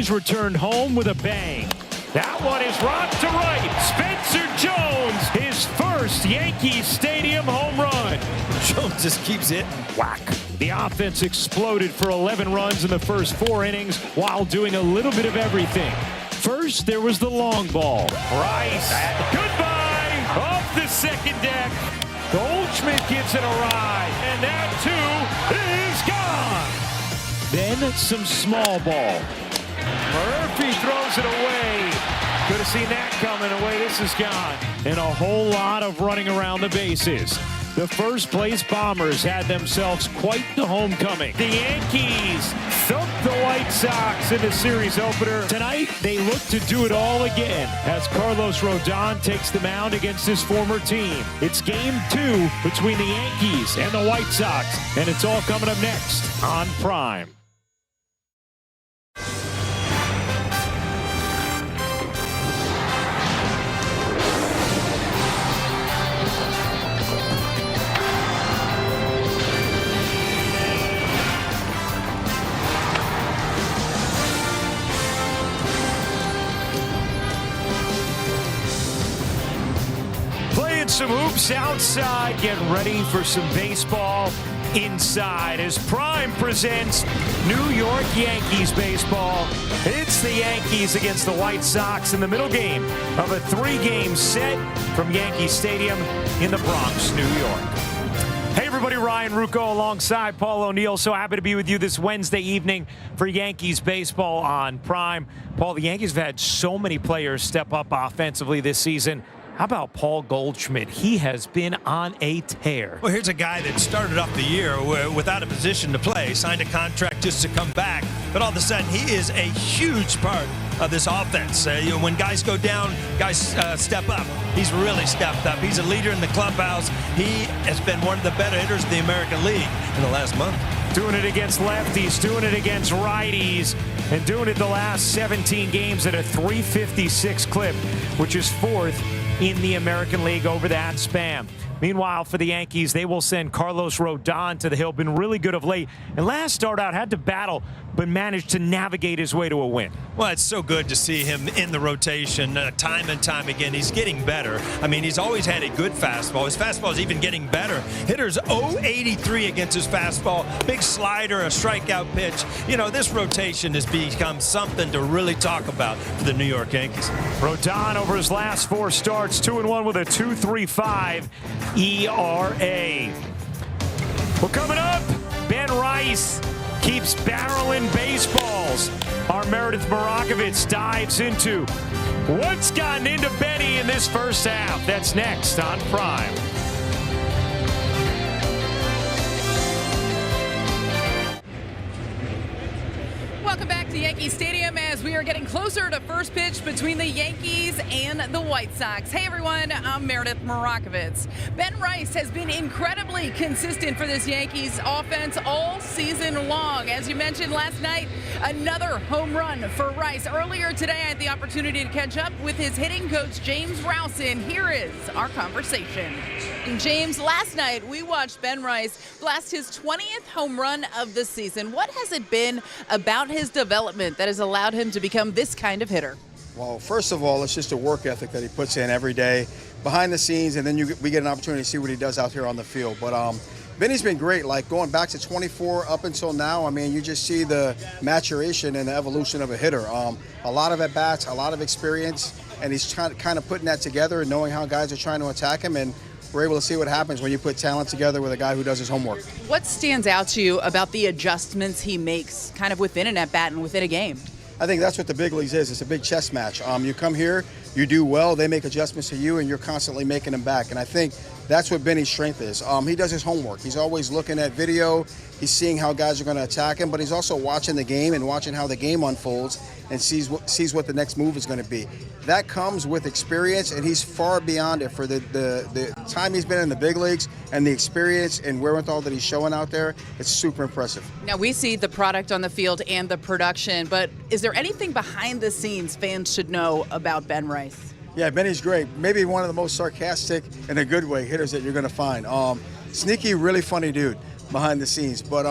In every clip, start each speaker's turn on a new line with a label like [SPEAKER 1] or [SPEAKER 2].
[SPEAKER 1] Yankees returned home with a bang. That one is rocked to right. Spencer Jones, his first Yankee Stadium home run.
[SPEAKER 2] Jones just keeps hitting.
[SPEAKER 1] Whack. The offense exploded for 11 runs in the first 4 innings while doing a little bit of everything. First, there was the long ball. Rice, goodbye, off the second deck. Goldschmidt gives it a ride, and that too is gone. Then some small ball. Murphy throws it away. Could have seen that coming. Away this is gone. And a whole lot of running around the bases. The first place Bombers had themselves quite the homecoming. The Yankees thumped the White Sox in the series opener. Tonight, they look to do it all again as Carlos Rodon takes the mound against his former team. It's game 2 between the Yankees and the White Sox, and it's all coming up next on Prime. Some hoops outside, get ready for some baseball inside as Prime presents New York Yankees baseball. It's the Yankees against the White Sox in the middle game of a 3-game set from Yankee Stadium in the Bronx, New York. Hey everybody, Ryan Rucco alongside Paul O'Neill. So happy to be with you this Wednesday evening for Yankees baseball on Prime. Paul, the Yankees have had so many players step up offensively this season. How about Paul Goldschmidt? He has been on a tear.
[SPEAKER 2] Well, here's a guy that started off the year without a position to play, signed a contract just to come back, but all of a sudden he is a huge part of this offense. When guys go down, guys step up. He's really stepped up. He's a leader in the clubhouse. He has been one of the better hitters in the American League in the last month.
[SPEAKER 1] Doing it against lefties, doing it against righties, and doing it the last 17 games at a .356 clip, which is 4th in the American League over that span. Meanwhile, for the Yankees, they will send Carlos Rodon to the hill. Been really good of late. And last start out, had to battle, but managed to navigate his way to a win.
[SPEAKER 2] Well, it's so good to see him in the rotation time and time again. He's getting better. I mean, he's always had a good fastball. His fastball is even getting better. Hitter's .083 against his fastball. Big slider, a strikeout pitch. You know, this rotation has become something to really talk about for the New York Yankees.
[SPEAKER 1] Rodon over his last 4 starts, 2-1 with a 2.35 ERA. Well, coming up, Ben Rice keeps barreling baseballs. Our Meredith Marakovitz dives into what's gotten into Benny in this first half. That's next on Prime.
[SPEAKER 3] Welcome back to Yankee Stadium as we are getting closer to first pitch between the Yankees and the White Sox. Hey everyone, I'm Meredith Marakovitz. Ben Rice has been incredibly consistent for this Yankees offense all season long. As you mentioned last night, another home run for Rice. Earlier today, I had the opportunity to catch up with his hitting coach, James Rowson. Here is our conversation. And James, last night we watched Ben Rice blast his 20th home run of the season. What has it been about his development that has allowed him to become this kind of hitter?
[SPEAKER 4] Well, first of all, it's just a work ethic that he puts in every day behind the scenes, and then we get an opportunity to see what he does out here on the field. But Benny's been great, like going back to 24 up until now. I mean, you just see the maturation and the evolution of a hitter. A lot of at-bats, a lot of experience, and he's kind of putting that together and knowing how guys are trying to attack him, and we're able to see what happens when you put talent together with a guy who does his homework.
[SPEAKER 3] What stands out to you about the adjustments he makes kind of within an at-bat and within a game?
[SPEAKER 4] I think that's what the big leagues is. It's a big chess match. You come here, you do well, they make adjustments to you, and you're constantly making them back. And I think that's what Benny's strength is. He does his homework. He's always looking at video. He's seeing how guys are going to attack him, but he's also watching the game and watching how the game unfolds and sees what the next move is going to be. That comes with experience, and he's far beyond it for the time he's been in the big leagues and the experience and wherewithal that he's showing out there. It's super impressive.
[SPEAKER 3] Now, we see the product on the field and the production, but is there anything behind the scenes fans should know about Ben Rice?
[SPEAKER 4] Yeah, Benny's great. Maybe one of the most sarcastic, in a good way, hitters that you're going to find. Sneaky, really funny dude behind the scenes. But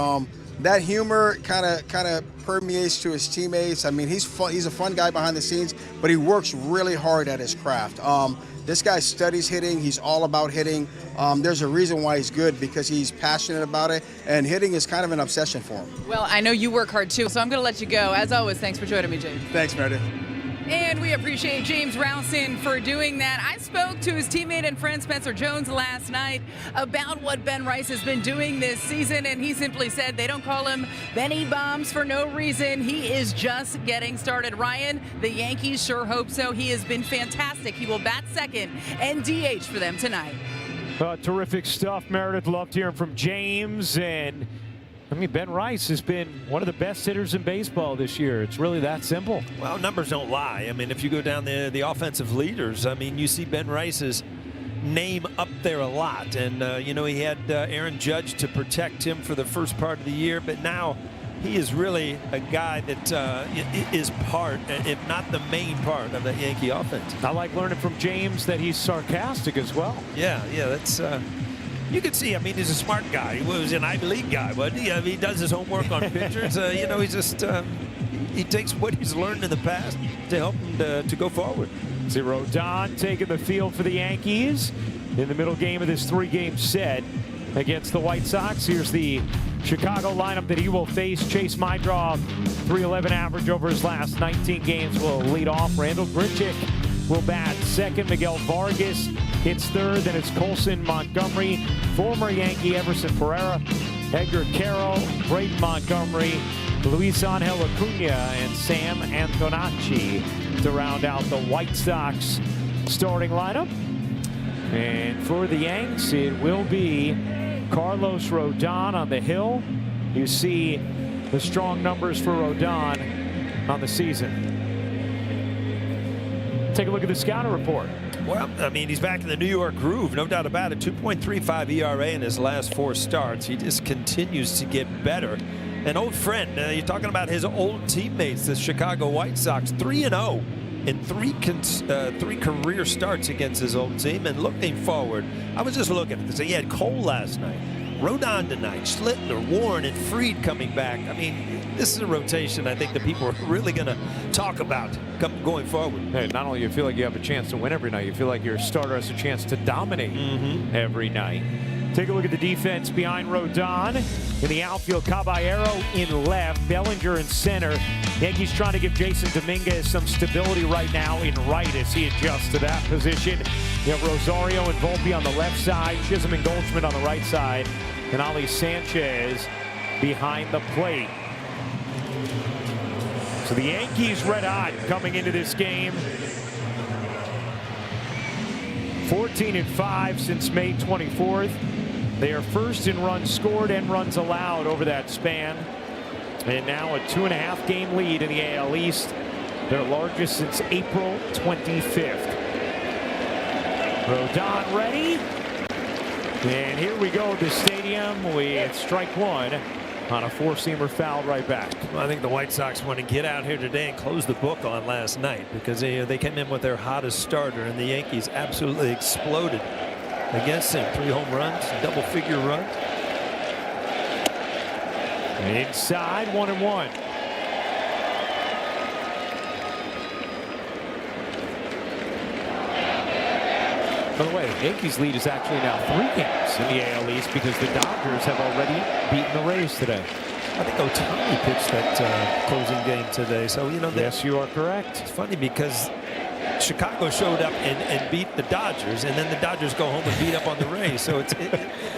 [SPEAKER 4] that humor kind of permeates to his teammates. I mean, he's fun. He's a fun guy behind the scenes, but he works really hard at his craft. This guy studies hitting. He's all about hitting. There's a reason why he's good, because he's passionate about it, and hitting is kind of an obsession for him.
[SPEAKER 3] Well, I know you work hard too, so I'm going to let you go. As always, thanks for joining me, James.
[SPEAKER 4] Thanks, Meredith.
[SPEAKER 3] And we appreciate James Rowson for doing that. I spoke to his teammate and friend Spencer Jones last night about what Ben Rice has been doing this season, and he simply said they don't call him Benny Bombs for no reason. He is just getting started. Ryan, the Yankees sure hope so. He has been fantastic. He will bat second and DH for them tonight.
[SPEAKER 1] Terrific stuff, Meredith. Loved hearing from James. And I mean, Ben Rice has been one of the best hitters in baseball this year. It's really that simple.
[SPEAKER 2] Well, numbers don't lie. I mean, if you go down the offensive leaders, I mean, you see Ben Rice's name up there a lot. And, you know, he had Aaron Judge to protect him for the first part of the year. But now he is really a guy that is part, if not the main part, of that Yankee offense.
[SPEAKER 1] I like learning from James that he's sarcastic as well.
[SPEAKER 2] Yeah, that's... you can see, I mean, he's a smart guy. He was an Ivy League guy, wasn't he? I mean, he does his homework on pitchers. You know, he's just, he takes what he's learned in the past to help him to go forward.
[SPEAKER 1] Rodon taking the field for the Yankees in the middle game of this 3-game set against the White Sox. Here's the Chicago lineup that he will face. Chase Maidroff, .311 average over his last 19 games, will lead off. Randall Grichuk will bat second. Miguel Vargas hits third. Then it's Colson, Montgomery, former Yankee Everson Pereira, Edgar Carroll, Braden Montgomery, Luis Angel Acuna, and Sam Antonacci to round out the White Sox starting lineup. And for the Yanks, it will be Carlos Rodon on the hill. You see the strong numbers for Rodon on the season. Take a look at the scouting report.
[SPEAKER 2] Well, I mean, he's back in the New York groove, no doubt about it. 2.35 ERA in his last 4 starts. He just continues to get better. An old friend, you're talking about his old teammates, the Chicago White Sox, 3-0 in three career starts against his old team. And looking forward, I was just looking at this. He had Cole last night, Rodon tonight, Schlittler, Warren, and Fried coming back. I mean, this is a rotation I think that people are really going to talk about going forward.
[SPEAKER 1] Hey, not only do you feel like you have a chance to win every night, you feel like your starter has a chance to dominate every night. Take a look at the defense behind Rodon. In the outfield, Caballero in left, Bellinger in center. Yankees trying to give Jason Dominguez some stability right now in right as he adjusts to that position. You have Rosario and Volpe on the left side, Chisholm and Goldschmidt on the right side, and Ali Sanchez behind the plate. So the Yankees red hot coming into this game. 14-5 since May 24th. They are first in runs scored and runs allowed over that span. And now a 2.5 game lead in the AL East. Their largest since April 25th. Rodon ready. And here we go at the stadium with strike one on a 4-seamer foul right back.
[SPEAKER 2] Well, I think the White Sox want to get out here today and close the book on last night, because they came in with their hottest starter, and the Yankees absolutely exploded against him. 3 home runs, double-figure runs.
[SPEAKER 1] Inside, 1-1. By the way, the Yankees lead is actually now 3 games in the AL East, because the Dodgers have already beaten the Rays today.
[SPEAKER 2] I think Ohtani pitched that closing game today. So, you know,
[SPEAKER 1] yes, you are correct.
[SPEAKER 2] It's funny because Chicago showed up and beat the Dodgers, and then the Dodgers go home and beat up on the Rays. So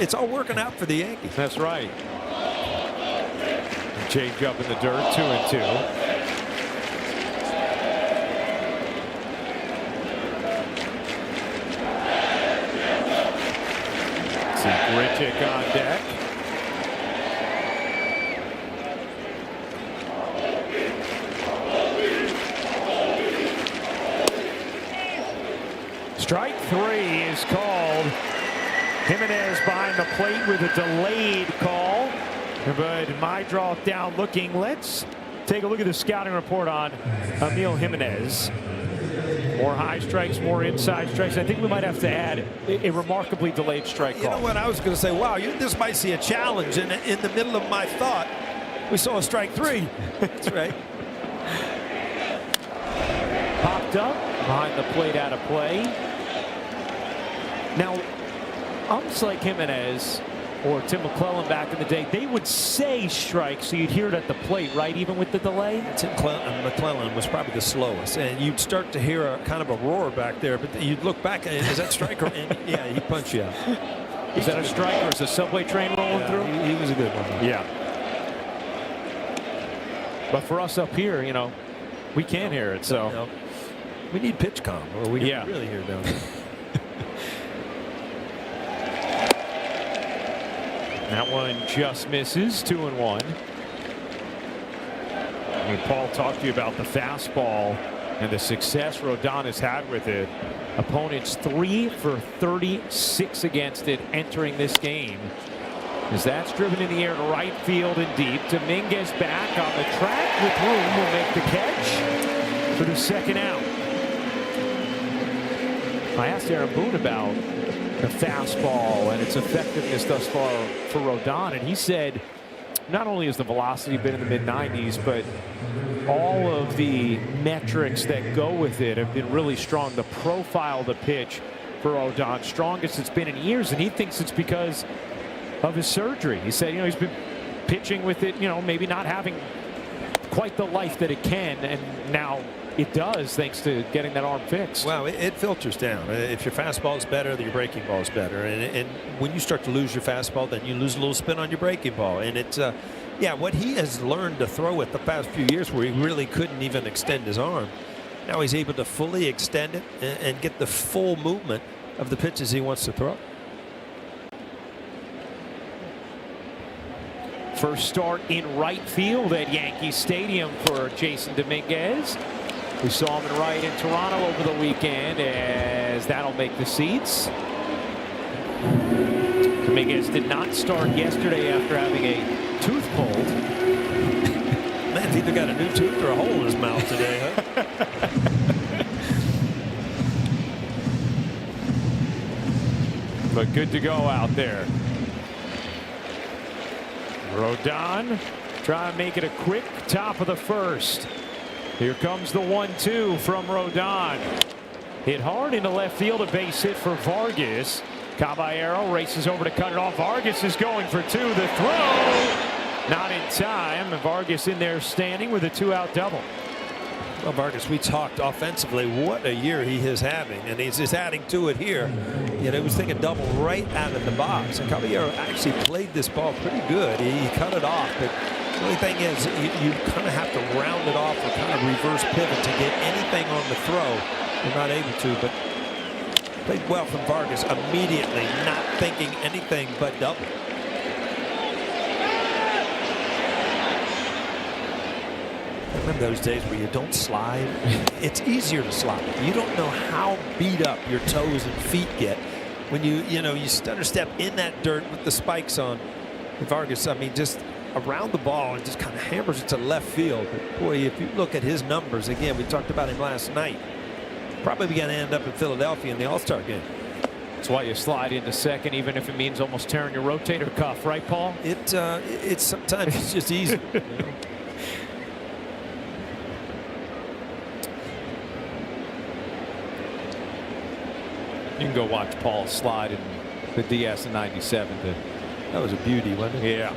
[SPEAKER 2] it's all working out for the Yankees.
[SPEAKER 1] That's right. Change up in the dirt, 2-2. Grichuk on deck. Strike 3 is called. Jimenez behind the plate with a delayed call, but Maidroff down looking. Let's take a look at the scouting report on Emil Jimenez. More high strikes, more inside strikes. I think we might have to add a remarkably delayed strike call.
[SPEAKER 2] You know what? I was going to say, wow, this might see a challenge. And in the middle of my thought, we saw a strike 3. That's right.
[SPEAKER 1] Popped up behind the plate, out of play. Now, umps like Jimenez or Tim McClellan back in the day, they would say strike, so you'd hear it at the plate, right, even with the delay?
[SPEAKER 2] Tim McClellan was probably the slowest, and you'd start to hear a kind of a roar back there, but you'd look back, and is that strike? And yeah, he'd punch you out.
[SPEAKER 1] Is that a strike, or is a subway train rolling through?
[SPEAKER 2] He was a good one.
[SPEAKER 1] Yeah. But for us up here, you know, we can't hear it, so.
[SPEAKER 2] No. We need pitch calm, or we can really hear it down there.
[SPEAKER 1] That one just misses, 2-1. I mean, Paul talked to you about the fastball and the success Rodon has had with it. Opponents 3 for 36 against it entering this game. As that's driven in the air to right field and deep. Dominguez back on the track with room will make the catch for the second out. I asked Aaron Boone about the fastball and its effectiveness thus far for Rodon, and he said not only has the velocity been in the mid-90s, but all of the metrics that go with it have been really strong. The profile of the pitch for Rodon, strongest it's been in years, and he thinks it's because of his surgery. He said, you know, he's been pitching with it, you know, maybe not having quite the life that it can, and now it does, thanks to getting that arm fixed.
[SPEAKER 2] Well, it filters down. If your fastball is better, then your breaking ball is better. And when you start to lose your fastball, then you lose a little spin on your breaking ball. And it's, yeah, what he has learned to throw it the past few years where he really couldn't even extend his arm. Now he's able to fully extend it and get the full movement of the pitches he wants to throw.
[SPEAKER 1] First start in right field at Yankee Stadium for Jason Dominguez. We saw him in right in Toronto over the weekend, as that'll make the seats. Dominguez did not start yesterday after having a tooth pulled.
[SPEAKER 2] Man's either got a new tooth or a hole in his mouth today, huh?
[SPEAKER 1] But good to go out there. Rodon trying to make it a quick top of the first. Here comes the 1-2 from Rodon. Hit hard into left field, a base hit for Vargas. Caballero races over to cut it off. Vargas is going for 2. The throw not in time. Vargas in there standing with a 2-out double.
[SPEAKER 2] Well, Vargas, we talked offensively what a year he is having, and he's just adding to it here. You know, he was thinking double right out of the box, and Caballero actually played this ball pretty good. He cut it off, but the only thing is you kind of have to round it off or kind of reverse pivot to get anything on the throw. You're not able to, but played well from Vargas immediately, not thinking anything but double. Remember those days where you don't slide? It's easier to slide. You don't know how beat up your toes and feet get when you stutter step in that dirt with the spikes on. And Vargas, I mean, just around the ball and just kind of hammers it to left field. But boy, if you look at his numbers, again, we talked about him last night, probably going to end up in Philadelphia in the All-Star game.
[SPEAKER 1] That's why you slide into second, even if it means almost tearing your rotator cuff, right, Paul?
[SPEAKER 2] It's sometimes it's just easy. You know?
[SPEAKER 1] You can go watch Paul slide in the DS in '97.
[SPEAKER 2] That was a beauty, wasn't it?
[SPEAKER 1] Yeah.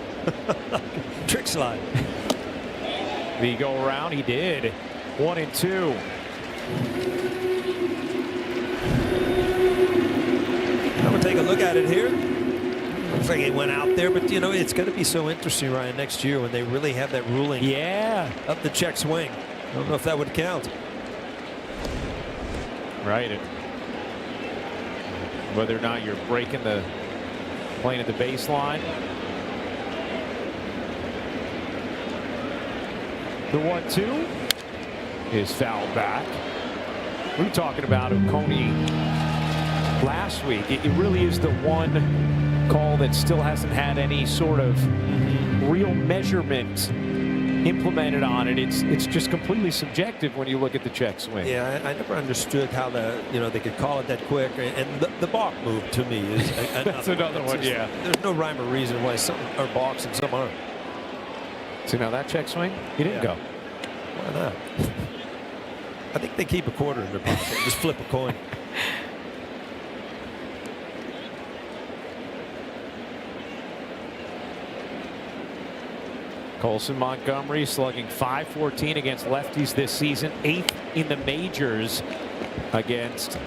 [SPEAKER 2] Trick slide.
[SPEAKER 1] Did he go around? He did. 1-2.
[SPEAKER 2] I'm going to take a look at it here. Looks like he went out there, but, you know, it's going to be so interesting, Ryan, next year when they really have that ruling up the check swing. I don't know if that would count.
[SPEAKER 1] Right. Whether or not you're breaking the plane at the baseline. The 1-2 is fouled back. We were talking about Oconee last week. It really is the one call that still hasn't had any sort of real measurement implemented on it. It's just completely subjective when you look at the check swing.
[SPEAKER 2] Yeah, I never understood how they could call it that quick. And the balk move to me is
[SPEAKER 1] That's another one. Yeah,
[SPEAKER 2] there's no rhyme or reason why some are balks and some aren't.
[SPEAKER 1] See now that check swing, he didn't go.
[SPEAKER 2] Why not? I think they keep a quarter in their pocket. Just flip a coin.
[SPEAKER 1] Colson Montgomery slugging .514 against lefties this season, 8th in the majors against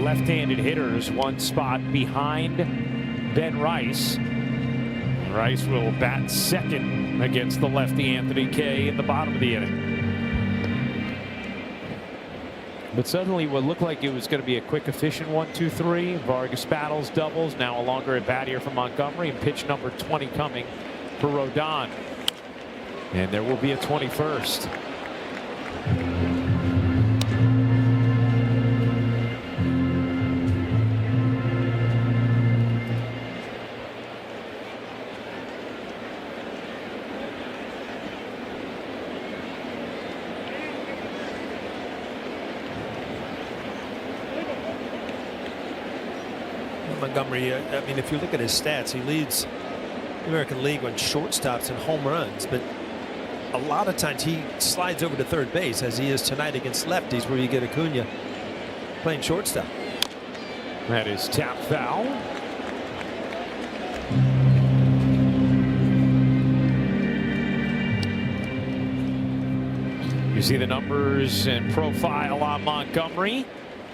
[SPEAKER 1] left-handed hitters, one spot behind Ben Rice. Rice will bat second against the lefty Anthony Kay in the bottom of the inning. But suddenly what looked like it was going to be a quick, efficient 1-2-3. Vargas battles, doubles. Now a longer at bat here from Montgomery, and pitch number 20 coming for Rodon. And there will be a 21st.
[SPEAKER 2] Montgomery, I mean, if you look at his stats, he leads the American League on shortstops and home runs, but a lot of times he slides over to third base, as he is tonight against lefties, where you get Acuna playing shortstop.
[SPEAKER 1] That is tap foul. You see the numbers and profile on Montgomery.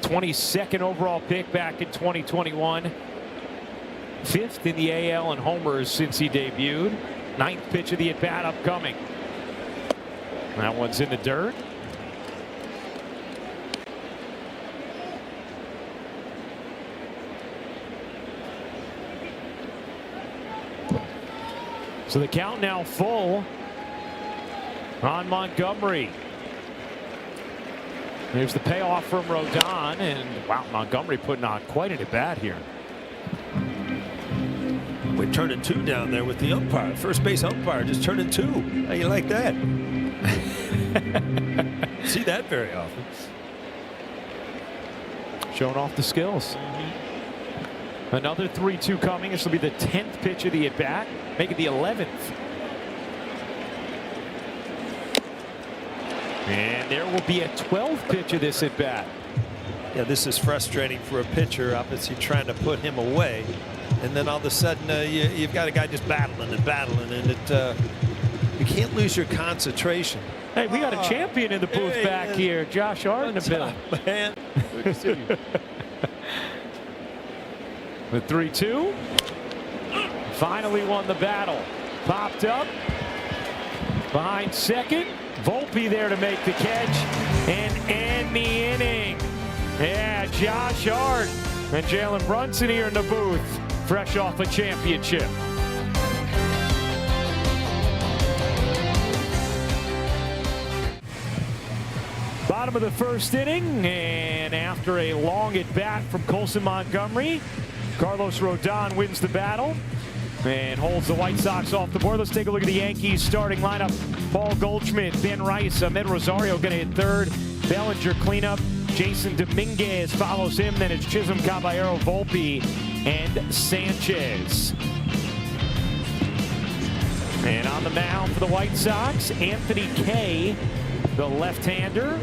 [SPEAKER 1] 22nd overall pick back in 2021. 5th in the AL in homers since he debuted. 9th pitch of the at-bat upcoming. That one's in the dirt. So the count now full on Montgomery. There's the payoff from Rodon, and wow, Montgomery putting on quite an at-bat here.
[SPEAKER 2] We're turning 2 down there with the umpire. First base umpire just turning 2. How you like that? See that very often.
[SPEAKER 1] Showing off the skills. Another 3-2 coming. This will be the 10th pitch of the at-bat, make it the 11th. And there will be a 12th pitch of this at-bat.
[SPEAKER 2] Yeah, this is frustrating for a pitcher, obviously trying to put him away. And then all of a sudden you've got a guy just battling, and you can't lose your concentration.
[SPEAKER 1] Hey, we got a champion in the booth back here. Josh Hart in the building.
[SPEAKER 2] Man, good to see you.
[SPEAKER 1] The 3-2. Finally won the battle. Popped up. Behind second. Volpe there to make the catch and end the inning. Yeah, Josh Hart and Jalen Brunson here in the booth, fresh off a championship. Bottom of the first inning, and after a long at bat from Colson Montgomery, Carlos Rodon wins the battle and holds the White Sox off the board. Let's take a look at the Yankees starting lineup. Paul Goldschmidt, Ben Rice, Ahmed Rosario going to hit third. Bellinger cleanup. Jason Dominguez follows him. Then it's Chisholm, Caballero, Volpe, and Sanchez. And on the mound for the White Sox, Anthony Kay, the left-hander,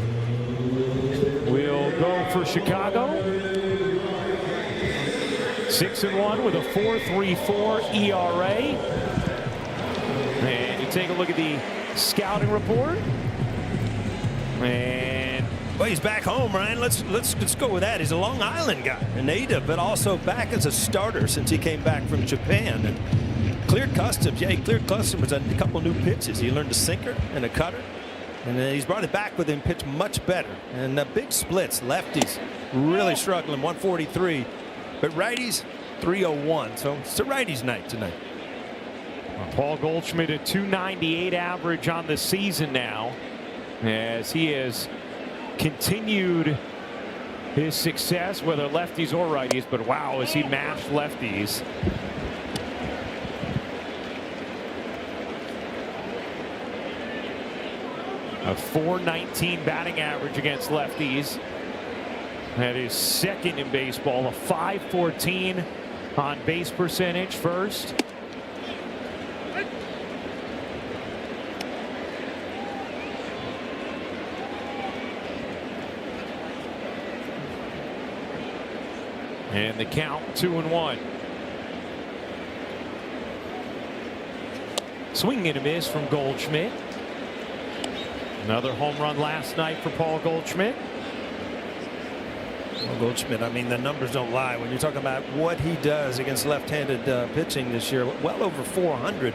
[SPEAKER 1] will go for Chicago. 6-1 with a 4.34 ERA. And you take a look at the scouting report. And
[SPEAKER 2] well, he's back home, Ryan. Let's go with that. He's a Long Island guy, a native, but also back as a starter since he came back from Japan. And cleared customs. Yeah, he cleared customs on a couple new pitches. He learned a sinker and a cutter. And he's brought it back with him, pitched much better. And big splits, lefties really struggling, 143. But righties, 301. So it's a righties night tonight.
[SPEAKER 1] Paul Goldschmidt, a 298 average on the season now, as he has continued his success, whether lefties or righties. But wow, has he mashed lefties. A .419 batting average against lefties. That is second in baseball. A .514 on base percentage first. And the count 2-1. Swing and a miss from Goldschmidt. Another home run last night for Paul Goldschmidt.
[SPEAKER 2] Well, Goldschmidt, I mean, the numbers don't lie. When you're talking about what he does against left-handed pitching this year, well over 400.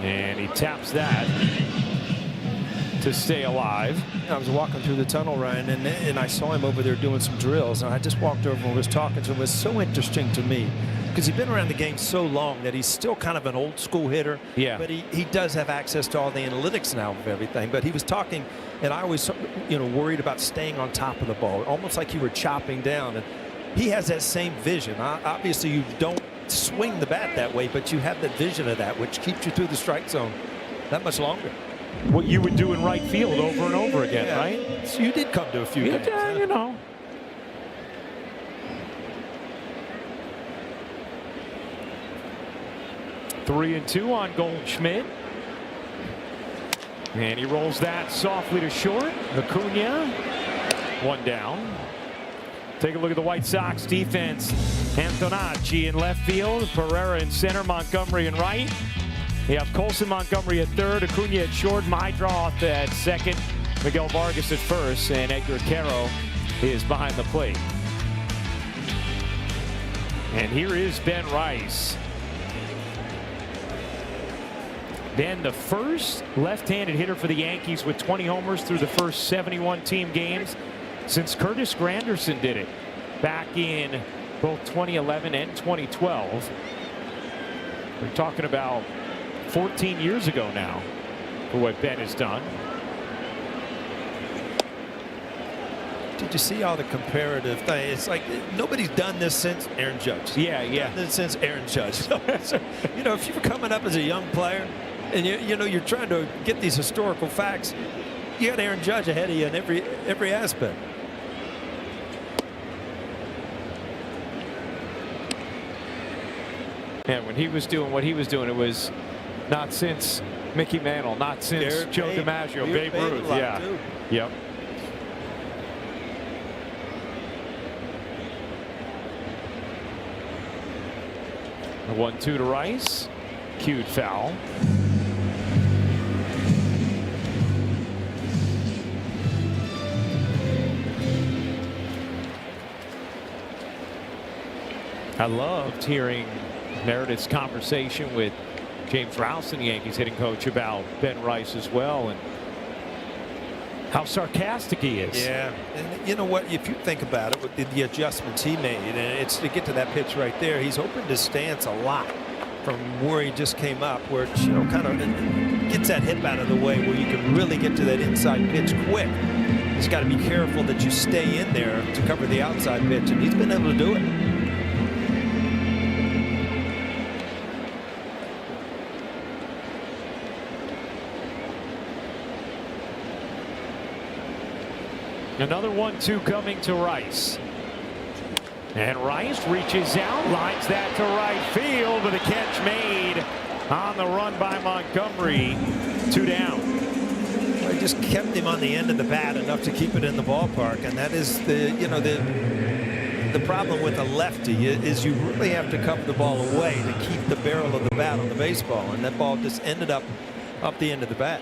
[SPEAKER 1] And he taps that to stay alive.
[SPEAKER 2] I was walking through the tunnel, Ryan, and I saw him over there doing some drills, and I just walked over and was talking to him. It was so interesting to me because he's been around the game so long that he's still kind of an old school hitter.
[SPEAKER 1] Yeah.
[SPEAKER 2] But he does have access to all the analytics now of everything. But he was talking, and I was, worried about staying on top of the ball, almost like you were chopping down. And he has that same vision. Obviously, you don't swing the bat that way, but you have that vision of that, which keeps you through the strike zone that much longer.
[SPEAKER 1] What you would do in right field over and over again, right?
[SPEAKER 2] So you did come to a few games.
[SPEAKER 1] Yeah, you know. Three and two on Goldschmidt. And he rolls that softly to short. Acuna, one down. Take a look at the White Sox defense. Antonacci in left field, Pereira in center, Montgomery in right. You have Colson Montgomery at third, Acuna at short, Mydroth at second, Miguel Vargas at first, and Edgar Quero is behind the plate. And here is Ben Rice. Ben, the first left-handed hitter for the Yankees with 20 homers through the first 71 team games since Curtis Granderson did it back in both 2011 and 2012. We're talking about 14 years ago now for what Ben has done.
[SPEAKER 2] Did you see all the comparative thing? It's like nobody's done this since Aaron Judge.
[SPEAKER 1] Yeah.
[SPEAKER 2] Done this since Aaron Judge. So, if you were coming up as a young player and you're trying to get these historical facts, you had Aaron Judge ahead of you in every aspect.
[SPEAKER 1] And when he was doing what he was doing, it was not since Mickey Mantle, not since Joe DiMaggio, Babe Ruth. Yeah.
[SPEAKER 2] Too.
[SPEAKER 1] Yep. The 1-2 to Rice. Cued foul. I loved hearing Meredith's conversation with James Rowson, the Yankees hitting coach, about Ben Rice as well, and how sarcastic he is.
[SPEAKER 2] Yeah, and you know what? If you think about it, with the adjustments he made, and it's to get to that pitch right there, he's opened his stance a lot from where he just came up, where it, kind of gets that hip out of the way, where you can really get to that inside pitch quick. He's got to be careful that you stay in there to cover the outside pitch, and he's been able to do it.
[SPEAKER 1] Another 1-2 coming to Rice. And Rice reaches out, lines that to right field, with a catch made on the run by Montgomery. 2 down.
[SPEAKER 2] Well, he just kept him on the end of the bat enough to keep it in the ballpark, and that is the problem with a lefty is you really have to cover the ball away to keep the barrel of the bat on the baseball, and that ball just ended up the end of the bat.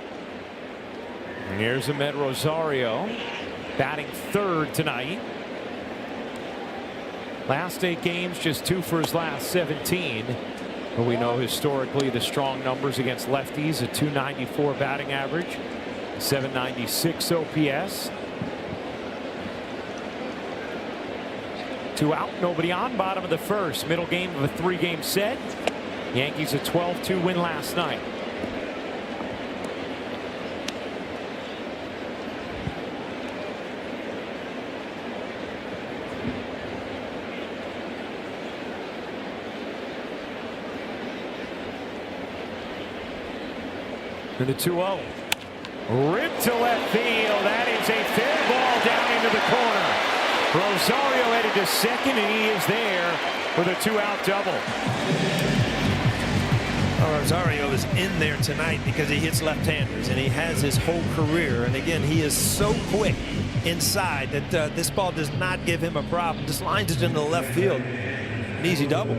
[SPEAKER 1] And here's Ahmed Rosario, batting third tonight. Last 8 games, just 2 for his last 17. But we know historically the strong numbers against lefties, a .294 batting average, .796 OPS. 2 out, nobody on, bottom of the first. Middle game of a 3-game set. Yankees a 12-2 win last night. And the 2-0. Ripped to left field. That is a fair ball down into the corner. Rosario headed to second, and he is there with a 2-out double.
[SPEAKER 2] Well, Rosario is in there tonight because he hits left-handers, and he has his whole career. And again, he is so quick inside that this ball does not give him a problem. Just lines it into the left field. An easy double.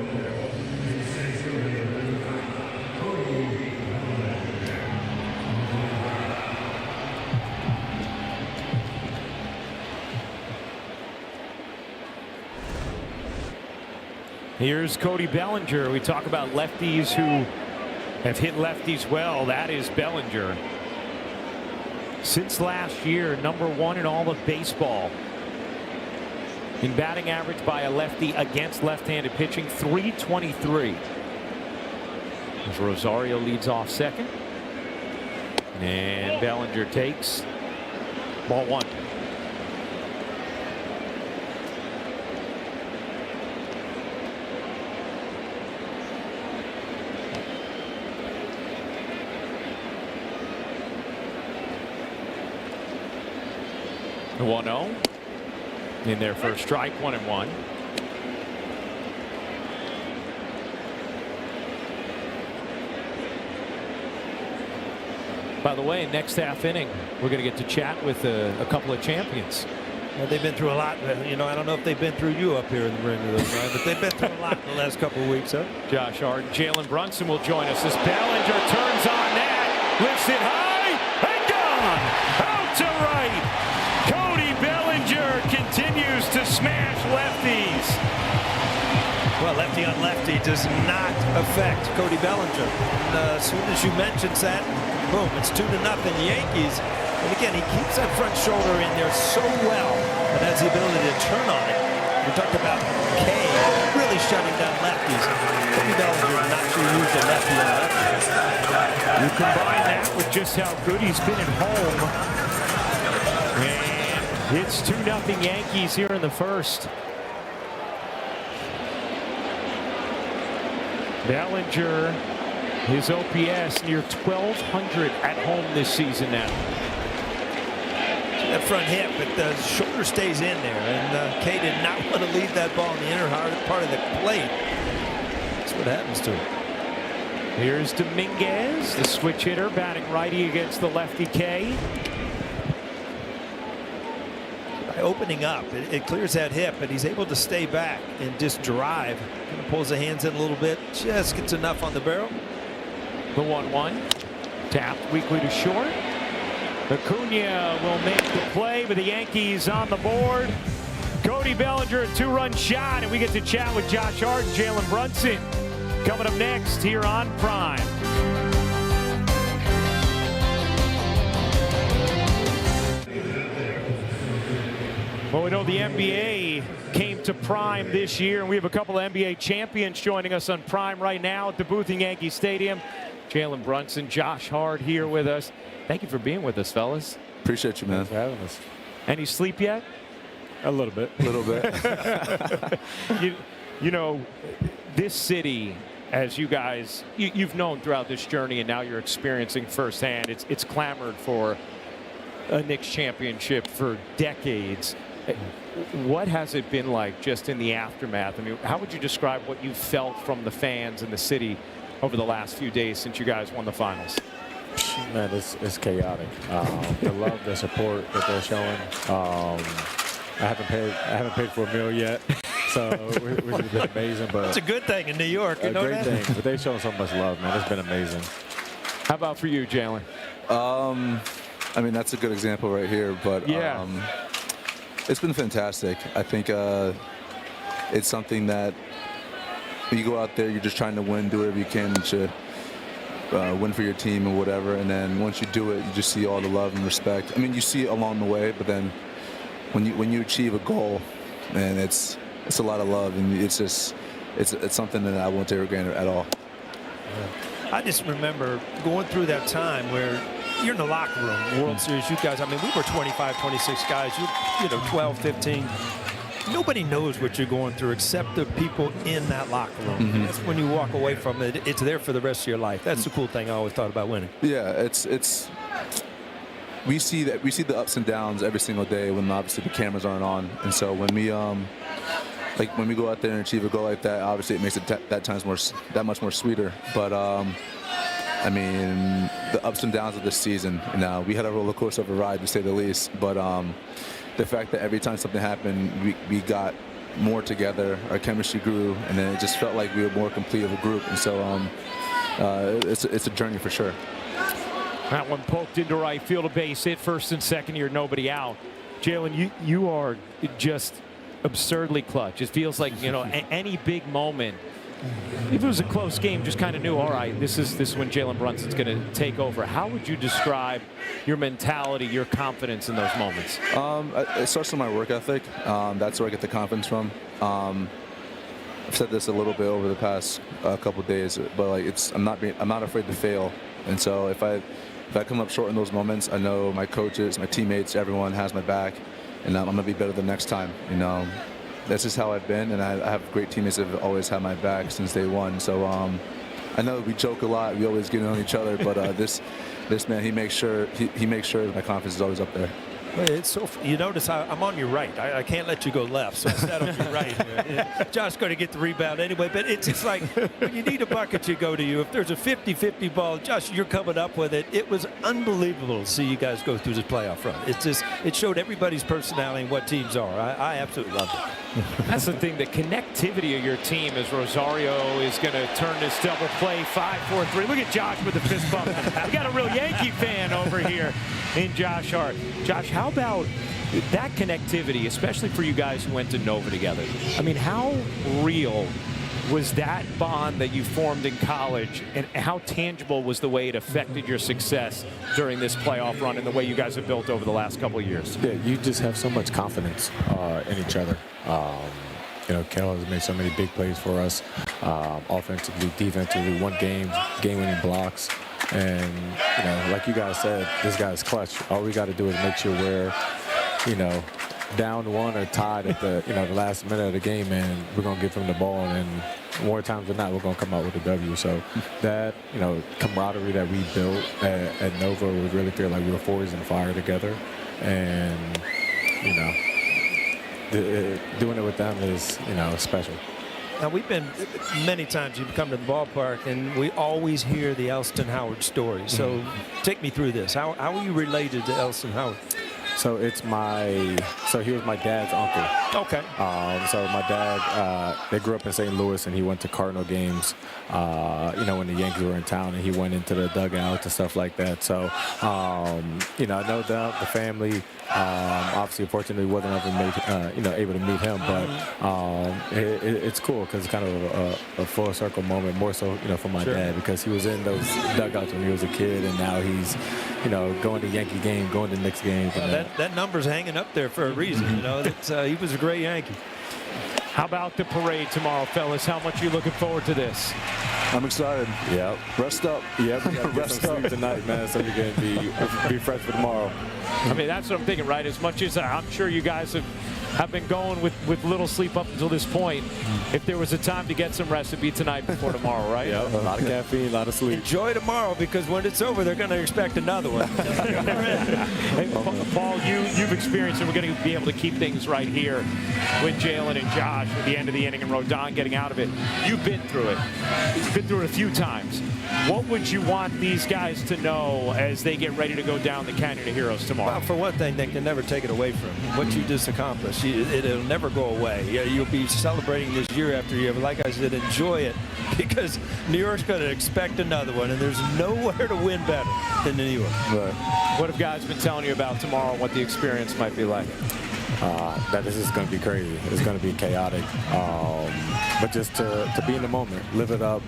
[SPEAKER 1] Here's Cody Bellinger. We talk about lefties who have hit lefties well. That is Bellinger. Since last year, #1 in all of baseball in batting average by a lefty against left-handed pitching, .323. As Rosario leads off second. And Bellinger takes ball 1. The 1-0 in their first strike, 1-1. By the way, next half inning, we're going to get to chat with a couple of champions.
[SPEAKER 2] Well, they've been through a lot. You know, I don't know if they've been through you up here in the ring with us, right? But they've been through a lot in the last couple of weeks, huh?
[SPEAKER 1] Josh Hart and Jalen Brunson will join us as Bellinger turns on that, lifts it high, and gone out to right. Cody Bellinger continues to smash lefties.
[SPEAKER 2] Well, lefty on lefty does not affect Cody Bellinger. And, as soon as you mentioned that, boom, it's 2-0 Yankees. And again, he keeps that front shoulder in there so well and has the ability to turn on it. We talked about Kay really shutting down lefties. Cody Bellinger not sure use a lefty on lefty.
[SPEAKER 1] You combine that with just how good he's been at home. And it's 2-0 Yankees here in the first. Bellinger, his OPS near 1,200 at home this season now.
[SPEAKER 2] That front hip, but the shoulder stays in there, and Kay did not want to leave that ball in the inner part of the plate. That's what happens to him.
[SPEAKER 1] Here's Dominguez, the switch hitter, batting righty against the lefty Kay.
[SPEAKER 2] By opening up, it clears that hip, but he's able to stay back and just drive. Kind of pulls the hands in a little bit, just gets enough on the barrel.
[SPEAKER 1] The 1-1, tapped weakly to short. Acuna will make the play, but the Yankees on the board. Cody Bellinger, a 2-run shot, and we get to chat with Josh Hart and Jalen Brunson. Coming up next here on Prime. Well, we know the NBA came to Prime this year, and we have a couple of NBA champions joining us on Prime right now at the booth in Yankee Stadium. Jalen Brunson, Josh Hart here with us. Thank you for being with us, fellas.
[SPEAKER 5] Appreciate you, man.
[SPEAKER 6] Thanks for having us.
[SPEAKER 1] Any sleep yet?
[SPEAKER 6] A little bit.
[SPEAKER 5] A little bit.
[SPEAKER 1] You know, this city, as you guys, you've known throughout this journey, and now you're experiencing firsthand, it's clamored for a Knicks championship for decades. What has it been like just in the aftermath? I mean, how would you describe what you felt from the fans in the city over the last few days since you guys won the finals?
[SPEAKER 6] Man, it's chaotic. The love, the support that they're showing. I haven't paid for a meal yet, so which has been amazing. But
[SPEAKER 2] it's a good thing in New York. You know
[SPEAKER 6] great
[SPEAKER 2] that?
[SPEAKER 6] thing. But they've shown so much love, man. It's been amazing.
[SPEAKER 1] How about for you, Jalen?
[SPEAKER 5] I mean, that's a good example right here. But
[SPEAKER 1] yeah,
[SPEAKER 5] it's been fantastic. I think it's something that when you go out there, you're just trying to win, do whatever you can to win for your team or whatever. And then once you do it, you just see all the love and respect. I mean, you see it along the way, but then when you achieve a goal, man, it's a lot of love, and it's something that I won't take for granted at all.
[SPEAKER 2] I just remember going through that time where you're in the locker room, World Series, you guys, I mean, we were 25, 26 guys, you know, 12, 15. nobody knows what you're going through except the people in that locker room. That's when you walk away from it. It's there for the rest of your life. That's the cool thing I always thought about winning.
[SPEAKER 5] Yeah, it's we see the ups and downs every single day when obviously the cameras aren't on, and so when we when we go out there and achieve a goal like that, obviously it makes it that much more sweeter. But I mean, the ups and downs of this season, we had a roller coaster of a ride, to say the least. But the fact that every time something happened, we got more together, our chemistry grew, and then it just felt like we were more complete of a group. And so it's a journey for sure.
[SPEAKER 1] That one poked into right field, a base hit, first and second here, nobody out. Jalen, you are just absurdly clutch. It feels like, any big moment, if it was a close game, just kind of knew, all right, this is when Jalen Brunson's going to take over. How would you describe your mentality, your confidence in those moments?
[SPEAKER 5] It starts with my work ethic. That's where I get the confidence from. I've said this a little bit over the past couple of days, but I'm not afraid to fail. And so if I come up short in those moments, I know my coaches, my teammates, everyone has my back, and I'm going to be better the next time. That's just how I've been, and I have great teammates that have always had my back since day one. So I know we joke a lot, we always get on each other, but this man, he makes sure my confidence is always up there.
[SPEAKER 2] It's so, you notice I'm on your right. I can't let you go left, so I sat on your right. Josh's going to get the rebound anyway, but it's like when you need a bucket, you go to you. If there's a 50-50 ball, Josh, you're coming up with it. It was unbelievable to see you guys go through this playoff run. It showed everybody's personality and what teams are. I absolutely loved it.
[SPEAKER 1] That's the thing, the connectivity of your team as Rosario is going to turn this double play 5-4-3. Look at Josh with the fist bump. We got a real Yankee fan over here in Josh Hart. Josh, how about that connectivity, especially for you guys who went to Nova together? I mean, how real was that bond that you formed in college, and how tangible was the way it affected your success during this playoff run and the way you guys have built over the last couple of years?
[SPEAKER 6] Yeah, you just have so much confidence in each other. Kel has made so many big plays for us, offensively, defensively, game-winning blocks. And, like you guys said, this guy's clutch. All we got to do is make sure we're, down one or tied at the, the last minute of the game, and we're going to give him the ball. And more times than not, we're going to come out with a W. So that, camaraderie that we built at Nova, we really feel like we were forged in fire together. And, doing it with them is, special.
[SPEAKER 2] Now, we've been many times you've come to the ballpark, and we always hear the Elston Howard story. So take me through this. How are you related to Elston Howard?
[SPEAKER 6] So he was my dad's uncle.
[SPEAKER 2] Okay.
[SPEAKER 6] So my dad, they grew up in St. Louis, and he went to Cardinal games, when the Yankees were in town, and he went into the dugouts and stuff like that. So, I know the family. Obviously, unfortunately, wasn't ever able to meet him, but it's cool because it's kind of a full circle moment, more so, for my dad, because he was in those dugouts when he was a kid, and now he's, going to Yankee game, going to Knicks games.
[SPEAKER 2] That number's hanging up there for a reason. He was a great Yankee.
[SPEAKER 1] How about the parade tomorrow, fellas? How much are you looking forward to this?
[SPEAKER 5] I'm excited.
[SPEAKER 6] Yep.
[SPEAKER 5] Rest up.
[SPEAKER 6] Yep. Rest up tonight, man, so we can be fresh for tomorrow.
[SPEAKER 1] I mean, that's what I'm thinking, right? As much as I'm sure you guys have been going with little sleep up until this point, if there was a time to get some rest, it'd be tonight before tomorrow, right?
[SPEAKER 6] Yep. A lot of caffeine, a lot of sleep.
[SPEAKER 2] Enjoy tomorrow, because when it's over, they're going to expect another one.
[SPEAKER 1] Hey, Paul, you've experienced it. We're going to be able to keep things right here with Jalen and Josh at the end of the inning and Rodon getting out of it. You've been through it. You've been through it a few times. What would you want these guys to know as they get ready to go down the Canyon of Heroes tomorrow?
[SPEAKER 2] Well, for one thing, they can never take it away from you. What you just accomplished, it'll never go away. You'll be celebrating this year after year. But like I said, enjoy it, because New York's going to expect another one, and there's nowhere to win better than New York.
[SPEAKER 6] Right.
[SPEAKER 1] What have guys been telling you about tomorrow and what the experience might be like?
[SPEAKER 6] That this is going to be crazy. It's going to be chaotic. But just to be in the moment, live it up,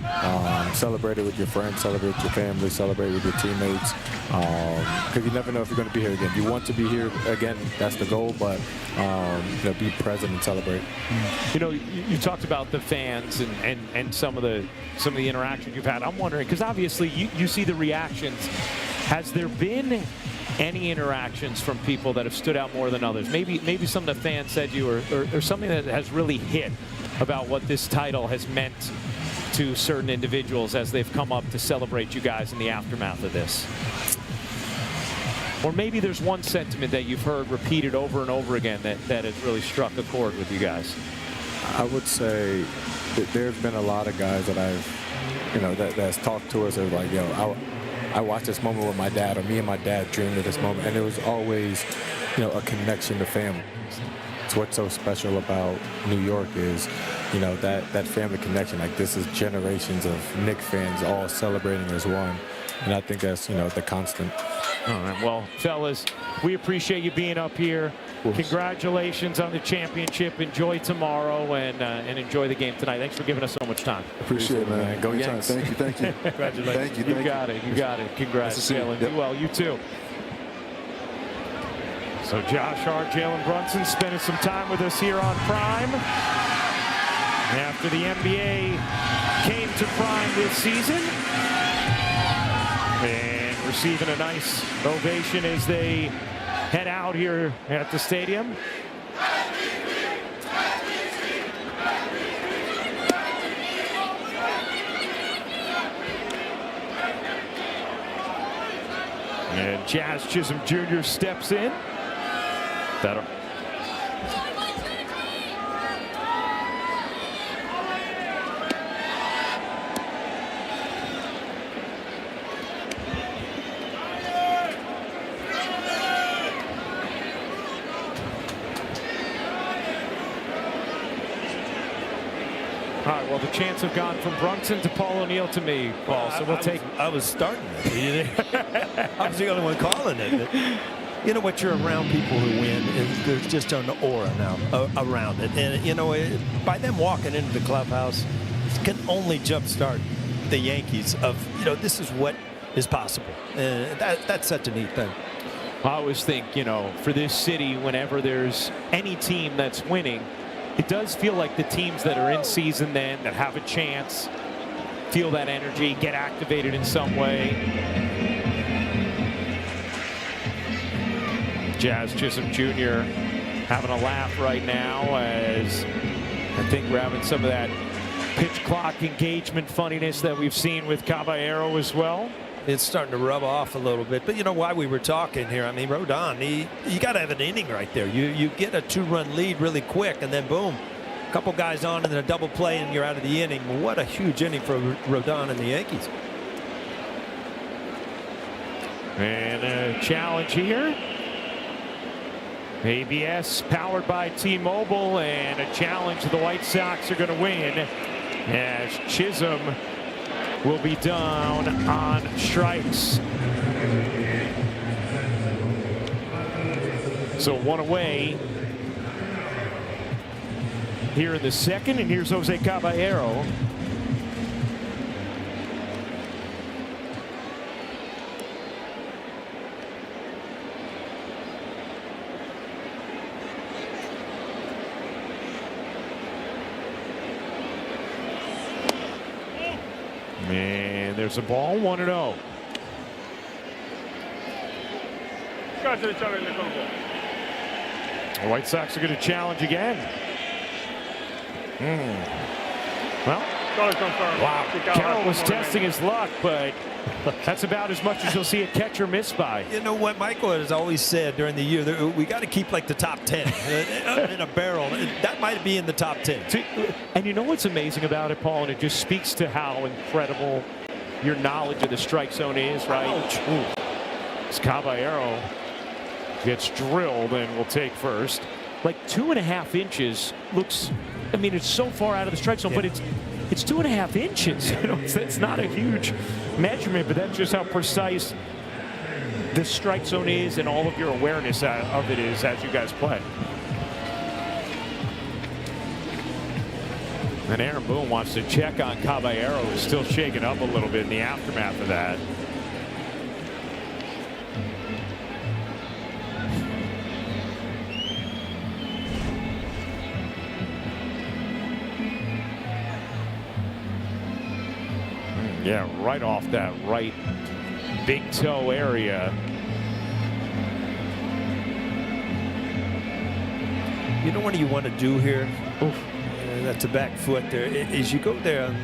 [SPEAKER 6] celebrate it with your friends, celebrate with your family, celebrate with your teammates. Because you never know if you're going to be here again. You want to be here again. That's the goal. But be present and celebrate.
[SPEAKER 1] You talked about the fans and some of the interactions you've had. I'm wondering, because obviously you see the reactions. Has there been any interactions from people that have stood out more than others? Maybe something the fans said to you, or something that has really hit about what this title has meant to certain individuals as they've come up to celebrate you guys in the aftermath of this? Or maybe there's one sentiment that you've heard repeated over and over again that has really struck a chord with you guys.
[SPEAKER 6] I would say that there's been a lot of guys that that's talked to us and like, yo, I watched this moment with my dad, or me and my dad dreamed of this moment, and it was always, a connection to family. It's what's so special about New York is, that family connection. Like, this is generations of Knicks fans all celebrating as one, and I think that's, the constant.
[SPEAKER 1] All right, well, fellas, we appreciate you being up here. Congratulations on the championship. Enjoy tomorrow and enjoy the game tonight. Thanks for giving us so much time.
[SPEAKER 5] Appreciate it, man. Go Yanks. Thank you.
[SPEAKER 1] Congratulations.
[SPEAKER 5] Thank you.
[SPEAKER 1] You got it. Congrats, Jalen.
[SPEAKER 5] Yep.
[SPEAKER 1] Do well. You too. So Josh Hart, Jalen Brunson spending some time with us here on Prime. After the NBA came to Prime this season. And receiving a nice ovation as they head out here at the stadium. And Jazz Chisholm Jr. steps in. Better. All right, well, the chants have gone from Brunson to Paul O'Neill to me, Paul, so we'll take...
[SPEAKER 2] I was starting it. I was the only one calling it. You know what? You're around people who win, and there's just an aura now around it. And, by them walking into the clubhouse, it can only jumpstart the Yankees of, this is what is possible. That's such a neat thing.
[SPEAKER 1] I always think, for this city, whenever there's any team that's winning, it does feel like the teams that are in season then, that have a chance, feel that energy, get activated in some way. Jazz Chisholm Jr. having a laugh right now as I think we're having some of that pitch clock engagement funniness that we've seen with Caballero as well.
[SPEAKER 2] It's starting to rub off a little bit, but why we were talking here, I mean, Rodon, you got to have an inning right there. You get a 2-run lead really quick, and then boom, a couple guys on and then a double play and you're out of the inning. What a huge inning for Rodon and the Yankees.
[SPEAKER 1] And a challenge here. ABS powered by T-Mobile, and a challenge the White Sox are going to win as Chisholm will be down on strikes. So one away here in the second, and here's Jose Caballero. And there's a ball, 1-0. The White Sox are going to challenge again. Well, wow. Carroll was testing his luck, but that's about as much as you'll see a catcher miss by.
[SPEAKER 2] You know what Michael has always said during the year, we got to keep like the top 10 in a barrel. That might be in the top 10.
[SPEAKER 1] And you know what's amazing about it, Paul, and it just speaks to how incredible your knowledge of the strike zone is, right? As Caballero gets drilled and will take first. Like 2.5 inches looks, I mean, it's so far out of the strike zone, but it's 2.5 inches. It's not a huge measurement, but that's just how precise the strike zone is, and all of your awareness of it is as you guys play. And Aaron Boone wants to check on Caballero, who's still shaken up a little bit in the aftermath of that. Yeah, right off that right big toe area.
[SPEAKER 2] You know what you want to do here? That's a back foot there. Is you go there and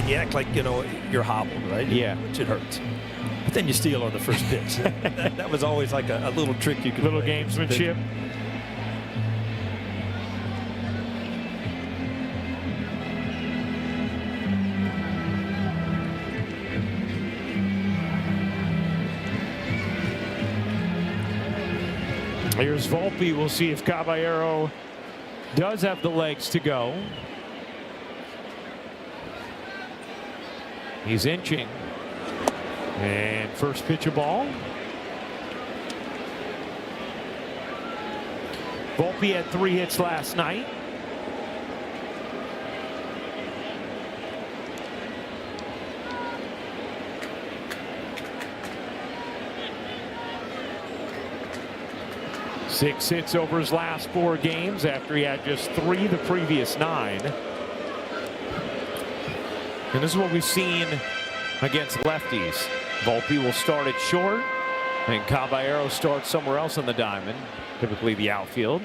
[SPEAKER 2] you act like, you know, you're hobbled, right?
[SPEAKER 1] Yeah.
[SPEAKER 2] Which it hurts. But then you steal on the first pitch. that was always like a little trick you could
[SPEAKER 1] Little
[SPEAKER 2] play.
[SPEAKER 1] gamesmanship. Here's Volpe. We'll see if Caballero does have the legs to go. He's inching. And first pitch of ball. Volpe had 3 hits last night. Six hits over his last 4 games after he had just 3 the previous 9. And this is what we've seen against lefties. Volpe will start at short, and Caballero starts somewhere else on the diamond, typically the outfield.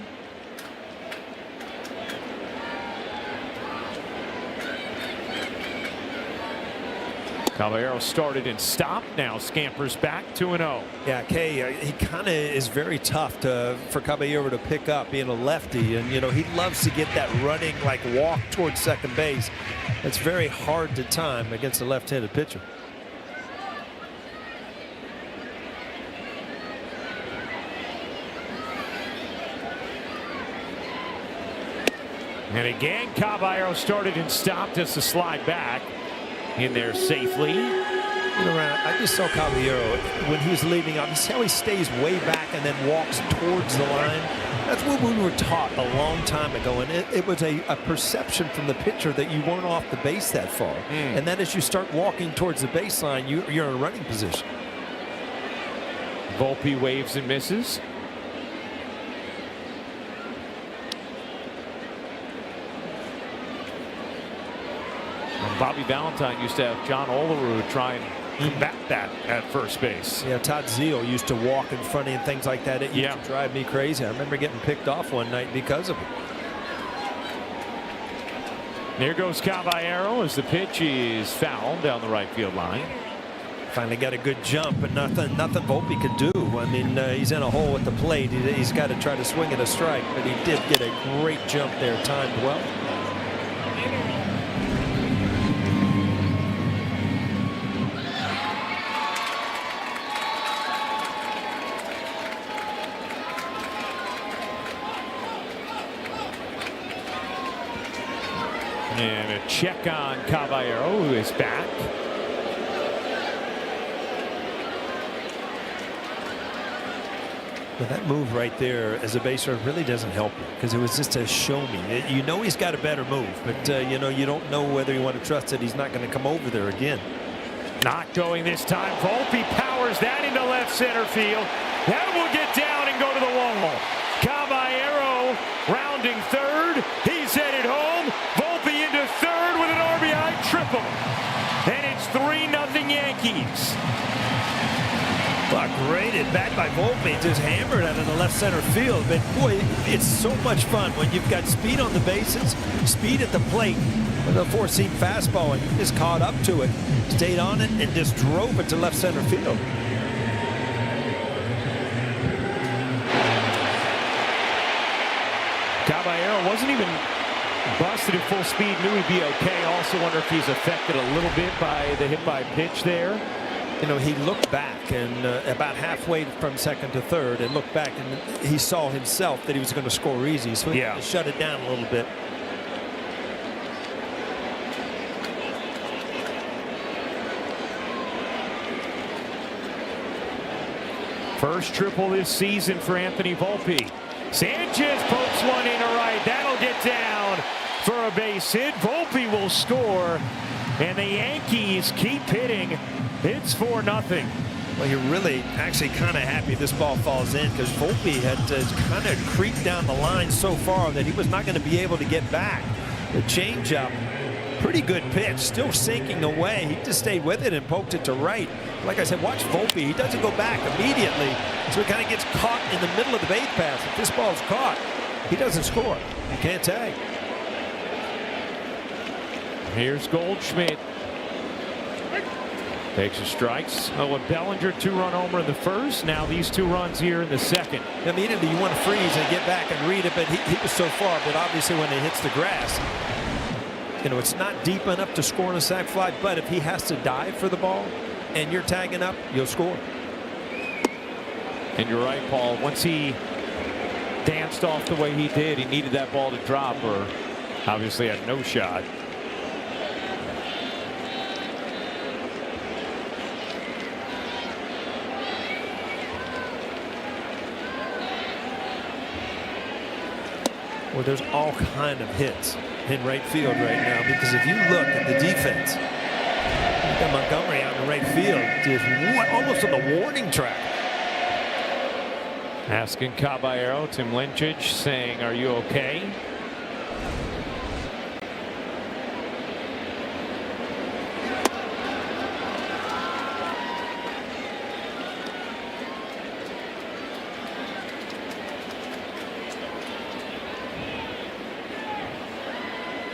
[SPEAKER 1] Caballero started and stopped, now scampers back 2-0.
[SPEAKER 2] Yeah, Kay, he kind of is very tough for Caballero to pick up, being a lefty, and you know he loves to get that running like walk towards second base. It's very hard to time against a left-handed pitcher.
[SPEAKER 1] And again, Caballero started and stopped just to slide back in there safely.
[SPEAKER 2] You know, I just saw Caballero when he was leading up. You see how he stays way back and then walks towards the line? That's what we were taught a long time ago, and it was a perception from the pitcher that you weren't off the base that far. And then as you start walking towards the baseline, you're in a running position.
[SPEAKER 1] Volpe waves and misses. Bobby Valentine used to have John Olerud try and combat that at first base.
[SPEAKER 2] Yeah, Todd Zeal used to walk in front of him and things like that. It used to drive me crazy. I remember getting picked off one night because of it.
[SPEAKER 1] There goes Caballero as the pitch is fouled down the right field line.
[SPEAKER 2] Finally got a good jump, but nothing Volpe could do. I mean, he's in a hole at the plate. He's got to try to swing at a strike, but he did get a great jump there, timed well.
[SPEAKER 1] And a check on Caballero, who is back.
[SPEAKER 2] Well, that move right there as a baser really doesn't help you because it was just a show me. You know he's got a better move, but you know you don't know whether you want to trust that he's not going to come over there again.
[SPEAKER 1] Not going this time. Volpe powers that into left center field. That will get down and go to the wall. Caballero rounding third. He's headed home. Volpe into third with an RBI triple. And it's 3-0 Yankees.
[SPEAKER 2] Well, great at bat by Volpe, just hammered out in the left center field. But boy, it's so much fun when you've got speed on the bases, speed at the plate with a 4-seam fastball, and he just caught up to it, stayed on it, and just drove it to left center field.
[SPEAKER 1] Caballero wasn't even busted at full speed, knew he'd be okay. Also wonder if he's affected a little bit by the hit by pitch there.
[SPEAKER 2] You know, he looked back and about halfway from second to third and looked back, and he saw himself that he was going to score easy, so he had to shut it down a little bit.
[SPEAKER 1] First triple this season for Anthony Volpe. Sanchez pokes one in to right. That'll get down for a base hit. Volpe will score, and the Yankees keep hitting. It's 4-0.
[SPEAKER 2] Well, you're really actually kind of happy this ball falls in because Volpe had kind of creeped down the line so far that he was not going to be able to get back. The changeup Pretty good pitch, still sinking away. He just stayed with it and poked it to right. Like I said, watch Volpe. He doesn't go back immediately, so he kind of gets caught in the middle of the base pass. If this ball's caught, he doesn't score. He can't tag.
[SPEAKER 1] Here's Goldschmidt. Takes his strikes. Oh, a Bellinger 2-run homer in the first. Now these 2 runs here in the second.
[SPEAKER 2] Immediately you want to freeze and get back and read it, but he was so far. But obviously when it hits the grass, you know, it's not deep enough to score on a sac fly. But if he has to dive for the ball and you're tagging up, you'll score.
[SPEAKER 1] And you're right, Paul. Once he danced off the way he did, he needed that ball to drop, or obviously had no shot.
[SPEAKER 2] Well, there's all kind of hits in right field right now, because if you look at the defense, you've got Montgomery out in right field, just almost on the warning track.
[SPEAKER 1] Asking Caballero, Tim Lynchage saying, "Are you okay?"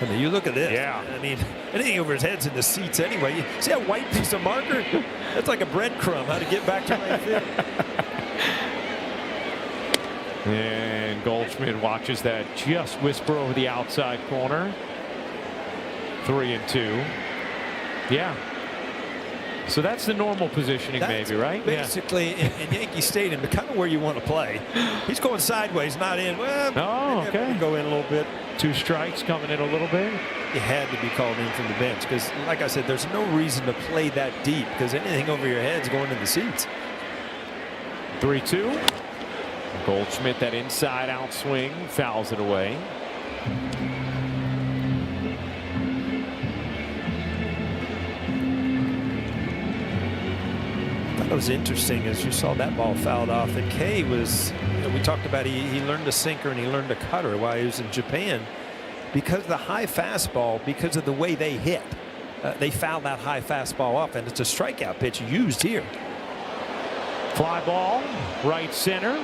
[SPEAKER 2] I mean, you look at this.
[SPEAKER 1] Yeah.
[SPEAKER 2] I mean, anything over his head's in the seats anyway. You see that white piece of marker? That's like a breadcrumb, how to get back to right field.
[SPEAKER 1] And Goldschmidt watches that just whisper over the outside corner. 3-2. Yeah. So that's the normal positioning,
[SPEAKER 2] That's
[SPEAKER 1] maybe, right?
[SPEAKER 2] basically in Yankee Stadium, the kind of where you want to play. He's going sideways, not in. Well,
[SPEAKER 1] Oh,
[SPEAKER 2] maybe
[SPEAKER 1] okay.
[SPEAKER 2] Go in a little bit.
[SPEAKER 1] 2 strikes coming in a little bit.
[SPEAKER 2] You had to be called in from the bench because, like I said, there's no reason to play that deep because anything over your head's going in the seats.
[SPEAKER 1] 3-2. Goldschmidt, that inside out swing, fouls it away.
[SPEAKER 2] That was interesting as you saw that ball fouled off. And Kay was, you know, we talked about he learned a sinker and he learned a cutter while he was in Japan. Because of the high fastball, because of the way they hit, they fouled that high fastball off, and it's a strikeout pitch used here.
[SPEAKER 1] Fly ball, right center.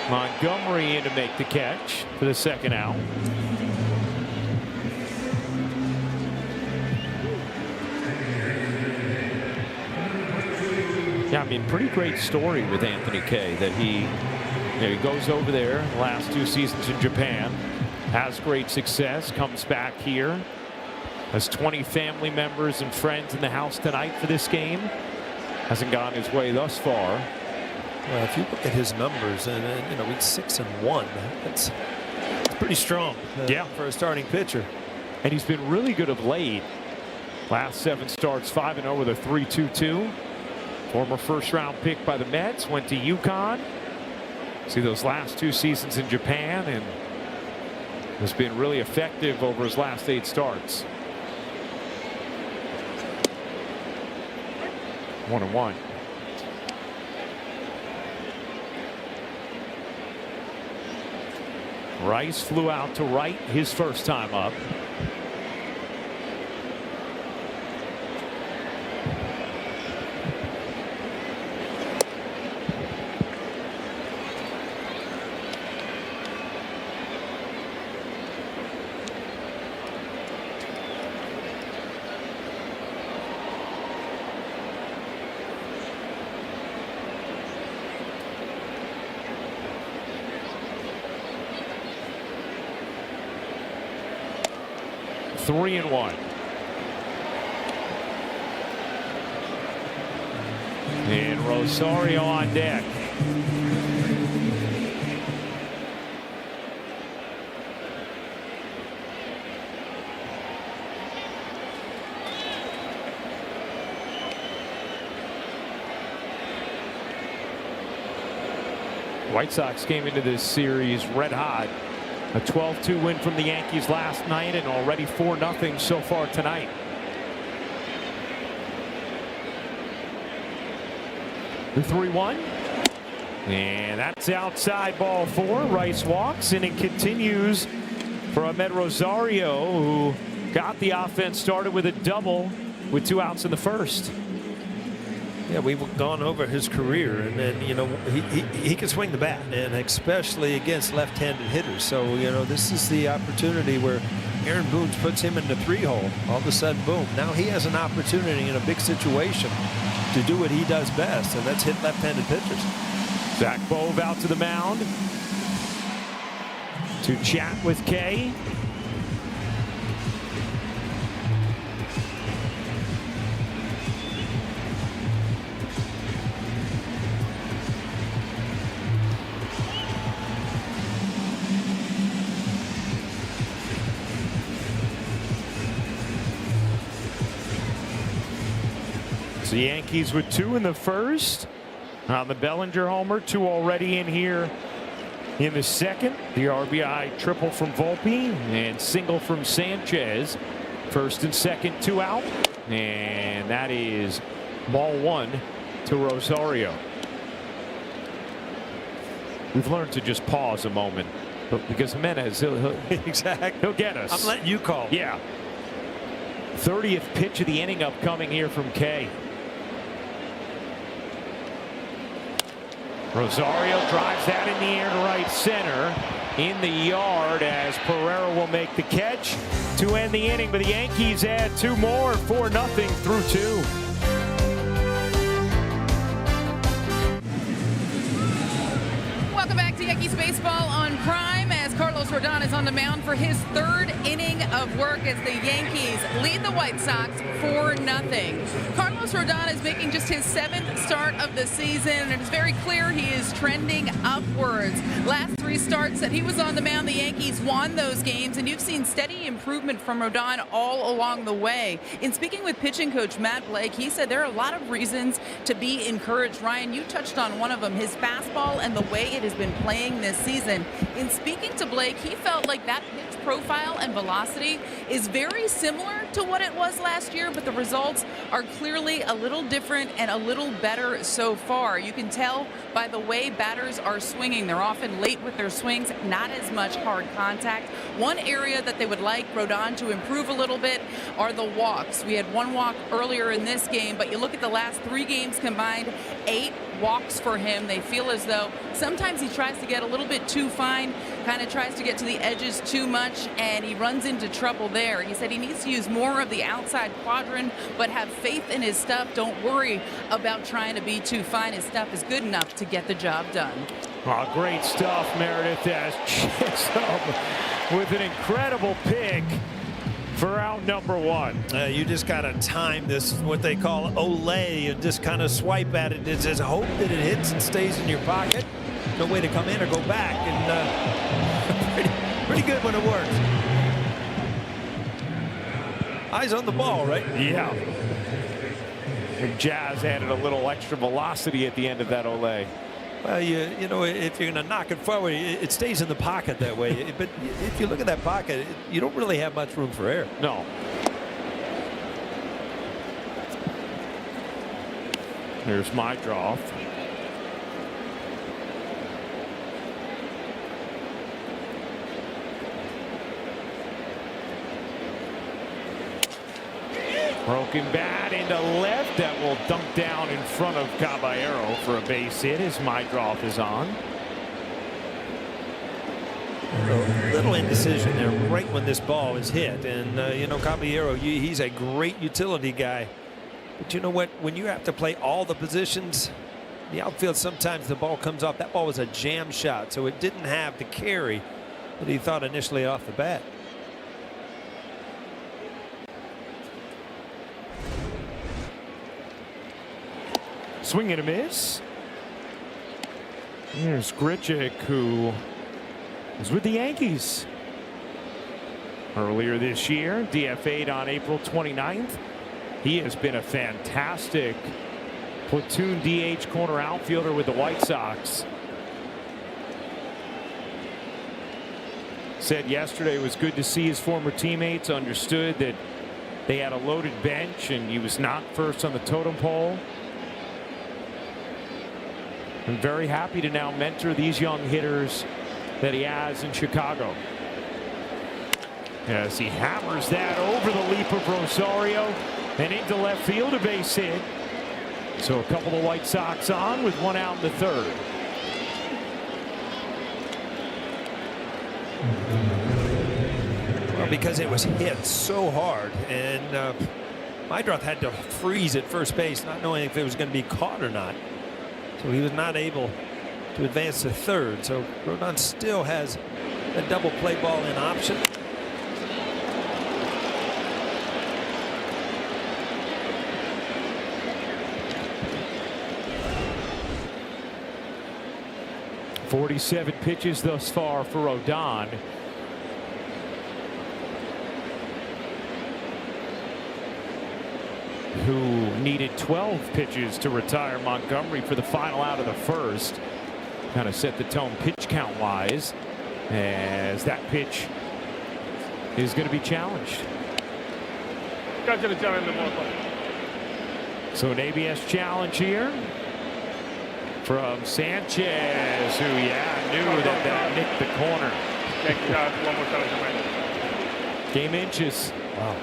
[SPEAKER 1] Montgomery in to make the catch for the second out. Yeah, I mean, pretty great story with Anthony Kay that he goes over there last 2 seasons in Japan, has great success, comes back here, has 20 family members and friends in the house tonight for this game. Hasn't gone his way thus far.
[SPEAKER 2] Well, if you look at his numbers, and you know, he's 6-1. That's pretty strong.
[SPEAKER 1] Yeah,
[SPEAKER 2] for a starting pitcher.
[SPEAKER 1] And he's been really good of late. Last 7 starts, 5-0 with a 3.22. Former first-round pick by the Mets, went to UConn. See those last 2 seasons in Japan, and has been really effective over his last 8 starts. 1-1. Rice flew out to right his first time up. Three and 1. And Rosario on deck. White Sox came into this series red hot. A 12-2 win from the Yankees last night, and already 4-0 so far tonight. The 3-1. And that's outside ball 4. Rice walks, and it continues for Ahmed Rosario, who got the offense started with a double with 2 outs in the first.
[SPEAKER 2] Yeah, we've gone over his career, and then, you know, he can swing the bat, and especially against left-handed hitters. So, you know, this is the opportunity where Aaron Boone puts him in the 3-hole. All of a sudden, boom. Now he has an opportunity in a big situation to do what he does best, and that's hit left-handed pitchers.
[SPEAKER 1] Zach Bove out to the mound to chat with Kay. So the Yankees with 2 in the first on the Bellinger homer, 2 already in here in the second. The RBI triple from Volpe and single from Sanchez. First and second, 2 out, and that is ball 1 to Rosario. We've learned to just pause a moment, but because Jimenez,
[SPEAKER 2] Exactly.
[SPEAKER 1] he'll get us.
[SPEAKER 2] I'm letting you call.
[SPEAKER 1] Yeah. 30th pitch of the inning upcoming here from Kay. Rosario drives that in the air to right center. In the yard as Pereira will make the catch to end the inning. But the Yankees add 2 more, 4-0 through 2.
[SPEAKER 3] Welcome back to Yankees baseball on Prime as Carlos Rodon is on the mound for his 3rd inning of work as the Yankees lead the White Sox 4-0. Carlos Rodon is making just his 7th start of the season, and it's very clear he is trending upwards. Last 3 starts that he was on the mound, the Yankees won those games, and you've seen steady improvement from Rodon all along the way. In speaking with pitching coach Matt Blake, he said there are a lot of reasons to be encouraged. Ryan, you touched on one of them, his fastball and the way it has been playing this season. In speaking to Blake, he felt like that pitch profile and velocity is very similar to what it was last year, but the results are clearly a little different and a little better so far. You can tell by the way batters are swinging. They're often late with their swings, not as much hard contact. One area that they would like Rodon to improve a little bit are the walks. We had 1 walk earlier in this game, but you look at the last 3 games combined, 8 walks for him. They feel as though sometimes he tries to get a little bit too fine, kind of tries to get to the edges too much, and he runs into trouble there. He said he needs to use more of the outside quadrant, but have faith in his stuff. Don't worry about trying to be too fine. His stuff is good enough to get the job done.
[SPEAKER 1] Oh, great stuff, Meredith, as Chisholm with an incredible pick for out number 1.
[SPEAKER 2] You just got to time this, what they call Olay, and just kind of swipe at it. It's just hope that it hits and stays in your pocket. No way to come in or go back, and pretty good when it works. Eyes on the ball, right?
[SPEAKER 1] Yeah. And Jazz added a little extra velocity at the end of that Olay.
[SPEAKER 2] Well, you know, if you're going to knock it forward, it stays in the pocket that way. But if you look at that pocket, you don't really have much room for error.
[SPEAKER 1] No. Here's my draw. Broken bat into left. That will dump down in front of Caballero for a base hit as Mydroff is on.
[SPEAKER 2] A little indecision there right when this ball is hit. And, you know, Caballero, he's a great utility guy. But you know what? When you have to play all the positions, the outfield, sometimes the ball comes off. That ball was a jam shot, so it didn't have the carry that he thought initially off the bat.
[SPEAKER 1] Swing and a miss. Here's Grichuk, who was with the Yankees earlier this year, DFA'd on April 29th. He has been a fantastic platoon DH corner outfielder with the White Sox. Said yesterday it was good to see his former teammates, understood that they had a loaded bench and he was not first on the totem pole. I'm very happy to now mentor these young hitters that he has in Chicago. as he hammers that over the leap of Rosario and into left field, a base hit. So a couple of White Sox on with one out in the third.
[SPEAKER 2] Well, because it was hit so hard, and Meidroth had to freeze at first base, not knowing if it was going to be caught or not. So he was not able to advance to third. So Rodon still has a double play ball in option.
[SPEAKER 1] .47 pitches thus far for Rodon. Who needed 12 pitches to retire Montgomery for the final out of the first. Kind of set the tone pitch count wise, as that pitch is going to be challenged. So an ABS challenge here from Sanchez, who knew that nicked the corner. Game inches. Wow.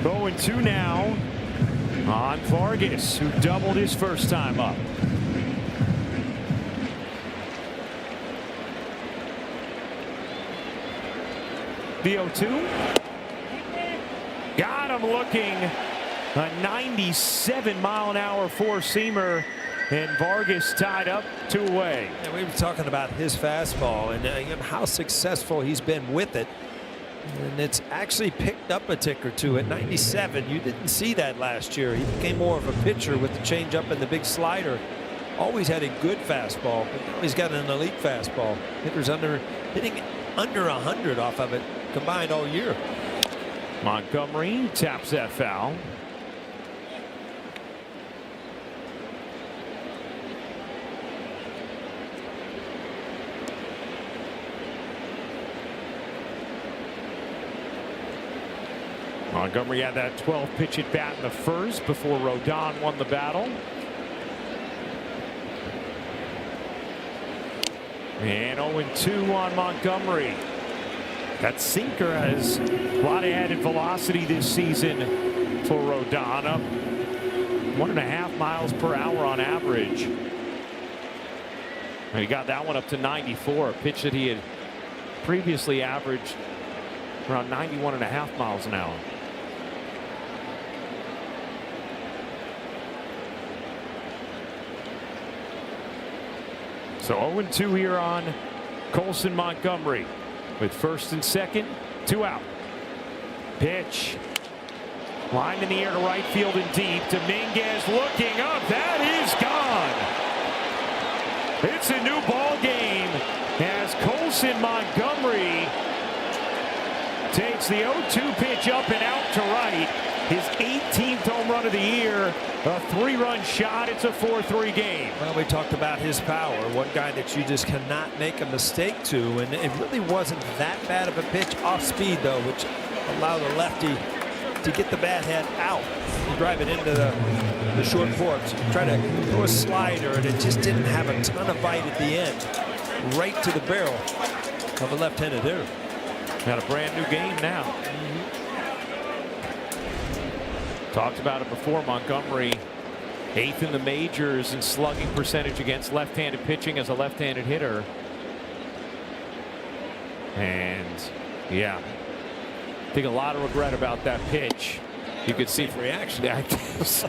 [SPEAKER 1] Going 2 now on Vargas, who doubled his first time up. The 0-2. Got him looking. A 97-mile-an-hour four-seamer, and Vargas tied up 2 away.
[SPEAKER 2] And we were talking about his fastball and how successful he's been with it. And it's actually picked up a tick or two at 97. You didn't see that last year. He became more of a pitcher with the changeup and the big slider. Always had a good fastball, but now he's got an elite fastball. Hitting under 100 off of it combined all year.
[SPEAKER 1] Montgomery taps that foul. Montgomery had that 12-pitch at bat in the first before Rodon won the battle. And 0-2 on Montgomery. That sinker has a lot of added velocity this season for Rodon, up 1.5 miles per hour on average. And he got that one up to 94, a pitch that he had previously averaged around 91.5 miles an hour. So 0-2 here on Colson Montgomery, with first and second, 2 out. Pitch. Line in the air to right field and deep. Dominguez looking up. That is gone. It's a new ball game as Colson Montgomery takes the 0-2 pitch up and out to right. His 18th home run of the year, a 3-run shot. It's a 4-3 game.
[SPEAKER 2] Well, we talked about his power, one guy that you just cannot make a mistake to, and it really wasn't that bad of a pitch off speed, though, which allowed the lefty to get the bat head out and drive it into the short porch. Try to throw a slider, and it just didn't have a ton of bite at the end. Right to the barrel of a left-handed hitter.
[SPEAKER 1] Got a brand new game now. Talked about it before. Montgomery 8th in the majors in slugging percentage against left-handed pitching as a left-handed hitter. And yeah, I think a lot of regret about that pitch. You could see
[SPEAKER 2] reaction.
[SPEAKER 1] I guess.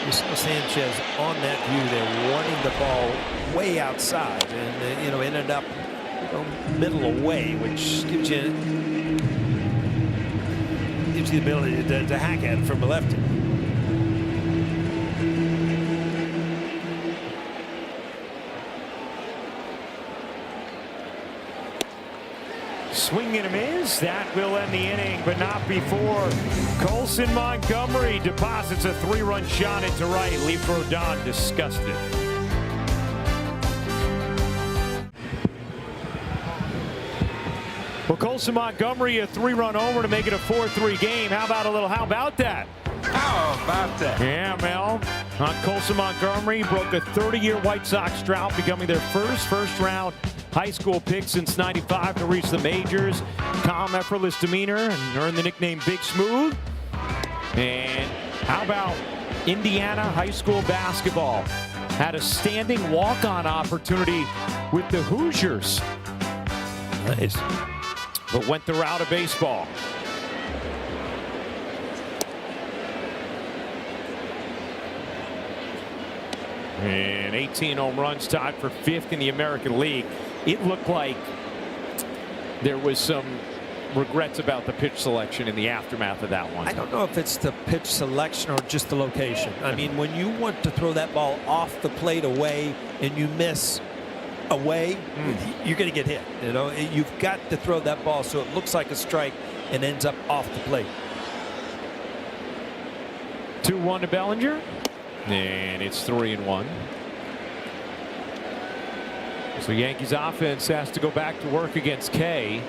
[SPEAKER 2] You saw Sanchez on that view there, wanting the ball way outside, and ended up middle away, which gives you the ability to hack at it from the lefty.
[SPEAKER 1] Swing and a miss. Yankees. That will end the inning, but not before Colson Montgomery deposits a 3-run shot into right. Leaf Rodon disgusted. Well, Colson Montgomery, a 3-run homer to make it a 4-3 game. How about that?
[SPEAKER 7] How about that?
[SPEAKER 1] Yeah, Mel. Colson Montgomery broke a 30-year White Sox drought, becoming their first-round high school pick since '95 to reach the majors. Calm, effortless demeanor, and earned the nickname Big Smooth. And how about Indiana high school basketball? Had a standing walk-on opportunity with the Hoosiers. Nice. But went the route of baseball. And 18 home runs, tied for 5th in the American League. It looked like there was some regrets about the pitch selection in the aftermath of that one.
[SPEAKER 2] I don't know if it's the pitch selection or just the location. I mean, when you want to throw that ball off the plate away and you miss away, you're going to get hit. You know, you've got to throw that ball so it looks like a strike and ends up off the plate.
[SPEAKER 1] 2-1 to Bellinger. And it's 3-1. So Yankees offense has to go back to work against Kay.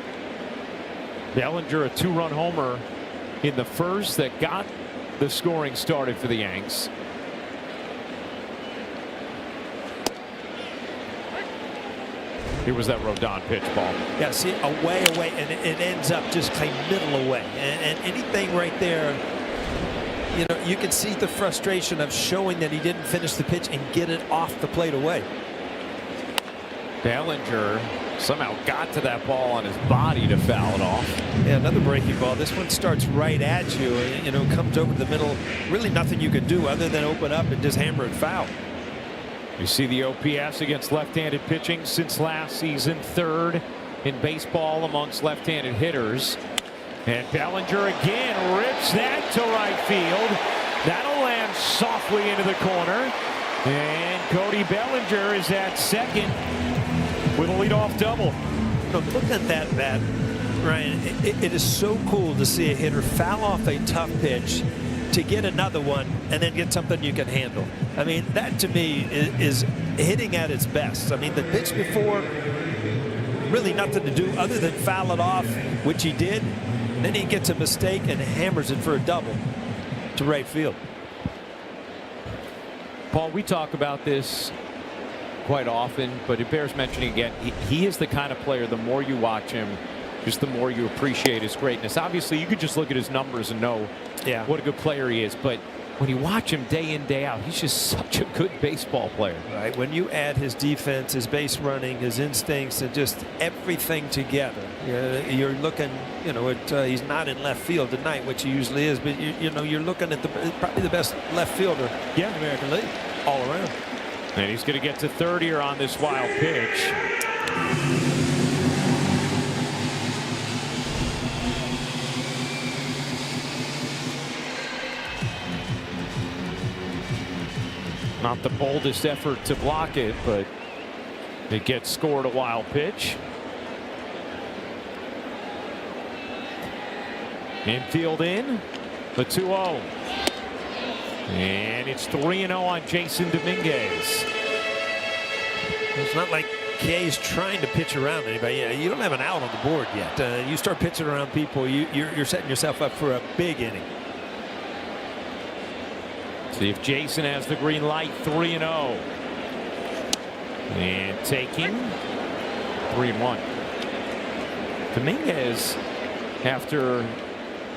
[SPEAKER 1] Bellinger, a 2-run homer in the first that got the scoring started for the Yanks. Here was that Rodon pitch ball.
[SPEAKER 2] Yeah, see, away, and it ends up just kind of middle away. And anything right there, you know, you can see the frustration of showing that he didn't finish the pitch and get it off the plate away.
[SPEAKER 1] Bellinger somehow got to that ball on his body to foul it off.
[SPEAKER 2] Yeah, another breaking ball. This one starts right at you, you know, comes over the middle. Really nothing you can do other than open up and just hammer it foul.
[SPEAKER 1] You see the OPS against left-handed pitching since last season, 3rd in baseball amongst left-handed hitters. And Bellinger again rips that to right field. That'll land softly into the corner. And Cody Bellinger is at second with a leadoff double.
[SPEAKER 2] Look at that bat, Ryan. It is so cool to see a hitter foul off a tough pitch to get another one and then get something you can handle. I mean, that to me is hitting at its best. I mean, the pitch before, really nothing to do other than foul it off, which he did. Then he gets a mistake and hammers it for a double to right field.
[SPEAKER 1] Paul, we talk about this quite often, but it bears mentioning again, he is the kind of player, the more you watch him, just the more you appreciate his greatness. Obviously, you could just look at his numbers and know what a good player he is, but when you watch him day in, day out, he's just such a good baseball player.
[SPEAKER 2] Right. When you add his defense, his base running, his instincts, and just everything together, you're looking, you know, he's not in left field tonight, which he usually is, but you know, you're looking at probably the best left fielder in the American League all around.
[SPEAKER 1] And he's going to get to third here on this wild pitch. Not the boldest effort to block it, but it gets scored a wild pitch. Infield in, the 2-0. And it's 3-0 on Jason Dominguez.
[SPEAKER 2] It's not like Kay's trying to pitch around anybody. You don't have an out on the board yet. You start pitching around people, you're setting yourself up for a big inning.
[SPEAKER 1] See if Jason has the green light. 3-0. And taking 3-1. Dominguez, after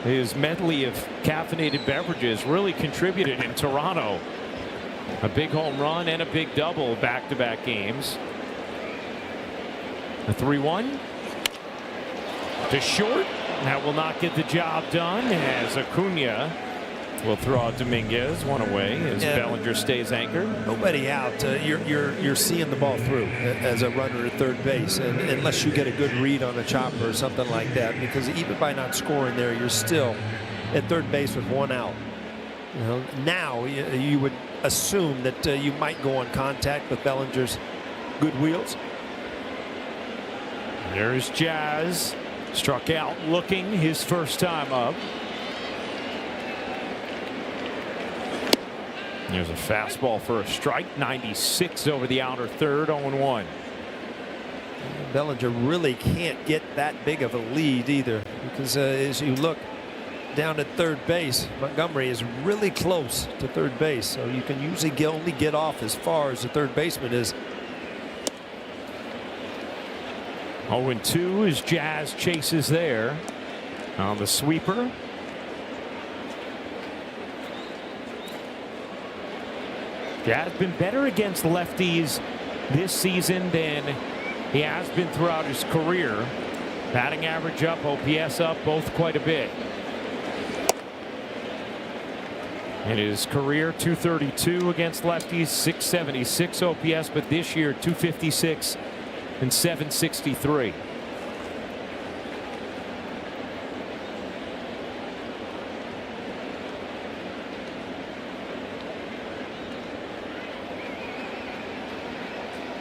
[SPEAKER 1] his medley of caffeinated beverages, really contributed in Toronto. A big home run and a big double back-to-back games. A 3-1 to short. That will not get the job done as Acuna will throw out Dominguez, one away as Bellinger stays anchored.
[SPEAKER 2] Nobody out. You're seeing the ball through as a runner at third base, and unless you get a good read on a chopper or something like that, because even by not scoring there, you're still at third base with one out. You know, now you would assume that you might go on contact with Bellinger's good wheels.
[SPEAKER 1] There's Jazz Struck out looking his first time up. There's a fastball for a strike. 96 over the outer third. 0-1.
[SPEAKER 2] Bellinger really can't get that big of a lead either, because as you look down at third base, Montgomery is really close to third base, so you can usually only get off as far as the third baseman is.
[SPEAKER 1] 0-2 as Jazz chases there on the sweeper. Jazz been better against lefties this season than he has been throughout his career. Batting average up, OPS up, both quite a bit. In his career, 232 against lefties, 676 OPS, but this year 256 and 763.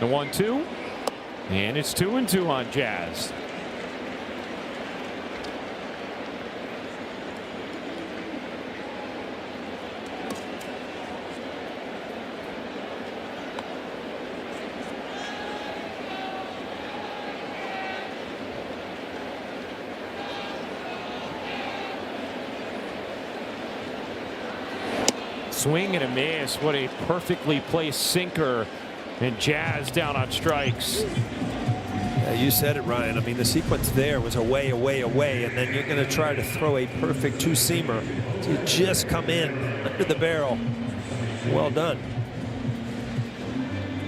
[SPEAKER 1] The 1-2, and it's 2-2 on Jazz. Swing and a miss. What a perfectly placed sinker. And Jazz down on strikes.
[SPEAKER 2] Yeah, you said it, Ryan. I mean, the sequence there was away, and then you're going to try to throw a perfect two-seamer to just come in under the barrel. Well done.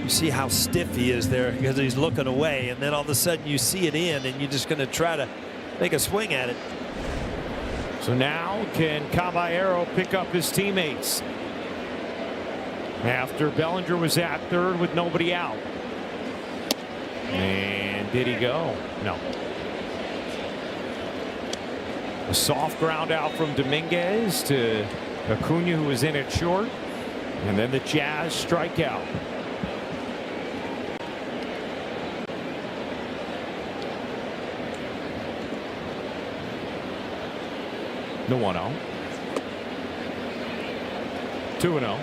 [SPEAKER 2] You see how stiff he is there because he's looking away, and then all of a sudden you see it in, and you're just going to try to make a swing at it.
[SPEAKER 1] So now can Caballero pick up his teammates after Bellinger was at third with nobody out? And did he go? No. A soft ground out from Dominguez to Acuna, who was in at short, and then the Jazz strikeout. The 1-0. 2-0.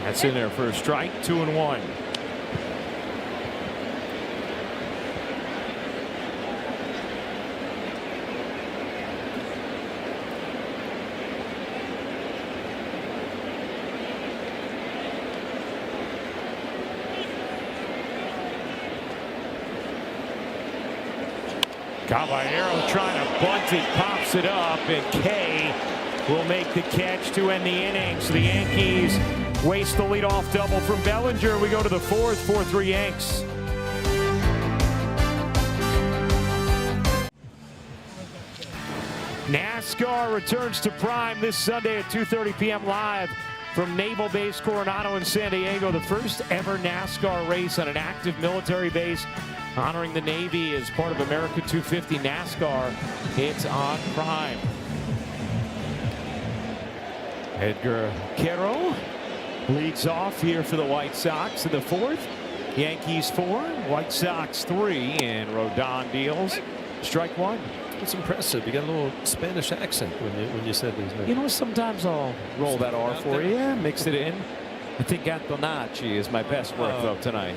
[SPEAKER 1] That's in there for a strike. 2-1. Caballero trying to bunt it, pops it up, and Kay will make the catch to end the inning. So the Yankees waste the leadoff double from Bellinger. We go to the fourth, 4-3 Yanks. NASCAR returns to Prime this Sunday at 2:30 p.m. live from Naval Base Coronado in San Diego. The first ever NASCAR race on an active military base, honoring the Navy as part of America 250 NASCAR. It's on Prime. Edgar Quero leads off here for the White Sox in the fourth. Yankees 4, White Sox 3, and Rodon deals strike one.
[SPEAKER 2] It's impressive. You got a little Spanish accent when you said these names.
[SPEAKER 1] You know, sometimes I'll roll that R for you. Yeah, mix it in. I think Antonacci is my best work though tonight.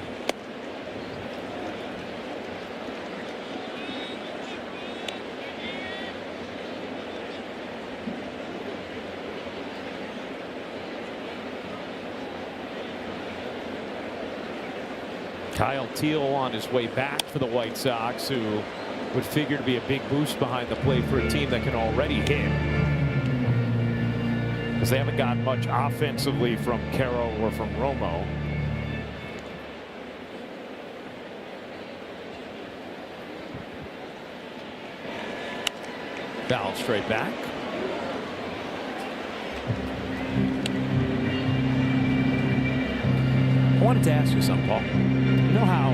[SPEAKER 1] Kyle Teal on his way back for the White Sox, who would figure to be a big boost behind the plate for a team that can already hit, because they haven't got much offensively from Caro or from Romo. Foul straight back. I wanted to ask you something, Paul. You know how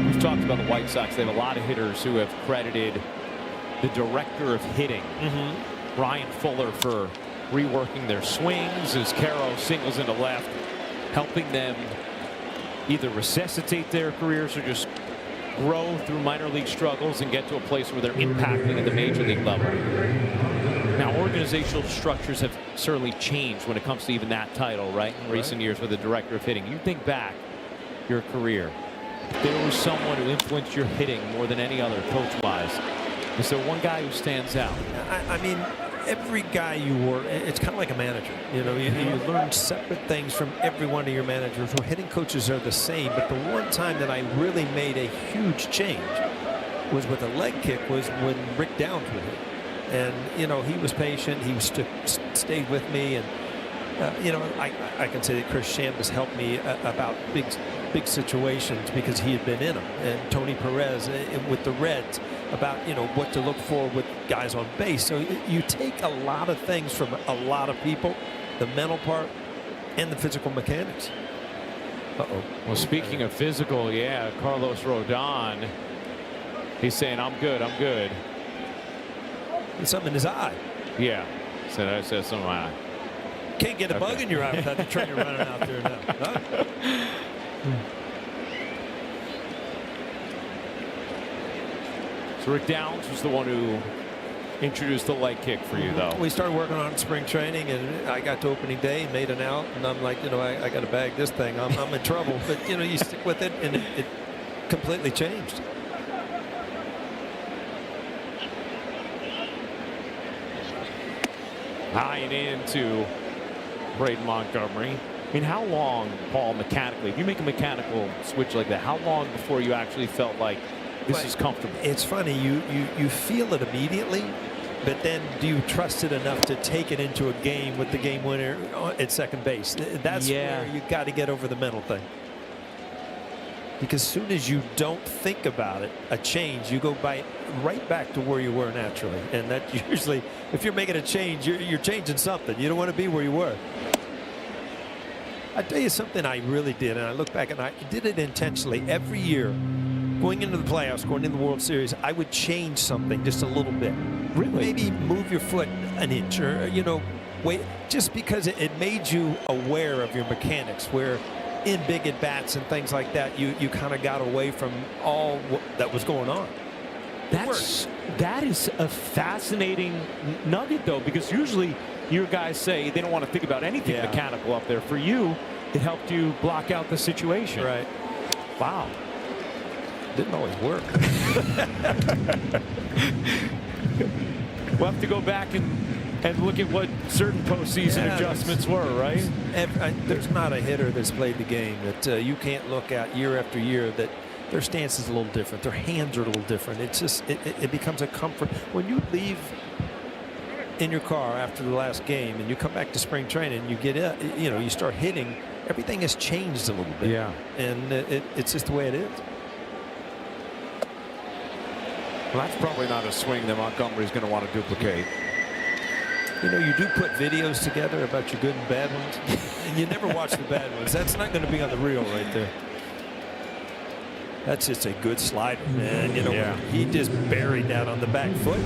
[SPEAKER 1] we've talked about the White Sox, they have a lot of hitters who have credited the director of hitting, Ryan Fuller, for reworking their swings as Caro singles into left, helping them either resuscitate their careers or just grow through minor league struggles and get to a place where they're impacting at the major league level. Now, organizational structures have certainly changed when it comes to even that title, right? In recent years with the director of hitting. You think back your career, if there was someone who influenced your hitting more than any other coach-wise, is there one guy who stands out?
[SPEAKER 2] I mean, every guy you work, it's kind of like a manager. You know, you learn separate things from every one of your managers. Well, hitting coaches are the same, but the one time that I really made a huge change was with a leg kick was when Rick Downs was hit. And, you know, he was patient. He stayed with me. And, you know, I can say that Chris Chambers helped me about big situations because he had been in them. And Tony Perez with the Reds about, you know, what to look for with guys on base. So you take a lot of things from a lot of people, the mental part and the physical mechanics.
[SPEAKER 1] Well, speaking of physical, yeah, Carlos Rodon, he's saying, I'm good, I'm good.
[SPEAKER 2] There's something in his eye.
[SPEAKER 1] Yeah, I said something in my eye.
[SPEAKER 2] Can't get a bug in your eye without the trainer running out there now. Huh?
[SPEAKER 1] So Rick Downs was the one who introduced the leg kick for you, though.
[SPEAKER 2] We started working on spring training, and I got to opening day, made an out, and I'm like, you know, I got to bag this thing. I'm in trouble. But, you know, you stick with it, and it completely changed.
[SPEAKER 1] High and into Braden Montgomery. I mean, how long, Paul, mechanically, if you make a mechanical switch like that, how long before you actually felt like this is comfortable?
[SPEAKER 2] It's funny, you feel it immediately, but then do you trust it enough to take it into a game with the game winner at second base? That's where you got to get over the mental thing. Because as soon as you don't think about it, a change, you go right back to where you were naturally. And that usually, if you're making a change, you're changing something. You don't want to be where you were. I tell you something I really did, and I look back and I did it intentionally every year. Going into the playoffs, going into the World Series, I would change something just a little bit.
[SPEAKER 1] Really?
[SPEAKER 2] Maybe move your foot an inch, or, you know, wait, just because it made you aware of your mechanics, where in big at bats and things like that, you kind of got away from all that was going on.
[SPEAKER 1] That is a fascinating nugget, though, because usually your guys say they don't want to think about anything mechanical up there. For you, it helped you block out the situation.
[SPEAKER 2] Right.
[SPEAKER 1] Wow.
[SPEAKER 2] Didn't always work.
[SPEAKER 1] We'll have to go back and look at what certain postseason adjustments were, right?
[SPEAKER 2] There's not a hitter that's played the game that you can't look at year after year that their stance is a little different. Their hands are a little different. It's just it becomes a comfort. When you leave in your car after the last game and you come back to spring training and you get you know, you start hitting, everything has changed a little bit.
[SPEAKER 1] Yeah.
[SPEAKER 2] And it's just the way it is.
[SPEAKER 1] Well, that's probably not a swing that Montgomery's going to want to duplicate.
[SPEAKER 2] You know, you do put videos together about your good and bad ones, and you never watch the bad ones. That's not going to be on the reel right there. That's just a good slider, man. You know, he just buried that on the back foot.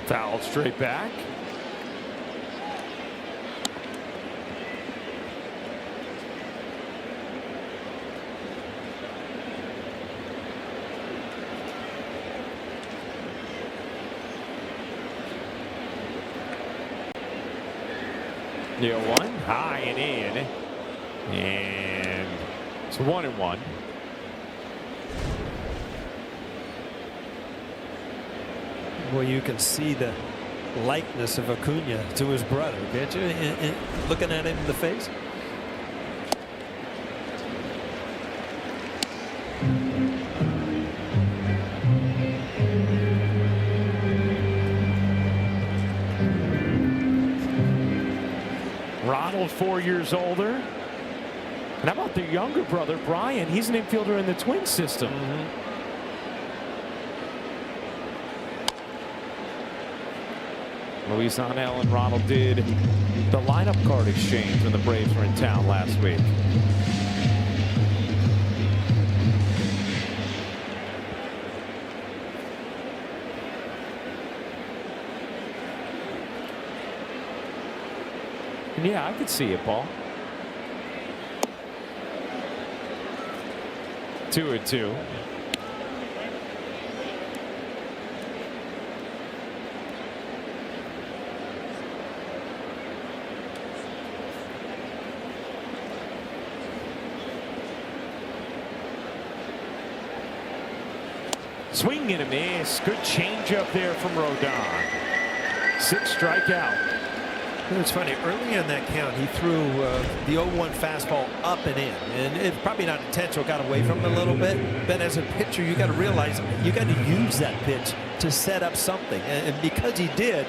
[SPEAKER 1] Fouled straight back. Yeah, one high and in, and it's 1-1.
[SPEAKER 2] Well, you can see the likeness of Acuna to his brother, can't you? Looking at him in the face.
[SPEAKER 1] Ronald, 4 years older. And how about their younger brother, Brian? He's an infielder in the Twins system. Luis Arnell and Ronald did the lineup card exchange when the Braves were in town last week. And yeah, I could see it, Paul. 2-2. Swing and a miss. Good change up there from Rodon. 6 strikeout.
[SPEAKER 2] It's funny, early in that count, he threw the 0-1 fastball up and in. And it's probably not intentional, got away from him a little bit. But as a pitcher, you got to realize you got to use that pitch to set up something. And because he did,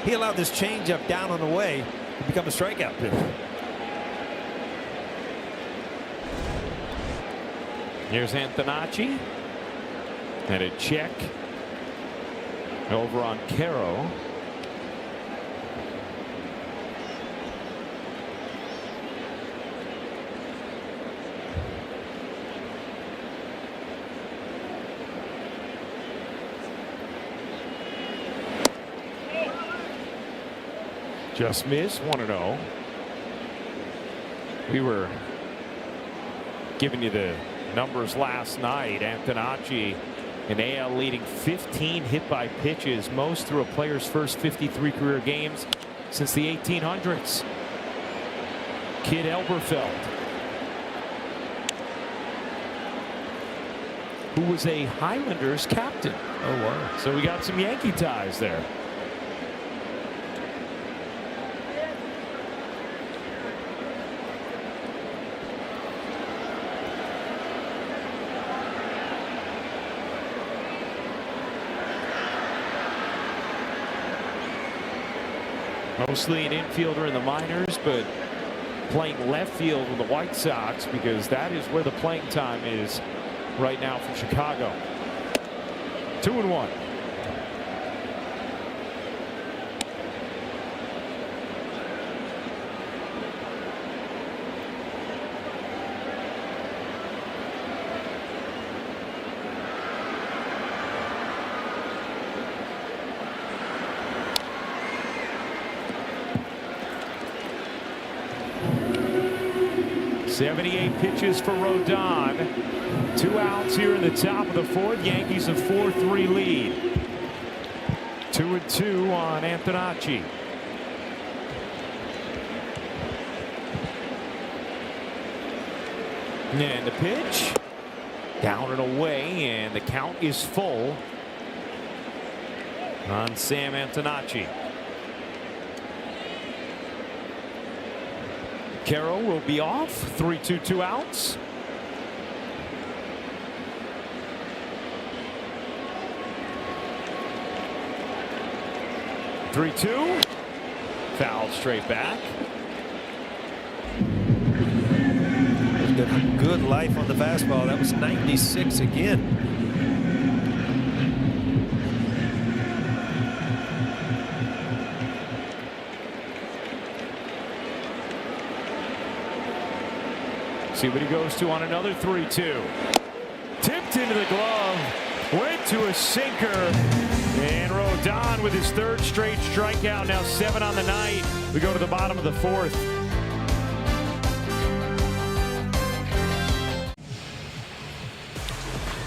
[SPEAKER 2] he allowed this changeup down on the way to become a strikeout pitch.
[SPEAKER 1] Here's Antonacci. And a check over on Caro. Just missed. 1-0. We were giving you the numbers last night. Antonacci, an AL leading 15 hit by pitches, most through a player's first 53 career games since the 1800s. Kid Elberfeld, who was a Highlanders captain.
[SPEAKER 2] Oh, wow.
[SPEAKER 1] So we got some Yankee ties there. Mostly an infielder in the minors, but playing left field with the White Sox because that is where the playing time is right now for Chicago. 2-1. .78 pitches for Rodon. 2 outs here in the top of the 4th. Yankees a 4-3 lead. 2-2 on Antonacci. And the pitch down and away, and the count is full on Sam Antonacci. Caro will be off. 3-2, 2 outs. Three-two. Foul straight back.
[SPEAKER 2] Good life on the fastball. That was 96 again.
[SPEAKER 1] See what he goes to on another 3-2. Tipped into the glove. Went to a sinker. And Rodon with his 3rd straight strikeout. Now 7 on the night. We go to the bottom of the 4th.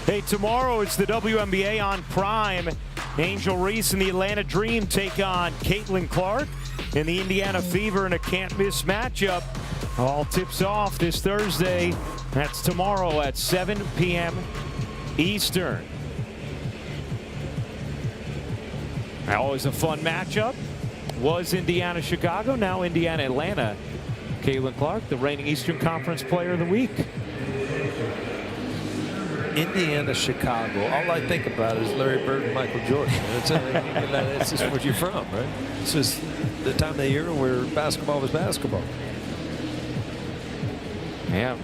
[SPEAKER 1] Hey, tomorrow it's the WNBA on Prime. Angel Reese and the Atlanta Dream take on Caitlin Clark and the Indiana Fever in a can't-miss matchup. All tips off this Thursday. That's tomorrow at 7 p.m. Eastern. Always a fun matchup. Was Indiana-Chicago, now Indiana-Atlanta. Caitlin Clark, the reigning Eastern Conference Player of the Week.
[SPEAKER 2] Indiana-Chicago. All I think about is Larry Bird and Michael Jordan. That's just where you're from, right? It's just the time of the year where basketball was basketball.
[SPEAKER 1] Yeah.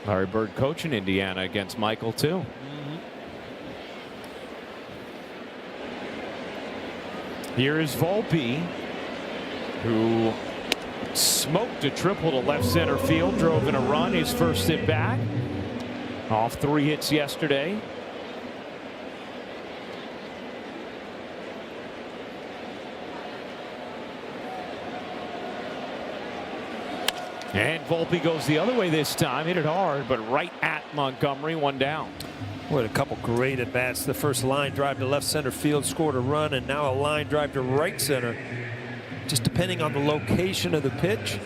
[SPEAKER 1] Larry Bird coaching Indiana against Michael, too. Here is Volpe, who smoked a triple to left center field, drove in a run, his first at bat, off 3 hits yesterday. And Volpe goes the other way this time, hit it hard, but right at Montgomery, 1 down.
[SPEAKER 2] What a couple great at bats. The first line drive to left center field, scored a run, and now a line drive to right center. Just depending on the location of the pitch.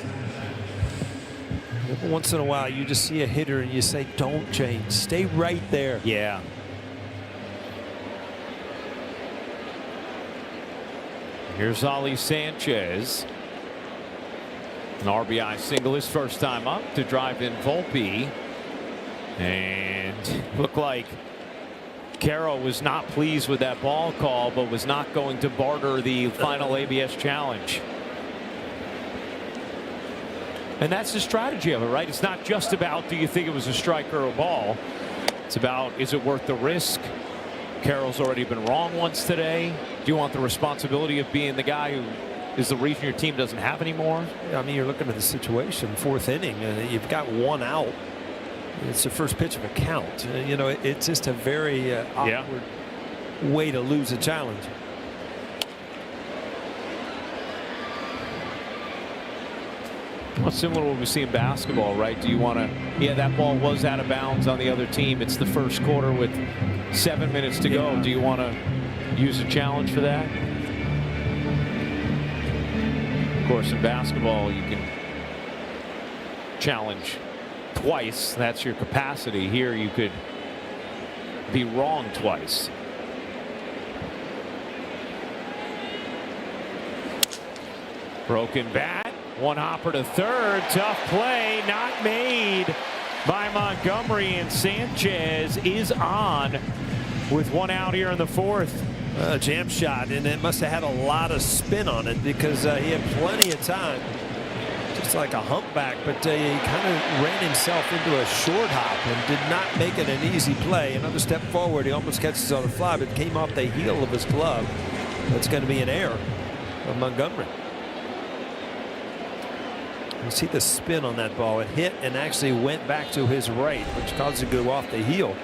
[SPEAKER 2] Every once in a while, you just see a hitter and you say, don't change, stay right there.
[SPEAKER 1] Yeah. Here's Ollie Sanchez. An RBI single, his first time up to drive in Volpe. And looked like Carroll was not pleased with that ball call, but was not going to barter the final ABS challenge. And that's the strategy of it, right? It's not just about, do you think it was a strike or a ball? It's about, is it worth the risk? Carroll's already been wrong once today. Do you want the responsibility of being the guy who is the reason your team doesn't have anymore?
[SPEAKER 2] I mean, you're looking at the situation, 4th inning, you've got 1 out. It's the first pitch of a count. You know, it's just a very awkward way to lose a challenge.
[SPEAKER 1] Well, similar to what we see in basketball, right? Do you want to, yeah, that ball was out of bounds on the other team. It's the first quarter with 7 minutes to go. Do you want to use a challenge for that? Of course, in basketball, you can challenge twice. That's your capacity. Here, you could be wrong twice. Broken bat. 1 hopper to third. Tough play. Not made by Montgomery, and Sanchez is on with 1 out here in the 4th.
[SPEAKER 2] Jam shot, and it must have had a lot of spin on it because he had plenty of time. Just like a humpback, but he kind of ran himself into a short hop and did not make it an easy play. Another step forward, he almost catches on the fly, but came off the heel of his glove. That's going to be an error of Montgomery. You see the spin on that ball. It hit and actually went back to his right, which caused it to go off the heel.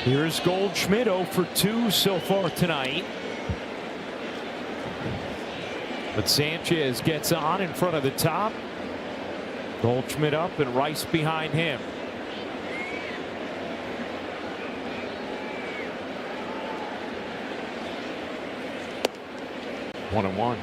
[SPEAKER 1] Here's Goldschmidt, 0 for 2 so far tonight. But Sanchez gets on in front of the top. Goldschmidt up and Rice behind him. One and one.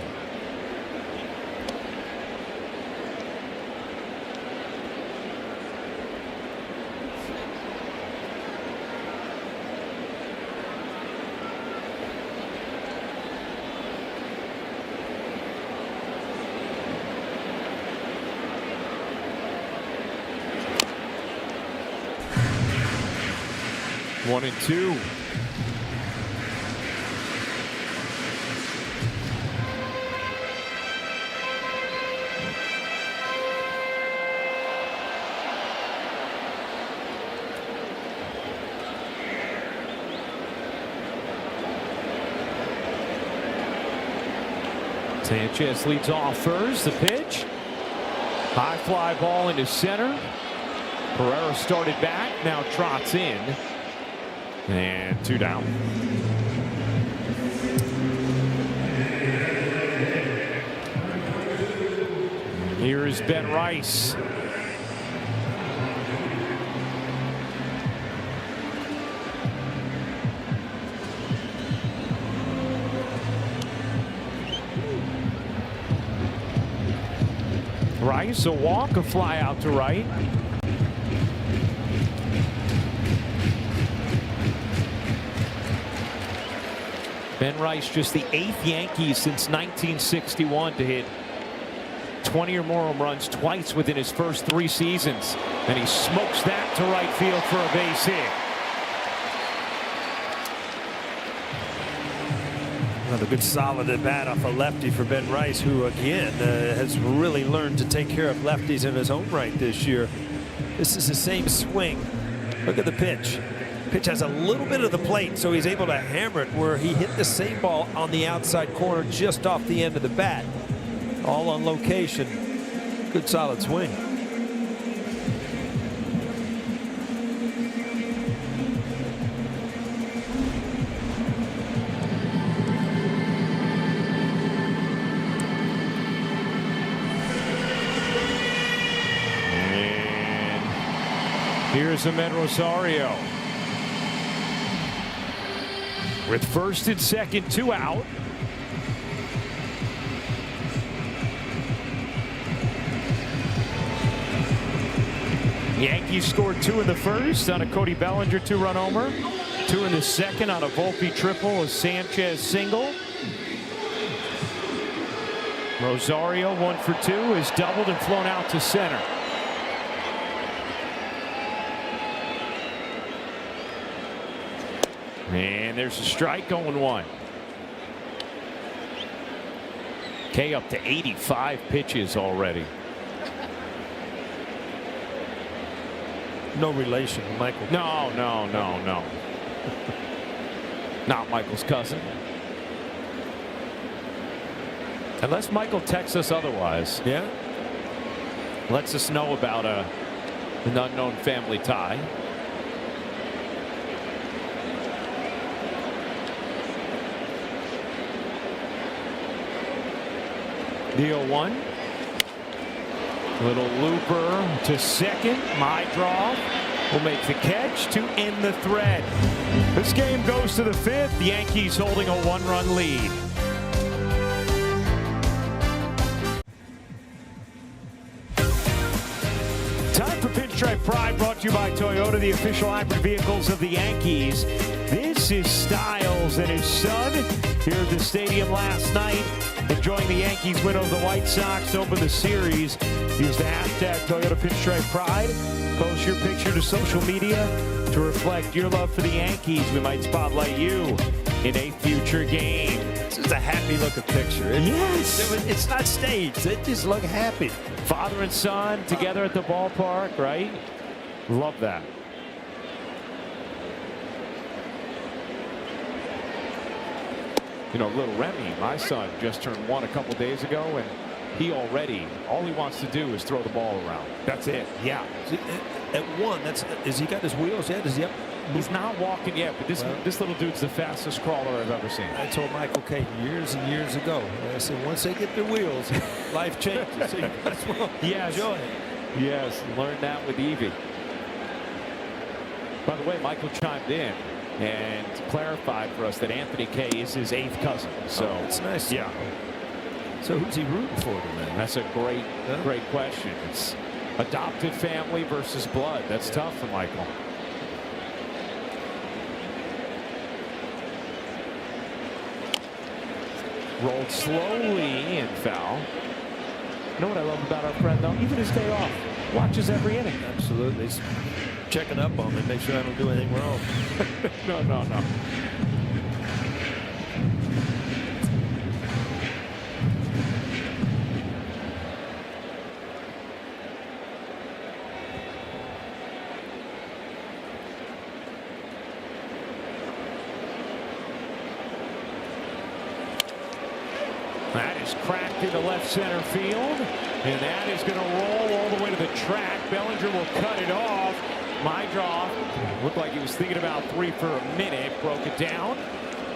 [SPEAKER 1] One and two. Sanchez leads off first. The pitch. High fly ball into center. Pereira started back, now trots in. And 2 down. Here is Ben Rice. Rice, a walk, a fly out to right. Ben Rice, just the 8th Yankee since 1961 to hit 20 or more home runs twice within his first 3 seasons. And he smokes that to right field for a base hit.
[SPEAKER 2] Another good solid at bat off a lefty for Ben Rice, who again has really learned to take care of lefties in his own right this year. This is the same swing. Look at the pitch. Pitch has a little bit of the plate, so he's able to hammer it where he hit the same ball on the outside corner just off the end of the bat. All on location. Good solid swing.
[SPEAKER 1] Here's Amed Rosario. With first and second, 2 out. Yankees scored 2 in the first on a Cody Bellinger 2-run homer. 2 in the second on a Volpe triple, a Sanchez single. Rosario 1 for 2 is doubled and flown out to center. And there's a strike, going 1. K up to 85 pitches already.
[SPEAKER 2] No relation to Michael.
[SPEAKER 1] No. Not Michael's cousin. Unless Michael texts us otherwise.
[SPEAKER 2] Yeah.
[SPEAKER 1] Lets us know about an unknown family tie. The 0-1. Little looper to second. Mydrov will make the catch to end the thread. This game goes to the 5th. The Yankees holding a 1-run lead. Time for Pinstripe Pride, brought to you by Toyota, the official hybrid vehicles of the Yankees. This is Styles and his son here at the stadium last night, enjoying the Yankees win over the White Sox to open the series. Use the hashtag Toyota Pinstripe Pride. Post your picture to social media to reflect your love for the Yankees. We might spotlight you in a future game.
[SPEAKER 2] This is a happy looking picture.
[SPEAKER 1] Yes.
[SPEAKER 2] It's not staged. They just look happy.
[SPEAKER 1] Father and son together at the ballpark, right? Love that. You know, little Remy, my son, just turned 1 a couple days ago, and he already, all he wants to do is throw the ball around. That's it. Yeah.
[SPEAKER 2] At 1, is he got his wheels yet? Is he up?
[SPEAKER 1] He's not walking yet, but this little dude's the fastest crawler I've ever seen.
[SPEAKER 2] I told Michael K years and years ago, I said, once they get their wheels, life changes. So you might as well enjoy it.
[SPEAKER 1] Yes, learned that with Evie. By the way, Michael chimed in and clarified for us that Anthony K is his 8th cousin. So
[SPEAKER 2] it's nice.
[SPEAKER 1] Yeah.
[SPEAKER 2] So who's he rooting for tonight?
[SPEAKER 1] That's a great question. It's adopted family versus blood. That's tough for Michael. Rolled slowly and foul. You know what I love about our friend, though? Even his day off, watches every inning.
[SPEAKER 2] Absolutely. He's checking up on me, make sure I don't do anything wrong.
[SPEAKER 1] No. That is cracked into left center field, and that is going to roll all the way to the track. Bellinger will cut it off. Mydrov looked like he was thinking about 3 for a minute, broke it down,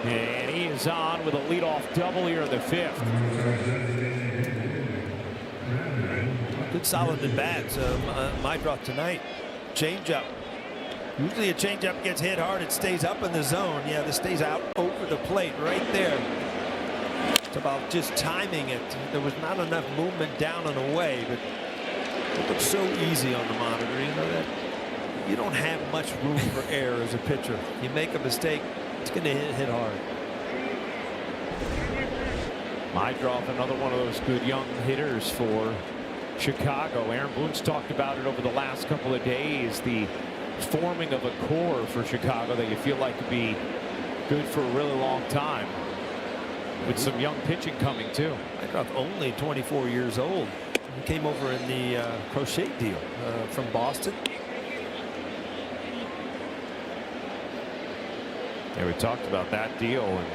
[SPEAKER 1] and he is on with a leadoff double here in the 5th.
[SPEAKER 2] Good solid at bats. Mydrov tonight. Changeup. Usually a changeup gets hit hard, it stays up in the zone. Yeah, this stays out over the plate right there. It's about just timing it. There was not enough movement down and away, but it looks so easy on the monitor. You know that you don't have much room for error as a pitcher. You make a mistake, it's going to hit hard.
[SPEAKER 1] Mydrov, another one of those good young hitters for Chicago. Aaron Boone's talked about it over the last couple of days. The forming of a core for Chicago that you feel like could be good for a really long time. With some young pitching coming too.
[SPEAKER 2] Mydrov only 24 years old. He came over in the Crochet deal from Boston.
[SPEAKER 1] Yeah, we talked about that deal and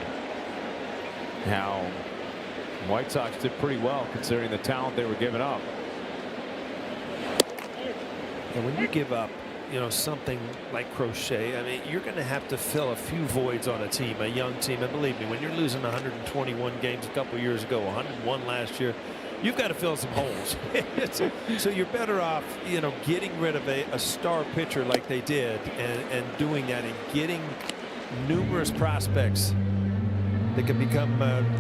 [SPEAKER 1] how White Sox did pretty well considering the talent they were giving up.
[SPEAKER 2] And when you give up, you know, something like Crochet, I mean, you're going to have to fill a few voids on a team, a young team. And believe me, when you're losing 121 games a couple years ago, 101 last year, you've got to fill some holes. So you're better off, you know, getting rid of a star pitcher like they did and doing that and getting numerous prospects that can become,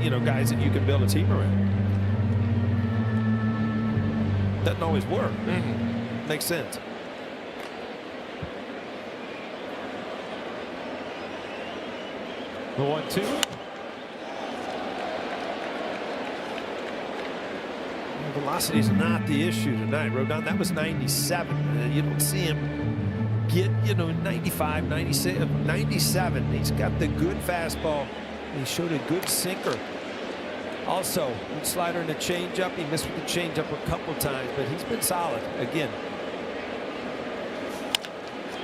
[SPEAKER 2] you know, guys that you can build a team around. Doesn't always work. Makes sense.
[SPEAKER 1] The 1-2.
[SPEAKER 2] Velocity is not the issue tonight, Rodon. That was 97. You don't see him get, you know, 95, 96, 97. He's got the good fastball. He showed a good sinker. Also, good slider and a changeup. He missed with the changeup a couple times, but he's been solid again.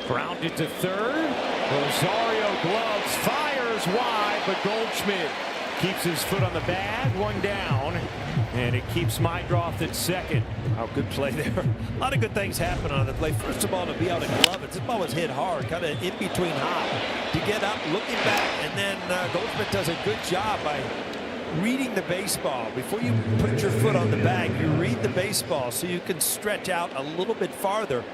[SPEAKER 1] Grounded to third. Rosario gloves, fires wide, but Goldschmidt keeps his foot on the bag. One down, and it keeps Mydroth at second.
[SPEAKER 2] Oh, good play there. A lot of good things happen on the play. First of all, to be able to glove it. This ball was hit hard, kind of in between hop. To get up, looking back, and then Goldschmidt does a good job by reading the baseball. Before you put your foot on the bag, you read the baseball so you can stretch out a little bit farther.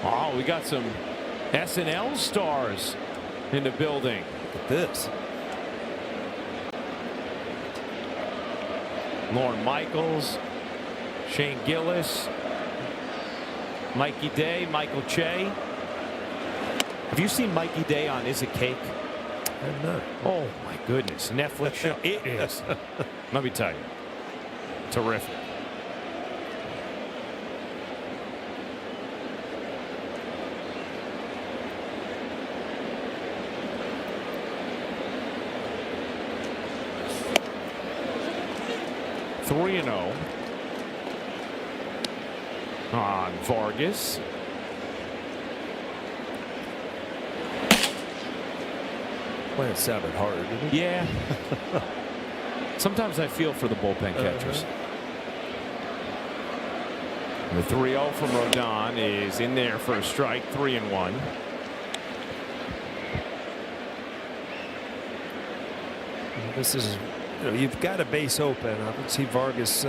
[SPEAKER 1] Oh, we got some SNL stars in the building.
[SPEAKER 2] Look at this.
[SPEAKER 1] Lorne Michaels, Shane Gillis, Mikey Day, Michael Che. Have you seen Mikey Day on Is It Cake?
[SPEAKER 2] I'm not.
[SPEAKER 1] Oh my goodness, Netflix show. It is. Let me tell you, terrific. Three and 0 on Vargas.
[SPEAKER 2] Well, it sounded hard, didn't it?
[SPEAKER 1] Yeah. Sometimes I feel for the bullpen catchers. The 3-0 from Rodon is in there for a strike. 3-1.
[SPEAKER 2] This is, you know, you've got a base open. I would see Vargas.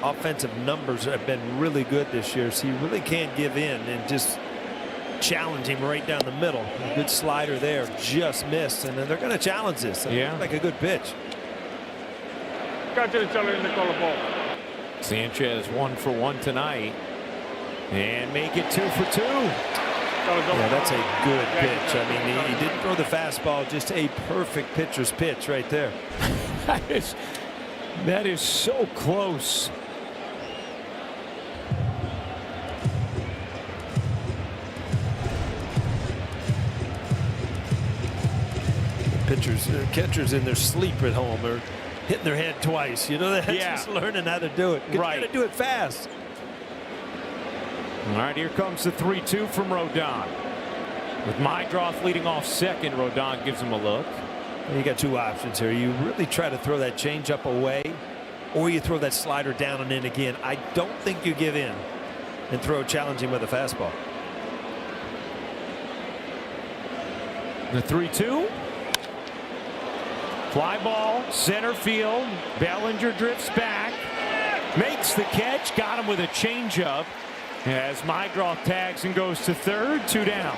[SPEAKER 2] Offensive numbers have been really good this year, so you really can't give in and just challenge him right down the middle. A good slider there, just missed, and then they're going to challenge this.
[SPEAKER 1] Yeah,
[SPEAKER 2] like a good pitch.
[SPEAKER 1] Sanchez 1 for 1 tonight, and make it 2 for 2.
[SPEAKER 2] Yeah, that's a good pitch. I mean, he didn't throw the fastball, just a perfect pitcher's pitch right there.
[SPEAKER 1] That is so close.
[SPEAKER 2] Pitchers, catchers in their sleep at home are hitting their head twice. You know, that's just learning how to do it.
[SPEAKER 1] Right.
[SPEAKER 2] You got to do it fast.
[SPEAKER 1] All right, here comes the 3-2 from Rodon. With Mydroth leading off second, Rodon gives him a look.
[SPEAKER 2] You got two options here. You really try to throw that changeup away, or you throw that slider down and in again. I don't think you give in and throw challenging with a fastball.
[SPEAKER 1] The 3-2. Fly ball, center field. Bellinger drifts back, makes the catch, got him with a changeup. As Mydroth tags and goes to third, 2 down.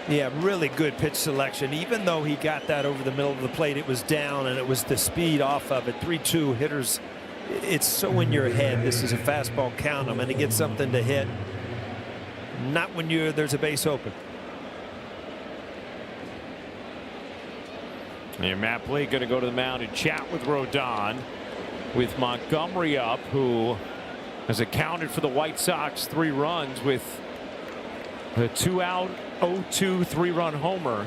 [SPEAKER 2] Yeah, really good pitch selection. Even though he got that over the middle of the plate, it was down, and it was the speed off of it. 3-2 hitters. It's so in your head. This is a fastball. Count them, and to get something to hit. Not when there's a base open.
[SPEAKER 1] And Matt Blake going to go to the mound and chat with Rodon, with Montgomery up, who has accounted for the White Sox 3 runs with The 2-out, 0-2, 3-run homer.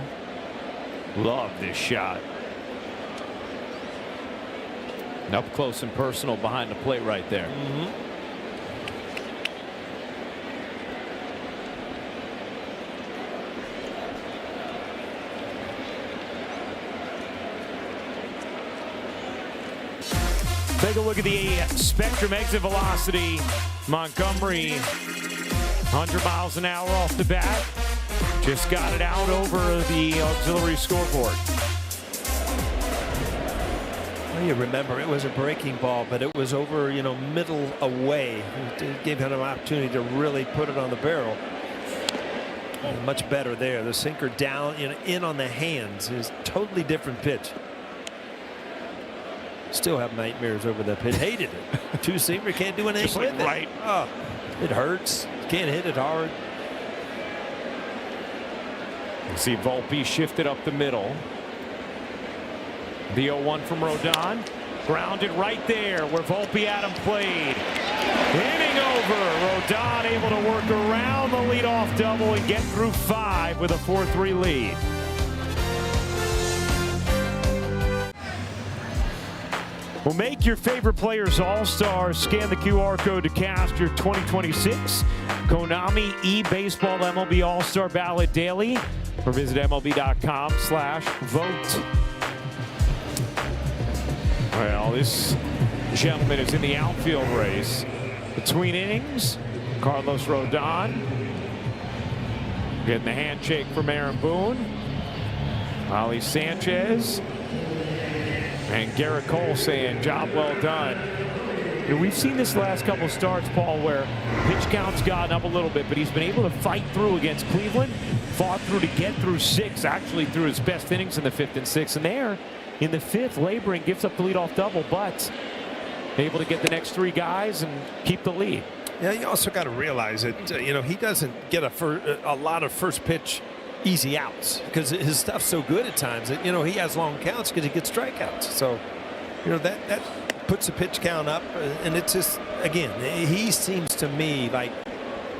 [SPEAKER 1] Love this shot. Up close and personal behind the plate right there. Take a look at the Spectrum exit velocity. Montgomery, 100 miles an hour off the bat. Just got it out over the auxiliary scoreboard.
[SPEAKER 2] Well, you remember it was a breaking ball, but it was over, middle away. It gave him an opportunity to really put it on the barrel. Much better there. The sinker down, in on the hands is totally different pitch. Still have nightmares over that pitch. Hated it. Two-seamer, can't do anything with it.
[SPEAKER 1] Right.
[SPEAKER 2] Oh, it hurts. Can't hit it hard.
[SPEAKER 1] You see Volpe shifted up the middle. The 0-1 from Rodon. Grounded right there where Volpe had him played. Inning over. Rodon able to work around the leadoff double and get through 5 with a 4-3 lead. Well, make your favorite players all-stars. Scan the QR code to cast your 2026 Konami eBaseball MLB All-Star Ballot daily, or visit MLB.com/vote. Well, this gentleman is in the outfield race. Between innings, Carlos Rodon getting the handshake from Aaron Boone. Ali Sanchez and Garrett Cole saying, job well done. We've seen this last couple of starts, Paul, where pitch count's gotten up a little bit, but he's been able to fight through against Cleveland, fought through to get through 6, actually through his best innings in the 5th and 6th. And there, in the 5th, laboring, gives up the leadoff double, but able to get the next 3 guys and keep the lead.
[SPEAKER 2] Yeah, you also got to realize that, he doesn't get a lot of first pitch easy outs because his stuff's so good at times that, he has long counts because he gets strikeouts. So, that puts the pitch count up, and it's just, again, he seems to me like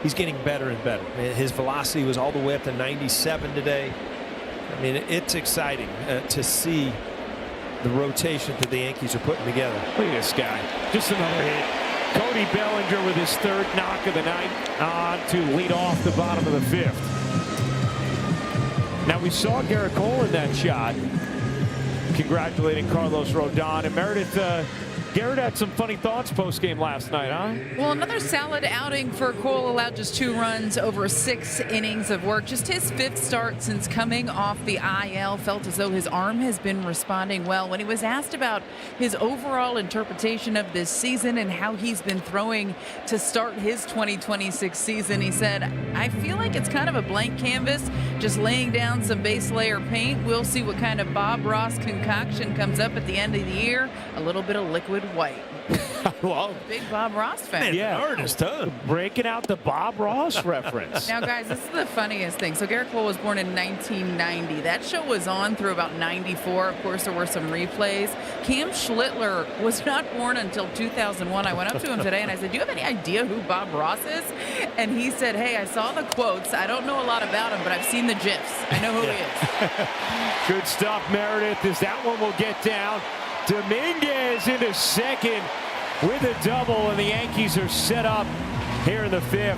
[SPEAKER 2] he's getting better and better. His velocity was all the way up to 97 today. I mean, it's exciting to see the rotation that the Yankees are putting together.
[SPEAKER 1] Look at this guy. Just another hit. Cody Bellinger with his 3rd knock of the night on to lead off the bottom of the 5th. Now, we saw Garrett Cole in that shot, congratulating Carlos Rodon. And Meredith, Garrett had some funny thoughts post-game last night, huh?
[SPEAKER 3] Well, another solid outing for Cole. Allowed just 2 runs over 6 innings of work. Just his 5th start since coming off the IL. Felt as though his arm has been responding well. When he was asked about his overall interpretation of this season and how he's been throwing to start his 2026 season, he said, I feel like it's kind of a blank canvas, just laying down some base layer paint. We'll see what kind of Bob Ross concoction comes up at the end of the year. A little bit of liquid white.
[SPEAKER 1] Well,
[SPEAKER 3] big Bob Ross fan.
[SPEAKER 1] Yeah,
[SPEAKER 2] artist, huh?
[SPEAKER 1] Breaking out the Bob Ross reference.
[SPEAKER 3] Now, guys, this is the funniest thing. So Garrett Cole was born in 1990. That show was on through about 94. Of course, there were some replays. Cam Schlittler was not born until 2001. I went up to him today and I said, do you have any idea who Bob Ross is? And he said, hey, I saw the quotes. I don't know a lot about him, but I've seen the GIFs. I know who he is.
[SPEAKER 1] Good stuff, Meredith, as that one will get down. Dominguez into 2nd with a double, and the Yankees are set up here in the 5th.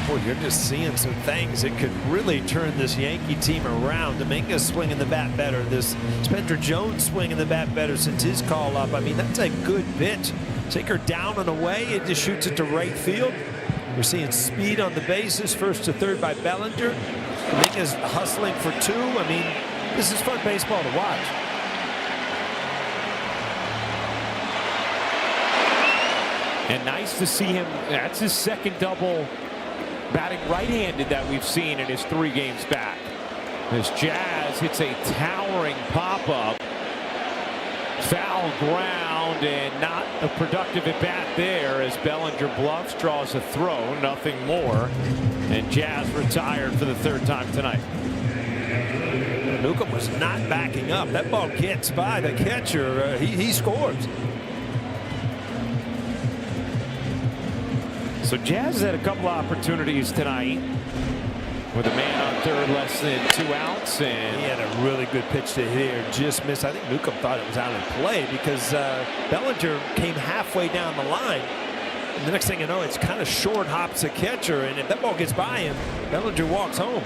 [SPEAKER 2] Boy, you're just seeing some things that could really turn this Yankee team around. Dominguez swinging the bat better. This Spencer Jones swinging the bat better since his call up. I mean, that's a good pitch. Take her down and away. It just shoots it to right field. We're seeing speed on the bases, 1st to 3rd by Bellinger. Dominguez hustling for 2. I mean, this is fun baseball to watch.
[SPEAKER 1] And nice to see him. That's his 2nd double batting right-handed that we've seen in his 3 games back. As Jazz hits a towering pop-up. Foul ground and not a productive at-bat there as Bellinger bluffs, draws a throw, nothing more. And Jazz retired for the 3rd time tonight.
[SPEAKER 2] Newcomb was not backing up. That ball gets by the catcher. He scores.
[SPEAKER 1] So Jazz had a couple opportunities tonight with a man on third, less than 2 outs, and
[SPEAKER 2] he had a really good pitch to here, just missed. I think Newcomb thought it was out of play because Bellinger came halfway down the line. And the next thing you know, it's kind of short hops the catcher, and if that ball gets by him, Bellinger walks home.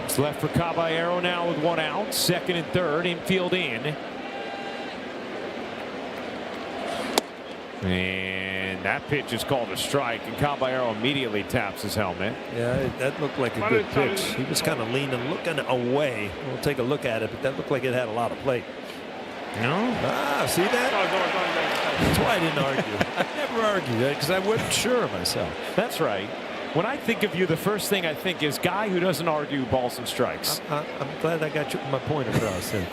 [SPEAKER 1] It's left for Caballero now with 1 out, second and third, infield in. And that pitch is called a strike, and Caballero immediately taps his helmet.
[SPEAKER 2] Yeah, that looked like a good pitch. He was kind of leaning, looking away. We'll take a look at it, but that looked like it had a lot of plate.
[SPEAKER 1] No?
[SPEAKER 2] Ah, see that? That's why I didn't argue. I never argued because I wasn't sure of myself.
[SPEAKER 1] That's right. When I think of you, the first thing I think is guy who doesn't argue balls and strikes.
[SPEAKER 2] I'm glad I got my point across there.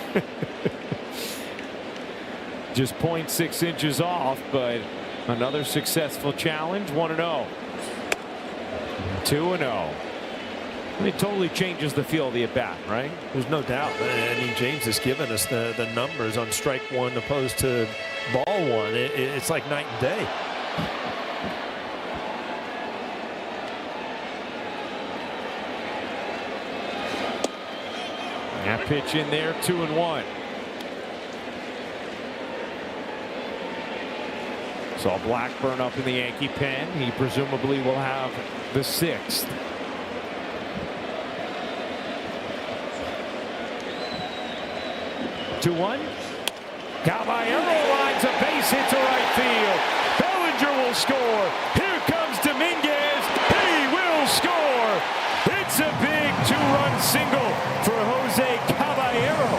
[SPEAKER 1] Just 0.6 inches off, but another successful challenge. 1-0. 2-0. It totally changes the feel of the at-bat, right?
[SPEAKER 2] There's no doubt. I mean, James has given us the numbers on strike one opposed to ball one. It's like night and day.
[SPEAKER 1] That pitch in there, 2-1. Saw Blackburn up in the Yankee pen. He presumably will have the 6th. Caballero lines a base hit to right field. Bellinger will score. Here comes Dominguez. He will score. It's a big 2-run single for Jose Caballero.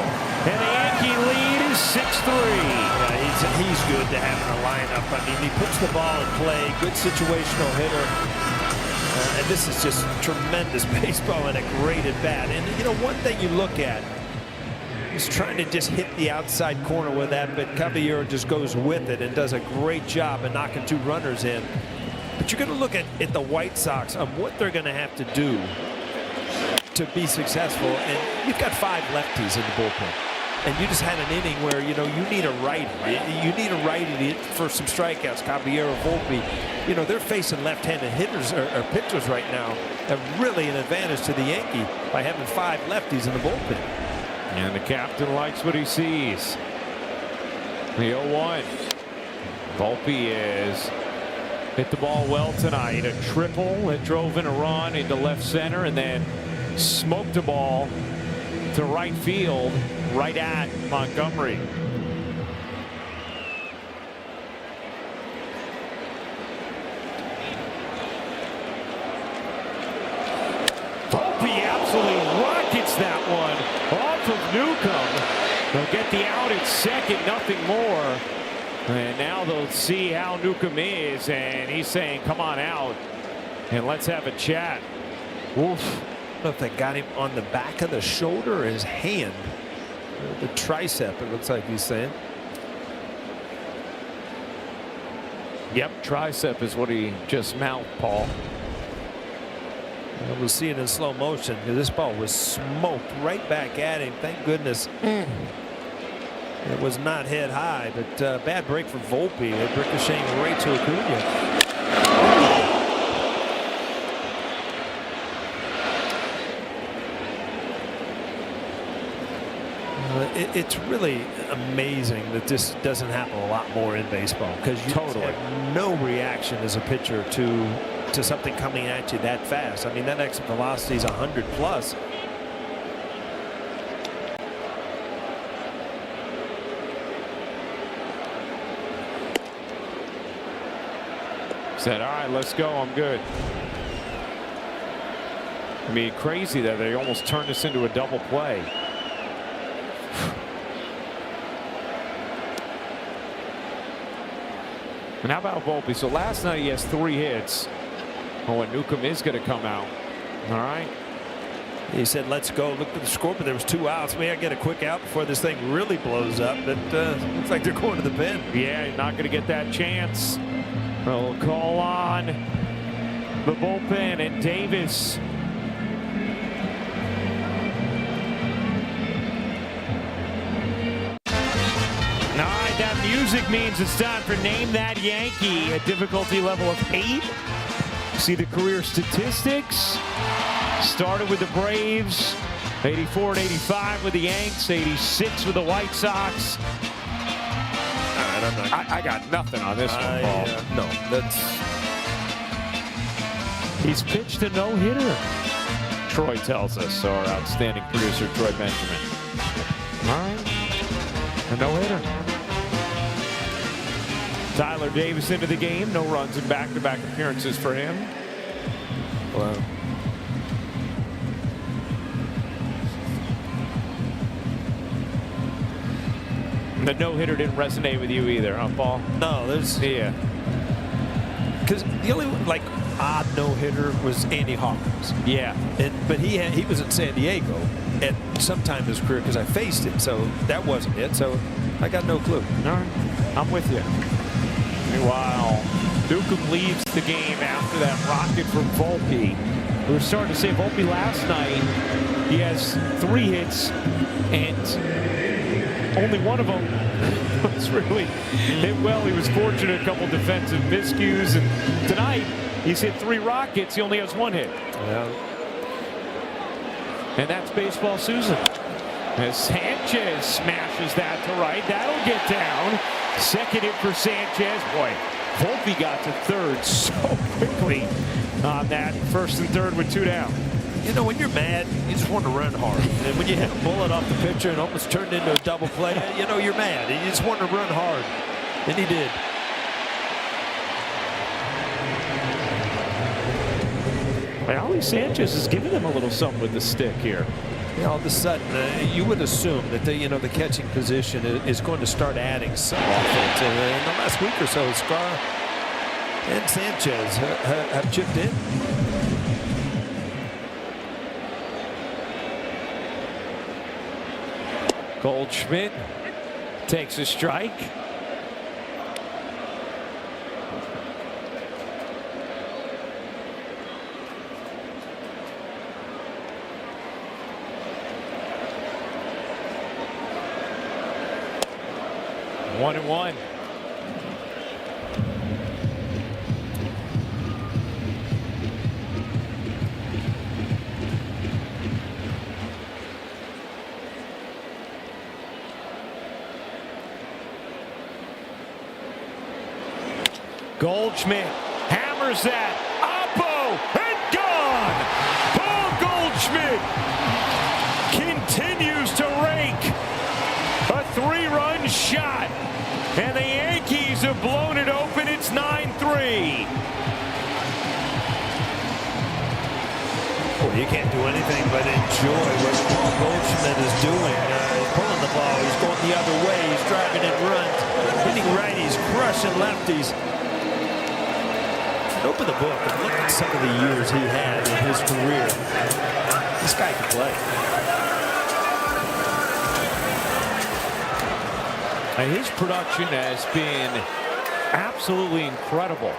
[SPEAKER 1] And the Yankee lead is 6-3.
[SPEAKER 2] He's good to have in the lineup. I mean, he puts the ball in play. Good situational hitter. And this is just tremendous baseball and a great at bat. And, you know, one thing you look at, he's trying to just hit the outside corner with that, but Caballero just goes with it and does a great job of knocking 2 runners in. But you're going to look at the White Sox on what they're going to have to do to be successful. And you've got 5 lefties in the bullpen. And you just had an inning where, you know, you need a righty. You need a righty for some strikeouts. Caballero, Volpe, you know, they're facing left-handed hitters or pitchers right now. Have really an advantage to the Yankee by having 5 lefties in the bullpen.
[SPEAKER 1] And the captain likes what he sees. The 0-1. Volpe is hit the ball well tonight. A triple that drove in a run into left center and then smoked the ball to right field, right at Montgomery. Volpe absolutely rockets that one off of Newcomb. They'll get the out at second, nothing more. And now they'll see how Newcomb is, and he's saying, come on out and let's have a chat. Oof.
[SPEAKER 2] I don't know if they got him on the back of the shoulder or his hand. The tricep, it looks like he's saying.
[SPEAKER 1] Yep, tricep is what he just mouthed, Paul.
[SPEAKER 2] We'll see it in slow motion because this ball was smoked right back at him. Thank goodness it was not head high, but bad break for Volpe. It ricocheting right to Acuna. It's really amazing that this doesn't happen a lot more in baseball because you have no reaction as a pitcher to something coming at you that fast. I mean, that exit velocity is 100 plus.
[SPEAKER 1] Said, all right, let's go. I'm good. I mean, crazy that they almost turned this into a double play. And how about Volpe? So last night he has 3 hits. Oh, and Newcomb is going to come out. All right.
[SPEAKER 2] He said, let's go. Look at the score, but there was 2 outs. May I get a quick out before this thing really blows up? But looks like they're going to the pen.
[SPEAKER 1] Yeah, you're not going to get that chance. They'll call on the bullpen and Davis. that music means it's time for Name That Yankee, a difficulty level of 8. See the career statistics. Started with the Braves, 84 and 85 with the Yanks, 86 with the White Sox. I got nothing on this one, Paul.
[SPEAKER 2] No, that's...
[SPEAKER 1] He's pitched a no-hitter, Troy tells us, our outstanding producer, Troy Benjamin. All right, a no-hitter. Tyler Davis into the game, no runs in back-to-back appearances for him.
[SPEAKER 2] Wow.
[SPEAKER 1] The no-hitter didn't resonate with you either, huh, Paul?
[SPEAKER 2] No, there's...
[SPEAKER 1] Yeah.
[SPEAKER 2] Because the only, like, odd no-hitter was Andy Hawkins.
[SPEAKER 1] Yeah.
[SPEAKER 2] But he was in San Diego at some time in his career because I faced him, so that wasn't it. So I got no clue.
[SPEAKER 1] All right, I'm with you. Meanwhile, Newcomb leaves the game after that rocket from Volpe. We were starting to say Volpe last night. He has 3 hits, and only one of them was really hit well. He was fortunate, a couple defensive miscues, and tonight he's hit 3 rockets. He only has 1 hit.
[SPEAKER 2] Yeah.
[SPEAKER 1] And that's baseball Susan. As Sanchez smashes that to right, that'll get down. Second hit for Sanchez. Boy, Volpe got to third so quickly on that. First and third with 2 down.
[SPEAKER 2] You know, when you're mad, you just want to run hard. And when you hit a bullet off the pitcher and almost turned into a double play, you know you're mad. You just want to run hard. And he did.
[SPEAKER 1] Ali Sanchez is giving them a little something with the stick here.
[SPEAKER 2] Yeah, all of a sudden, you would assume that the catching position is going to start adding some offense. In the last week or so, Scar and Sanchez have chipped in.
[SPEAKER 1] Goldschmidt takes a strike. One and one. Goldschmidt hammers that. Oppo and gone. Paul Goldschmidt continues to rake a 3-run shot. And the Yankees have blown it open. It's 9-3.
[SPEAKER 2] Well, you can't do anything but enjoy what Paul Goldschmidt is doing. He's pulling the ball. He's going the other way. He's driving in runs, hitting righties, crushing lefties. Open the book and look at some of the years he had in his career. This guy can play.
[SPEAKER 1] And his production has been absolutely incredible.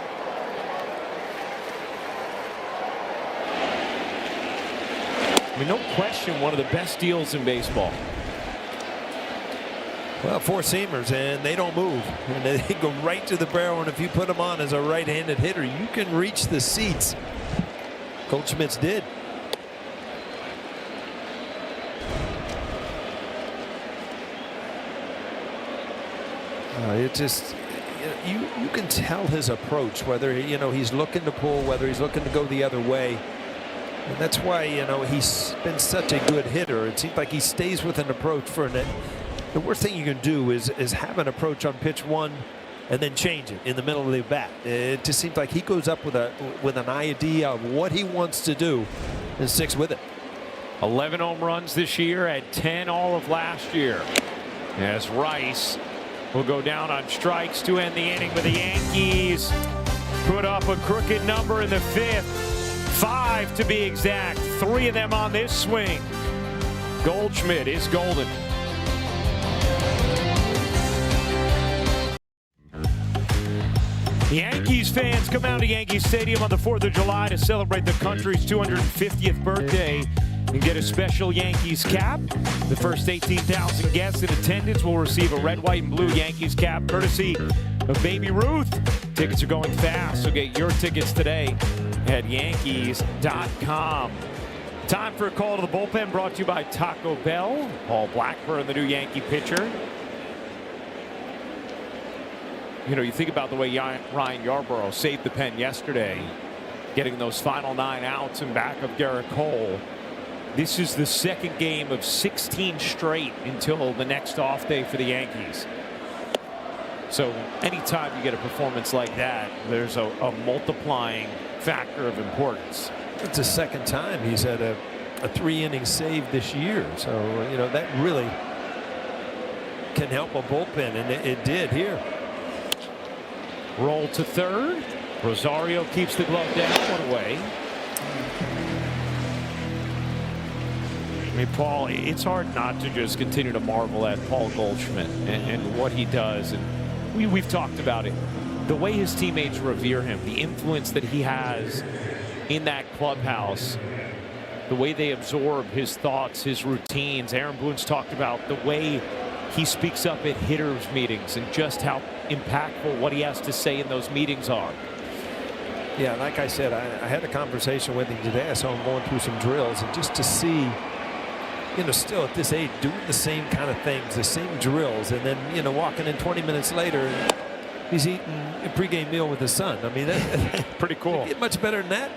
[SPEAKER 1] I mean, no question, one of the best deals in baseball.
[SPEAKER 2] Well, 4-seamers, and they don't move. And they go right to the barrel, and if you put them on as a right-handed hitter, you can reach the seats. Goldschmidt's did. It just, you can tell his approach, whether he's looking to pull, whether he's looking to go the other way. And that's why he's been such a good hitter. It seems like he stays with an approach for an. The worst thing you can do is have an approach on pitch 1 and then change it in the middle of the bat. It just seems like he goes up with an idea of what he wants to do and sticks with it.
[SPEAKER 1] 11 home runs this year, at 10 all of last year. As Rice will go down on strikes to end the inning, but the Yankees put up a crooked number in the 5th. 5 to be exact. 3 of them on this swing. Goldschmidt is golden. Yankees fans come out to Yankee Stadium on the 4th of July to celebrate the country's 250th birthday. and get a special Yankees cap. The first 18,000 guests in attendance will receive a red, white, and blue Yankees cap courtesy of Baby Ruth. Tickets are going fast, so get your tickets today at Yankees.com. Time for a call to the bullpen, brought to you by Taco Bell. Paul Blackburn, the new Yankee pitcher. You know, you think about the way Ryan Yarbrough saved the pen yesterday, getting those final 9 outs in back of Garrett Cole. This is the second game of 16 straight until the next off day for the Yankees. So anytime you get a performance like that, there's a multiplying factor of importance.
[SPEAKER 2] It's the second time he's had a 3-inning save this year. So, you know, that really can help a bullpen, and it did here.
[SPEAKER 1] Roll to third. Rosario keeps the glove down, 1 away. I mean, Paul, it's hard not to just continue to marvel at Paul Goldschmidt and what he does. And we've talked about it. The way his teammates revere him, the influence that he has in that clubhouse, the way they absorb his thoughts, his routines. Aaron Boone's talked about the way he speaks up at hitters meetings and just how impactful what he has to say in those meetings are.
[SPEAKER 2] Yeah, like I said, I had a conversation with him today. I saw him going through some drills, and just to see, you know, still at this age, doing the same kind of things, the same drills, and then, you know, walking in 20 minutes later, he's eating a pregame meal with his son. I mean, that's
[SPEAKER 1] pretty cool.
[SPEAKER 2] Get much better than that.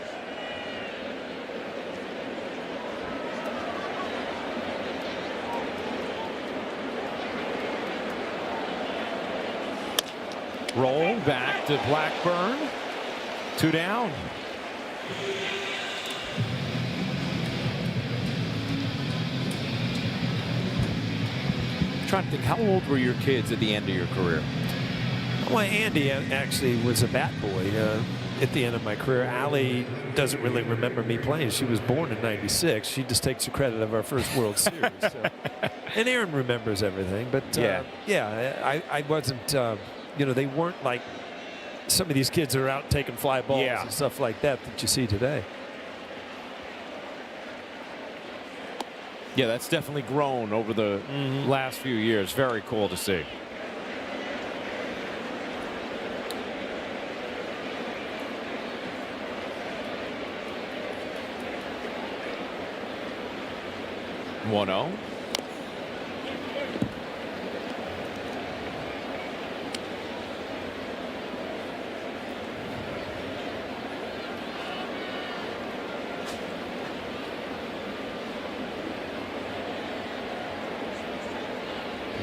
[SPEAKER 1] Roll back to Blackburn. 2 down. I'm trying to think, how old were your kids at the end of your career?
[SPEAKER 2] Well, Andy actually was a bat boy at the end of my career. Allie doesn't really remember me playing. She was born in '96. She just takes the credit of our first World Series. So. And Aaron remembers everything. But yeah, I wasn't. You know, they weren't like some of these kids that are out taking fly balls and stuff like that you see today.
[SPEAKER 1] Yeah, that's definitely grown over the last few years. Very cool to see. One 0.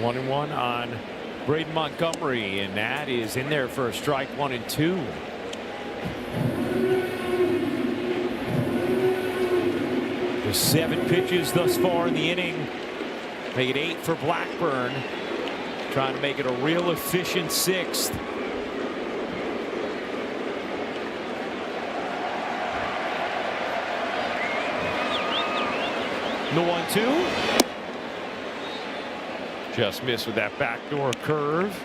[SPEAKER 1] One and one on Braden Montgomery, and that is in there for a strike. 1 and 2. There's 7 pitches thus far in the inning. Make it 8 for Blackburn. Trying to make it a real efficient 6th. The 1-2. Just missed with that backdoor curve.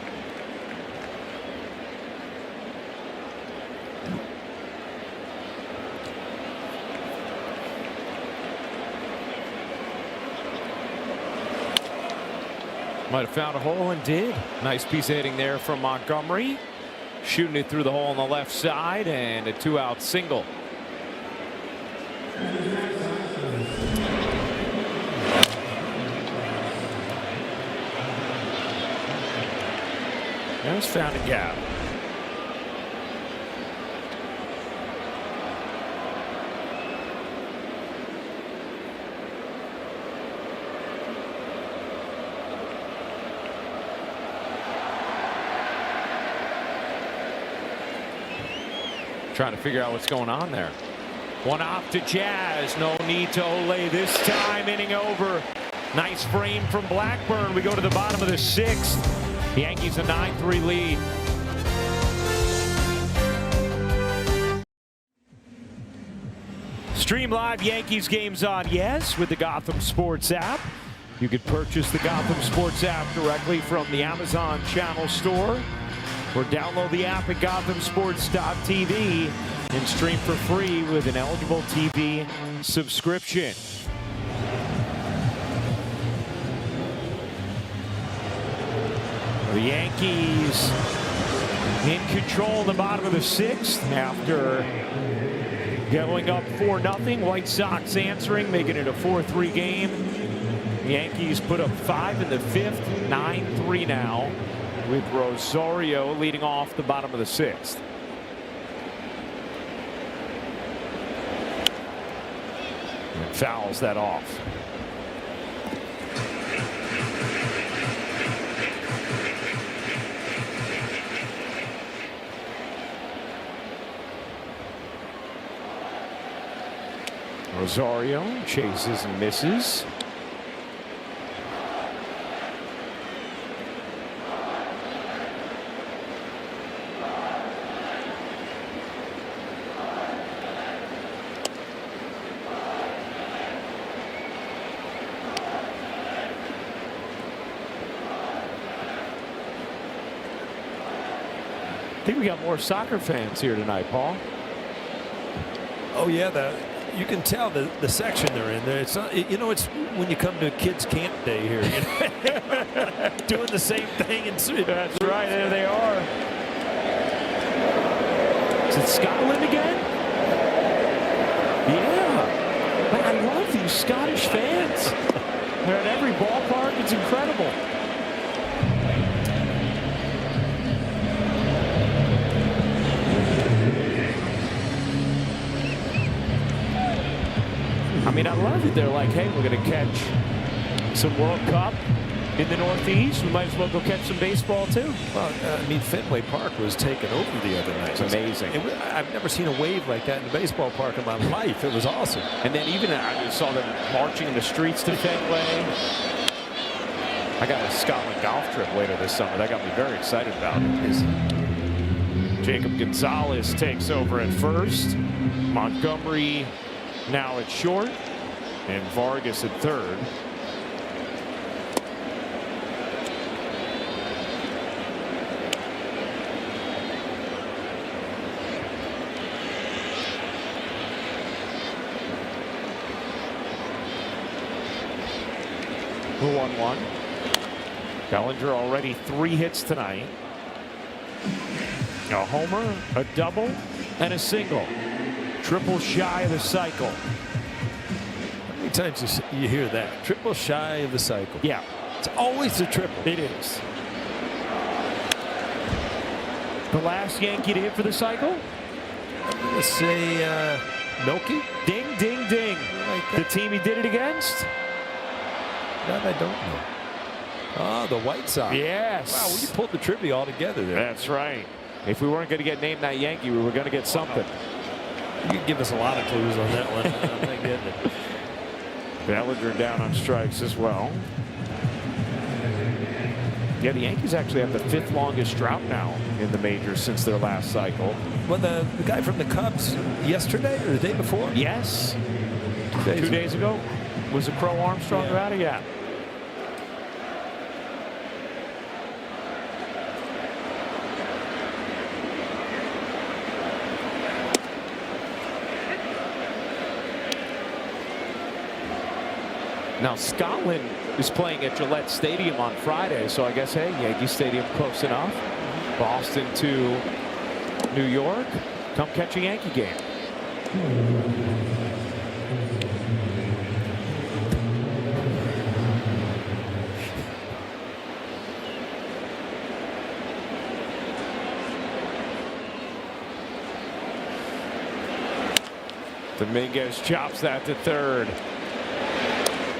[SPEAKER 1] Might have found a hole and did. Nice piece of hitting there from Montgomery. Shooting it through the hole on the left side, and a 2-out single. Has found a gap. Trying to figure out what's going on there. One off to Jazz. No need to Ole this time. Inning over. Nice frame from Blackburn. We go to the bottom of the 6th. The Yankees a 9-3 lead. Stream live Yankees games on Yes with the Gotham Sports app. You can purchase the Gotham Sports app directly from the Amazon Channel store, or download the app at gothamsports.tv and stream for free with an eligible TV subscription. The Yankees in control in the bottom of the 6th after going up 4-0. White Sox answering, making it a 4-3 game. The Yankees put up 5 in the 5th, 9-3 now, with Rosario leading off the bottom of the 6th. And fouls that off. Rosario chases and misses. I think we got more soccer fans here tonight, Paul.
[SPEAKER 2] Oh yeah, you can tell the section they're in there. It's not, it's when you come to kids camp day here, doing the same thing. That's
[SPEAKER 1] right, there they are. Is it Scotland again? Yeah. Man, I love these Scottish fans. They're at every ballpark. It's incredible. I mean, I love it. They're like, hey, we're going to catch some World Cup in the Northeast. We might as well go catch some baseball, too.
[SPEAKER 2] Well, I mean, Fenway Park was taken over the other night.
[SPEAKER 1] It's amazing.
[SPEAKER 2] I've never seen a wave like that in a baseball park in my life. It was awesome.
[SPEAKER 1] And then even I saw them marching in the streets to Fenway. I got a Scotland golf trip later this summer. That got me very excited about it. Jacob Gonzalez takes over at first. Montgomery now at short, and Vargas at third. The 1-1. Bellinger already 3 hits tonight. A homer, a double, and a single. Triple shy of the cycle.
[SPEAKER 2] How many times you hear that? Triple shy of the cycle.
[SPEAKER 1] Yeah.
[SPEAKER 2] It's always a triple.
[SPEAKER 1] It is. The last Yankee to hit for the cycle?
[SPEAKER 2] I'm going to say Milky.
[SPEAKER 1] Ding, ding, ding.
[SPEAKER 2] Like
[SPEAKER 1] the team he did it against?
[SPEAKER 2] That I don't know. Oh, the White Sox.
[SPEAKER 1] Yes.
[SPEAKER 2] Wow, well, you pulled the trivia all together there.
[SPEAKER 1] That's right. If we weren't going to get named that Yankee, we were going to get something.
[SPEAKER 2] You can give us a lot of clues on that one. I'm not getting it.
[SPEAKER 1] Bellinger down on strikes as well. Yeah, the Yankees actually have the 5th longest drought now in the majors since their last cycle.
[SPEAKER 2] Well, the guy from the Cubs yesterday or the day before?
[SPEAKER 1] Yes. 2 days ago. Was it Crow Armstrong about it? Yeah. Now, Scotland is playing at Gillette Stadium on Friday, so I guess, hey, Yankee Stadium close enough. Boston to New York. Come catch a Yankee game. Dominguez chops that to third.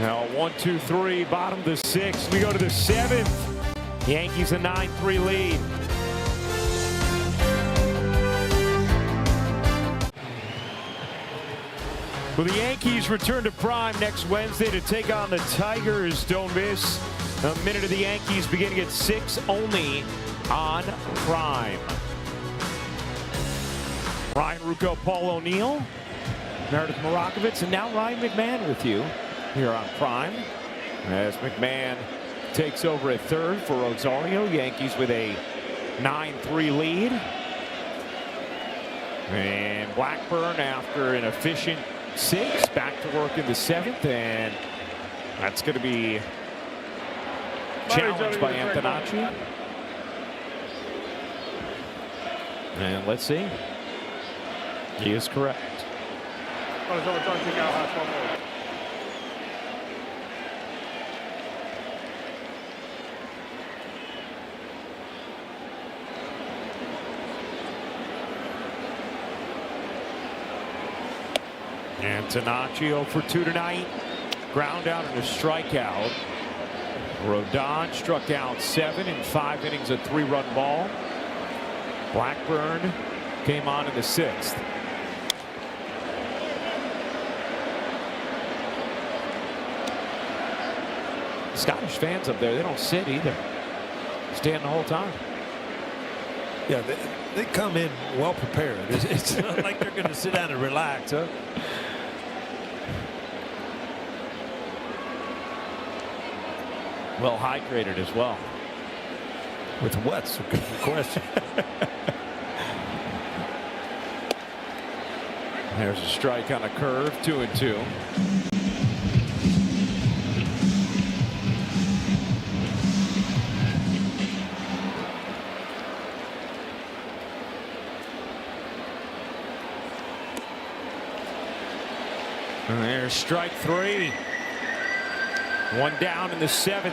[SPEAKER 1] Now 1, 2, 3, bottom of the 6th. We go to the 7th. Yankees a 9-3 lead. Well, the Yankees return to Prime next Wednesday to take on the Tigers. Don't miss a minute of the Yankees beginning at 6 only on Prime. Ryan Rucco, Paul O'Neill, Meredith Marakovitz, and now Ryan McMahon with you here on Prime as McMahon takes over at third for Rosario. Yankees with a 9-3 lead. And Blackburn, after an efficient 6, back to work in the 7th, and that's going to be challenged by Antonacci. And let's see. He is correct. And Tanaccio for 2 tonight. Ground out and a strikeout. Rodon struck out 7 in 5 innings, a 3-run ball. Blackburn came on in the 6th. Scottish fans up there, they don't sit either. Stand the whole time.
[SPEAKER 2] Yeah, they come in well prepared. It's not like they're going to sit down and relax, huh?
[SPEAKER 1] Well hydrated as well.
[SPEAKER 2] With what's a good question.
[SPEAKER 1] There's a strike on a curve, 2-2. And there's strike 3. 1 down in the 7th.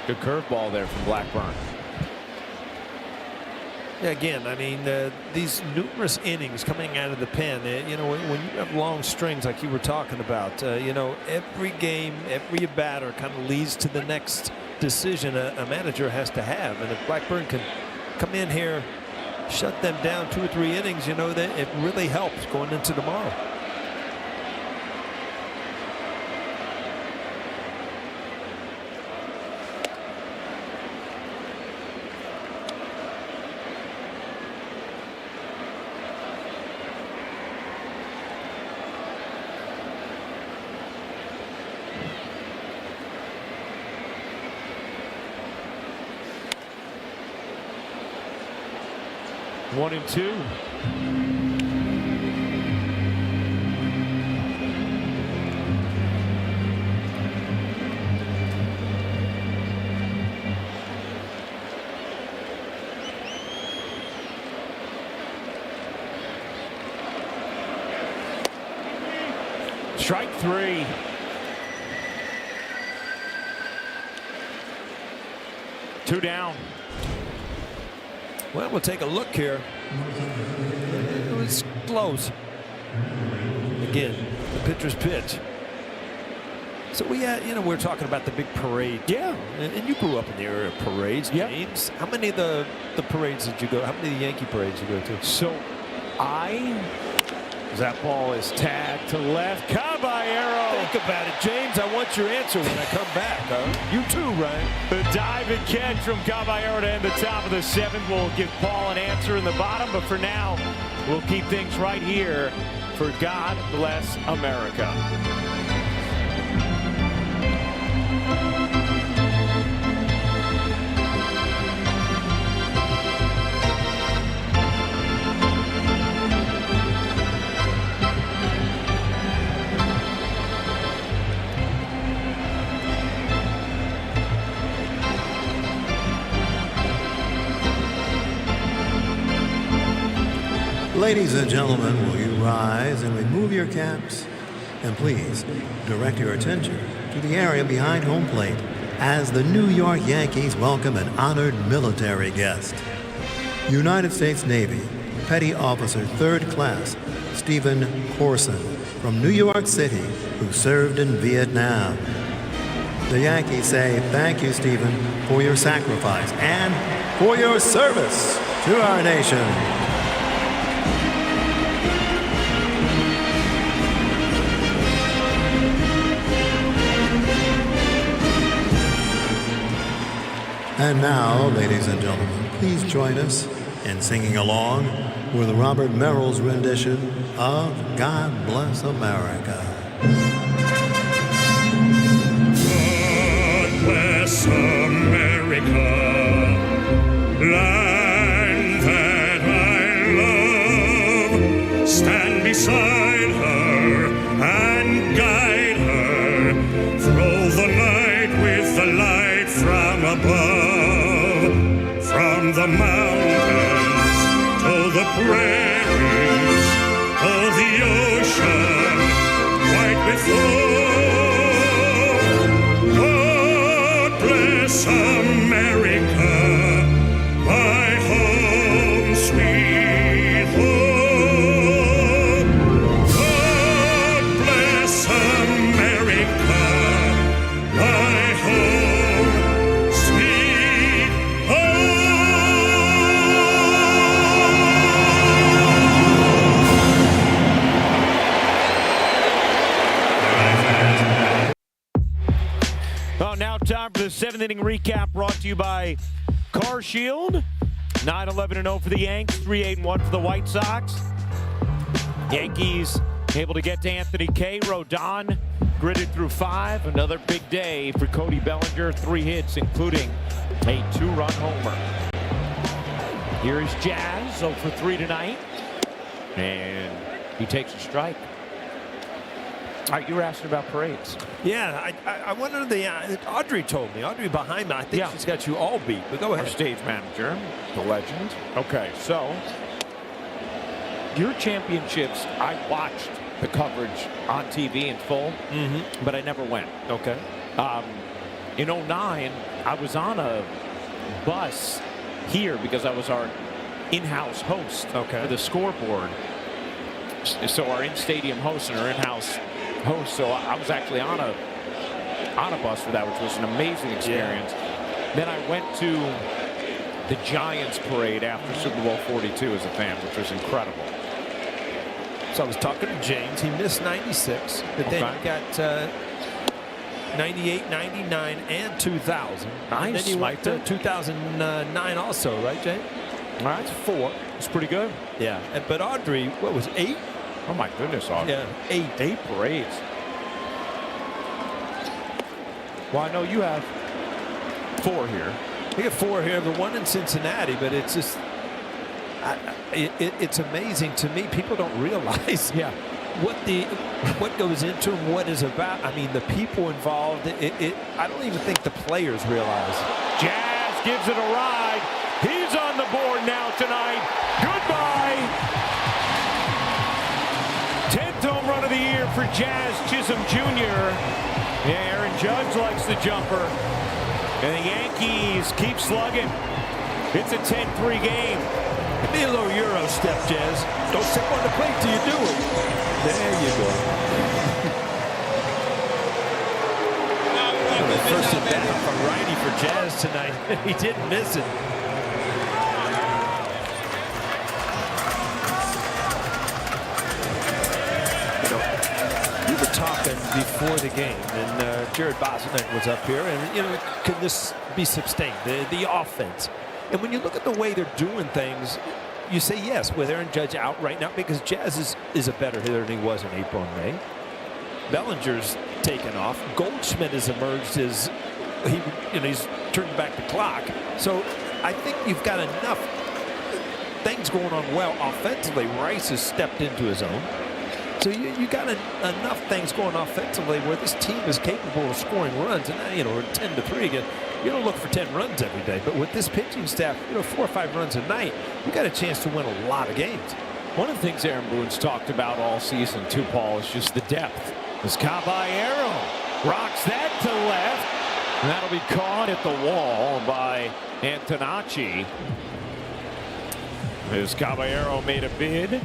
[SPEAKER 1] Good curveball there from Blackburn.
[SPEAKER 2] Yeah, again, I mean, these numerous innings coming out of the pen, you know, when you have long strings like you were talking about, you know, every game, every batter kind of leads to the next decision a manager has to have. And if Blackburn can come in here, shut them down 2 or 3 innings, you know, that it really helps going into tomorrow.
[SPEAKER 1] One and 2. Strike 3. Two down.
[SPEAKER 2] Well, we'll take a look here. It was close. Again, the pitcher's pitch. So we had, you know, we're talking about the big parade.
[SPEAKER 1] Yeah.
[SPEAKER 2] And you grew up in the area of parades,
[SPEAKER 1] Yep.
[SPEAKER 2] James. How many of the parades did you go? How many of the Yankee parades did you go to?
[SPEAKER 1] So that ball is tagged to left. Caballero.
[SPEAKER 2] Think about it, James. I want your answer when I come back. You too, Ryan.
[SPEAKER 1] The dive and catch from Caballero to end the top of the 7th. We'll give Paul an answer in the bottom, but for now, we'll keep things right here for God Bless America.
[SPEAKER 8] Ladies and gentlemen, will you rise and remove your caps? And please direct your attention to the area behind home plate as the New York Yankees welcome an honored military guest. United States Navy Petty Officer 3rd Class Stephen Corson from New York City, who served in Vietnam. The Yankees say thank you, Stephen, for your sacrifice and for your service to our nation. And now, ladies and gentlemen, please join us in singing along with Robert Merrill's rendition of God Bless America.
[SPEAKER 9] God bless America, land that I love. Stand beside her and guide her mountains, to the prairies, to the ocean, white with foam. God bless America, my home, sweet home. God bless America, my home, sweet
[SPEAKER 1] Oh, now time for the 7th inning recap brought to you by Car Shield. 9-11-0 for the Yanks, 3-8-1 for the White Sox. Yankees able to get to Anthony K. Rodon gritted through 5. Another big day for Cody Bellinger. 3 hits, including a 2-run homer. Here is Jazz, 0 for 3 tonight. And he takes a strike. All right, you were asking about parades.
[SPEAKER 2] Yeah, I wonder Audrey told me. Audrey behind me, I think she's got you all beat. But go ahead.
[SPEAKER 1] Our stage manager, the legend. Okay, so your championships, I watched the coverage on TV in full, but I never went.
[SPEAKER 2] Okay.
[SPEAKER 1] In 09, I was on a bus here because I was our in-house host for the scoreboard. So our in-stadium host and our in-house host. So I was actually on a bus for that, which was an amazing experience. Then I went to the Giants parade after Super Bowl 42 as a fan, which was incredible.
[SPEAKER 2] So I was talking to James. He missed 96, but then he got 98, 99, and 2000.
[SPEAKER 1] Nice.
[SPEAKER 2] And then he went to 2009 also, right, James?
[SPEAKER 1] All right, 4. It's pretty good.
[SPEAKER 2] Yeah. But Audrey, what was 8?
[SPEAKER 1] Oh my goodness, Audrey.
[SPEAKER 2] Yeah,
[SPEAKER 1] 8 parades. Well, I know you have 4 here.
[SPEAKER 2] We got 4 here. The one in Cincinnati, but it's just it's amazing to me. People don't realize what goes into them, what is about. I mean, the people involved. I don't even think the players realize.
[SPEAKER 1] Jazz gives it a ride. He's on the board now tonight. Goodbye. 10th home run of the year for Jazz Chisholm Jr. Yeah, Aaron Judge likes the jumper. And the Yankees keep slugging. It's a 10-3 game.
[SPEAKER 2] Give me a little Euro step, Jazz. Don't step on the plate till you do it. There you go. The first at bat off a righty for Jazz tonight. He didn't miss it. Talking before the game, and Jared Bosnick was up here, and can this be sustained, the offense? And when you look at the way they're doing things, you say yes, with Aaron Judge out right now, because Jazz is a better hitter than he was in April and May. Bellinger's taken off. Goldschmidt has emerged as he's turning back the clock. So I think you've got enough things going on well offensively. Rice has stepped into his own. So you got enough things going offensively where this team is capable of scoring runs, and we're 10-3 again. You don't look for 10 runs every day, but with this pitching staff, 4 or 5 runs a night, you got a chance to win a lot of games.
[SPEAKER 1] One of the things Aaron Boone's talked about all season, too, Paul, is just the depth. As Caballero rocks that to left, and that'll be caught at the wall by Antonacci. As Caballero made a bid.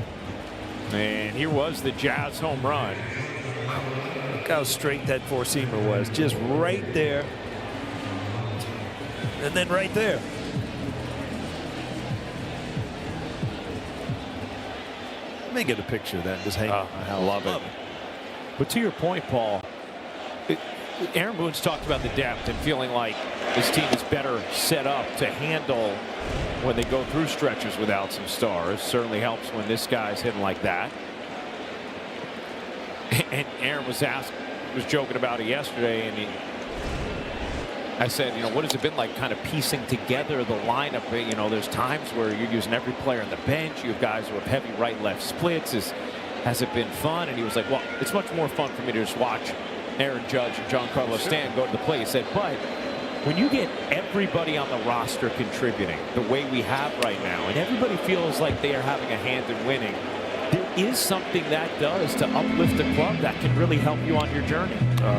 [SPEAKER 1] And here was the Jazz home run.
[SPEAKER 2] Look how straight that four-seamer was. Just right there. And then right there. Let me get a picture of that. Just hang on.
[SPEAKER 1] I love it. But to your point, Paul, Aaron Boone's talked about the depth and feeling like this team is better set up to handle when they go through stretches without some stars. Certainly helps when this guy's hitting like that. And Aaron was joking about it yesterday, and I said, what has it been like kind of piecing together the lineup? There's times where you're using every player on the bench. You have guys who have heavy right-left splits. Has it been fun? And he was like, well, it's much more fun for me to just watch Aaron Judge and Giancarlo Stanton go to the plate. He said, but when you get everybody on the roster contributing the way we have right now, and everybody feels like they are having a hand in winning, there is something that does to uplift the club that can really help you on your journey.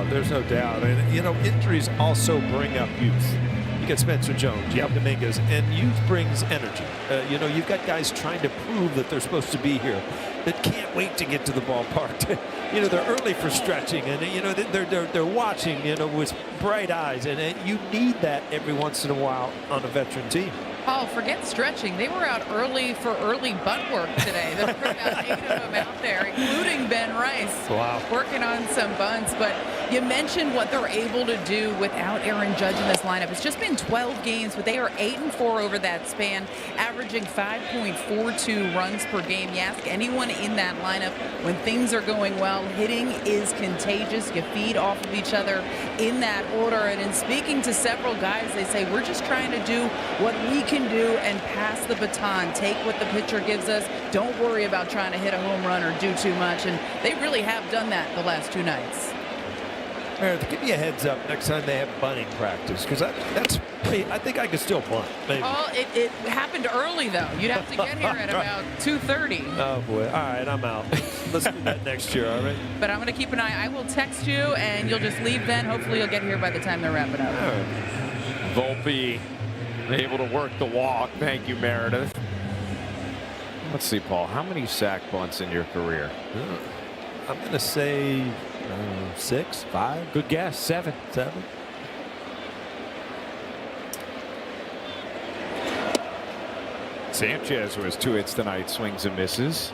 [SPEAKER 2] There's no doubt. And, you know, injuries also bring up youth. You get Spencer Jones, you have Dominguez, and youth brings energy. You know, you've got guys trying to prove that they're supposed to be here that can't wait to get to the ballpark. You know, they're early for stretching, and, you know, they're watching, you know, with bright eyes, and you need that every once in a while on a veteran team.
[SPEAKER 3] Oh, forget stretching. They were out early for early butt work today. There were about 8 of them out there, including Ben Rice.
[SPEAKER 2] Wow.
[SPEAKER 3] Working on some bunts. But you mentioned what they're able to do without Aaron Judge in this lineup. It's just been 12 games, but they are 8-4 over that span, averaging 5.42 runs per game. You ask anyone in that lineup, when things are going well, hitting is contagious. You feed off of each other in that order. And in speaking to several guys, they say, we're just trying to do what we can do and pass the baton. Take what the pitcher gives us. Don't worry about trying to hit a home run or do too much. And they really have done that the last 2 nights.
[SPEAKER 2] Meredith, give me a heads up next time they have bunting practice, because I think I could still bunt. Maybe.
[SPEAKER 3] Oh, it happened early, though. You'd have to get here at about 2:30.
[SPEAKER 2] Oh, boy. All right, I'm out. Let's do that next year, all right?
[SPEAKER 3] But I'm going to keep an eye. I will text you, and you'll just leave then. Hopefully you'll get here by the time they're wrapping up.
[SPEAKER 2] All right.
[SPEAKER 1] Volpe able to work the walk. Thank you, Meredith. Let's see, Paul. How many sack bunts in your career?
[SPEAKER 2] I'm going to say 6, 5.
[SPEAKER 1] Good guess. 7. Sanchez, who has 2 hits tonight, swings and misses.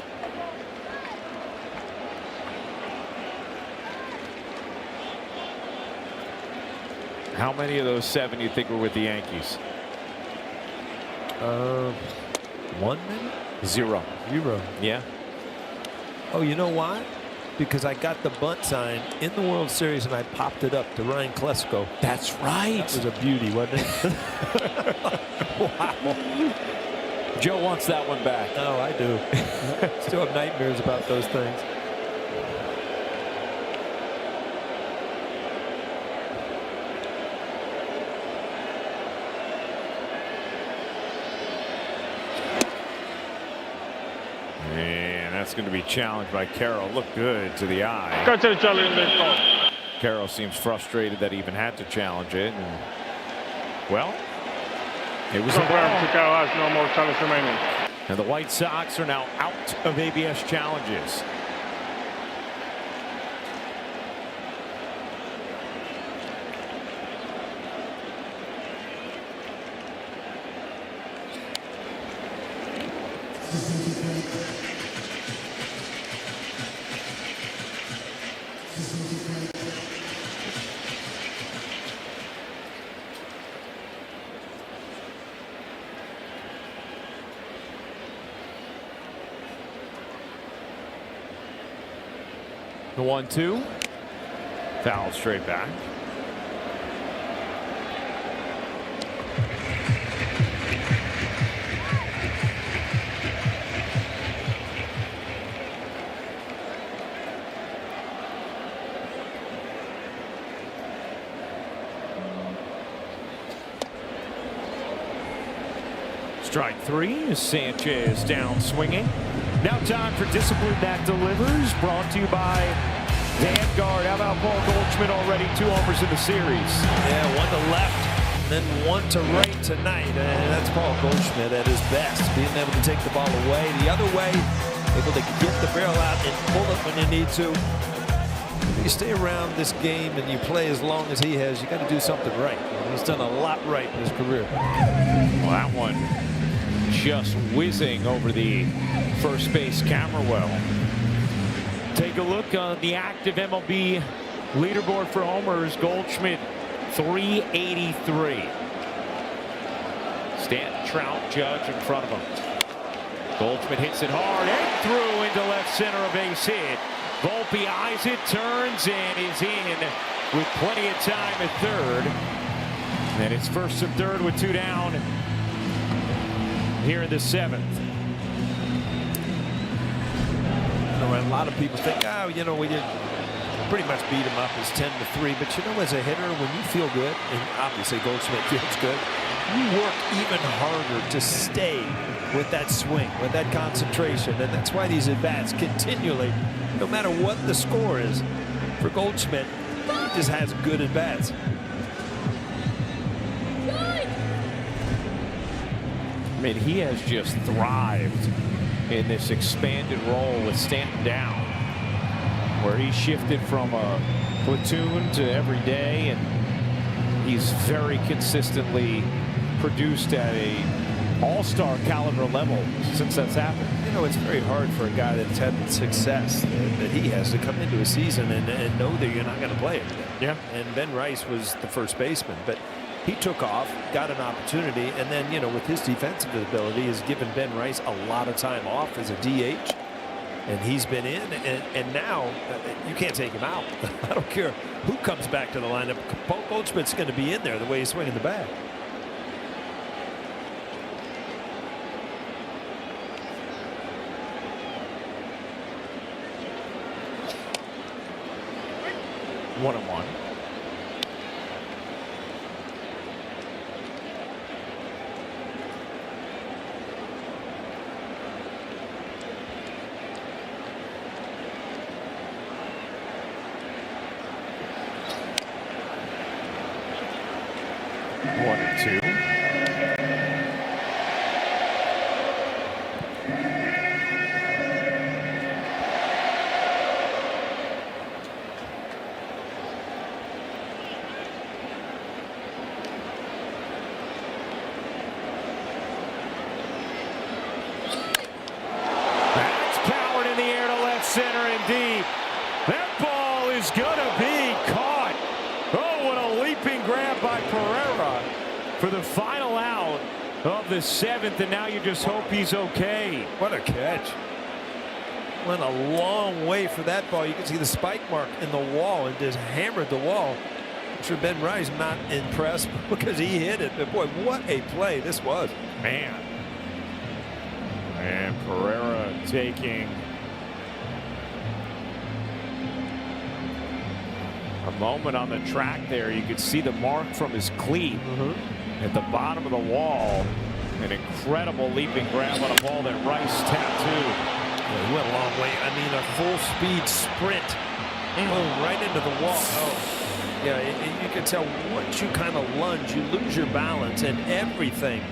[SPEAKER 1] How many of those 7 you think were with the Yankees?
[SPEAKER 2] 1 maybe?
[SPEAKER 1] 0. Yeah.
[SPEAKER 2] Oh, you know why? Because I got the bunt sign in the World Series and I popped it up to Ryan Klesko.
[SPEAKER 1] That's right.
[SPEAKER 2] That was a beauty, wasn't it?
[SPEAKER 1] Wow. Joe wants that one back.
[SPEAKER 2] Oh, I do. Still have nightmares about those things.
[SPEAKER 1] And that's going to be challenged by Carroll. Looked good to the eye.
[SPEAKER 7] Go to the challenge.
[SPEAKER 1] Carroll seems frustrated that he even had to challenge it. And, well, it was a ball.
[SPEAKER 7] has no more challenge remaining.
[SPEAKER 1] And the White Sox are now out of ABS challenges. The 1-2. Foul straight back. Strike 3. Sanchez down swinging. Now time for Discipline That Delivers, brought to you by Vanguard. How about Paul Goldschmidt? Already 2 homers in the series.
[SPEAKER 2] Yeah, 1 to left, then 1 to right tonight. And that's Paul Goldschmidt at his best, being able to take the ball away. The other way, able to get the barrel out and pull it when you need to. If you stay around this game and you play as long as he has, you got to do something right. He's done a lot right in his career.
[SPEAKER 1] Well, that one just whizzing over the first base camera well. Take a look on the active MLB leaderboard for homers. Goldschmidt 383. Stanton, Trout, Judge in front of him. Goldschmidt hits it hard and through into left center, a base hit. Volpe eyes it, turns, and is in with plenty of time at third. And it's first and third with 2 down here in the 7th.
[SPEAKER 2] You know, a lot of people think, oh, you know, we didn't pretty much beat him up as 10-3. But you know, as a hitter, when you feel good, and obviously Goldschmidt feels good, you work even harder to stay with that swing, with that concentration. And that's why these at-bats continually, no matter what the score is, for Goldschmidt, he just has good at-bats.
[SPEAKER 1] I mean, he has just thrived in this expanded role with Stanton down, where he shifted from a platoon to every day, and he's very consistently produced at a all-star caliber level since that's happened.
[SPEAKER 2] You know, it's very hard for a guy that's had the success that he has to come into a season and know that you're not going to play him.
[SPEAKER 1] Yeah.
[SPEAKER 2] And Ben Rice was the first baseman, but he took off, got an opportunity, and then, you know, with his defensive ability, has given Ben Rice a lot of time off as a DH. And he's been in, and now you can't take him out. I don't care who comes back to the lineup. Paul Goldschmidt's going to be in there the way he's swinging the bat.
[SPEAKER 1] One and one. One and two. That's powered in the air to left center and deep. That ball is gonna be caught. Oh, what a leaping grab by Pereira for the final out of the seventh, and now you just hope he's okay.
[SPEAKER 2] What a catch. Went a long way for that ball. You can see the spike mark in the wall and just hammered the wall. I'm sure Ben Rice not impressed because he hit it, but boy, what a play this was.
[SPEAKER 1] Man. And Pereira taking a moment on the track there. You could see the mark from his cleat at the bottom of the wall. An incredible leaping grab on a ball that Rice tapped to.
[SPEAKER 2] Yeah, he went a long way. I mean, a full speed sprint. Boom, right into the wall. Oh. Yeah, you can tell once you kind of lunge, you lose your balance and everything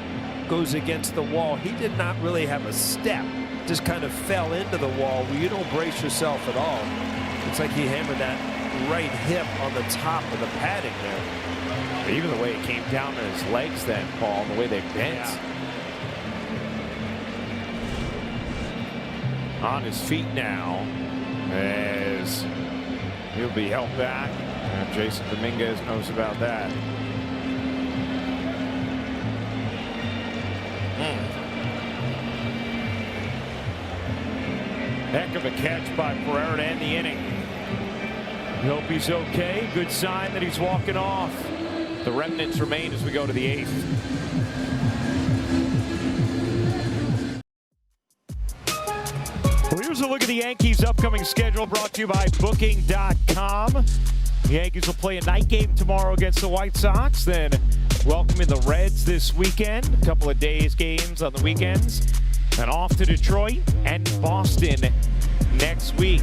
[SPEAKER 2] goes against the wall. He did not really have a step. Just kind of fell into the wall where you don't brace yourself at all. Looks like he hammered that right hip on the top of the padding there.
[SPEAKER 1] Even the way it came down to his legs then, Paul, the way they bent.
[SPEAKER 2] Yeah.
[SPEAKER 1] On his feet now as he'll be helped back. And Jason Dominguez knows about that. Heck of a catch by Pereira to end the inning. We hope he's okay. Good sign that he's walking off. The remnants remain as we go to the eighth. Well, here's a look at the Yankees' upcoming schedule brought to you by Booking.com. The Yankees will play a night game tomorrow against the White Sox, then welcoming the Reds this weekend. A couple of days games on the weekends. And off to Detroit and Boston next week.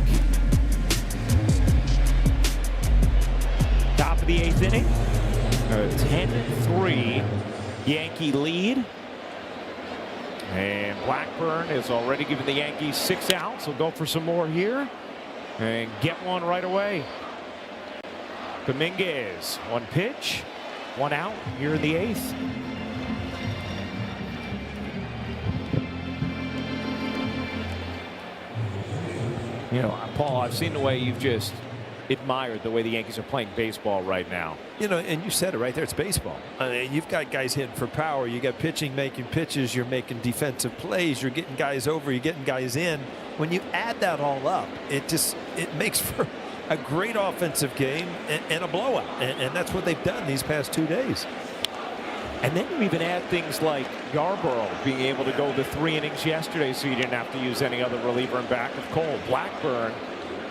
[SPEAKER 1] Top of the eighth inning. A 10-3 Yankee lead. And Blackburn has already given the Yankees 6 outs. He'll go for some more here and get one right away. Dominguez, one pitch, 1 out here in the eighth. You know, Paul, I've seen the way you've just admired the way the Yankees are playing baseball right now.
[SPEAKER 2] You know, and you said it right there, it's baseball. I mean, you've got guys hitting for power. You got pitching making pitches. You're making defensive plays. You're getting guys over. You're getting guys in. When you add that all up, it makes for a great offensive game and a blowout. And that's what they've done these past 2 days.
[SPEAKER 1] And then you even add things like Yarborough being able to go to 3 innings yesterday, so you didn't have to use any other reliever in back of Cole. Blackburn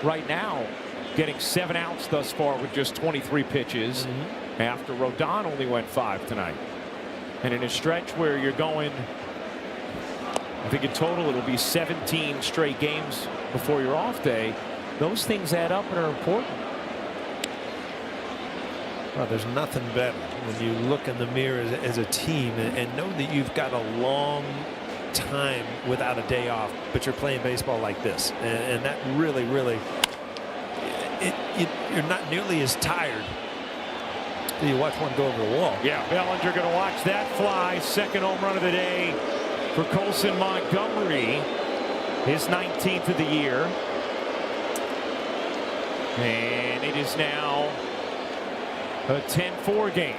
[SPEAKER 1] right now getting 7 outs thus far with just 23 pitches after Rodon only went 5 tonight. And in a stretch where you're going, I think in total it'll be 17 straight games before your off day. Those things add up and are important.
[SPEAKER 2] Well, there's nothing better when you look in the mirror as a team and know that you've got a long time without a day off, but you're playing baseball like this, and that really, you're not nearly as tired. You watch one go over the wall.
[SPEAKER 1] Yeah, Bellinger going to watch that fly. Second home run of the day for Colson Montgomery, his 19th of the year. And it is now a 10-4 game.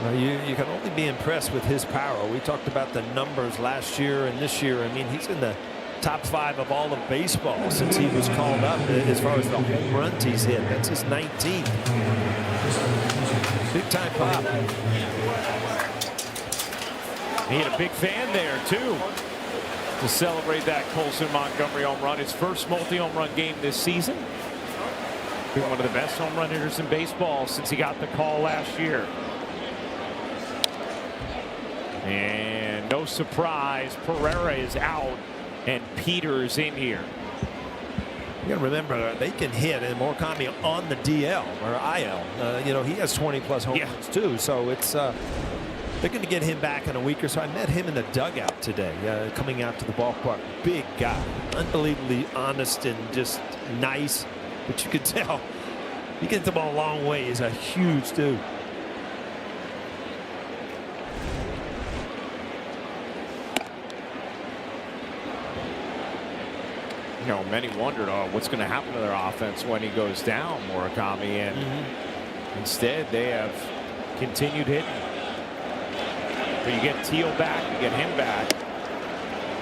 [SPEAKER 2] Well, you can only be impressed with his power. We talked about the numbers last year and this year. I mean, he's in the top 5 of all of baseball since he was called up as far as the home runs he's hit. That's his 19th. Big time pop.
[SPEAKER 1] He had a big fan there too to celebrate that Colson Montgomery home run. His first multi-home run game this season. Been one of the best home run hitters in baseball since he got the call last year. And no surprise, Pereira is out and Peters in here.
[SPEAKER 2] You got to remember, they can hit, and Murakami on the DL or IL. You know, he has 20+ home runs too, so it's they're going to get him back in a week or so. I met him in the dugout today, coming out to the ballpark. Big guy, unbelievably honest and just nice, but you could tell he gets the ball a long way. He's a huge dude.
[SPEAKER 1] You know, many wondered, what's going to happen to their offense when he goes down, Murakami, and instead they have continued hitting. But you get Teal back, you get him back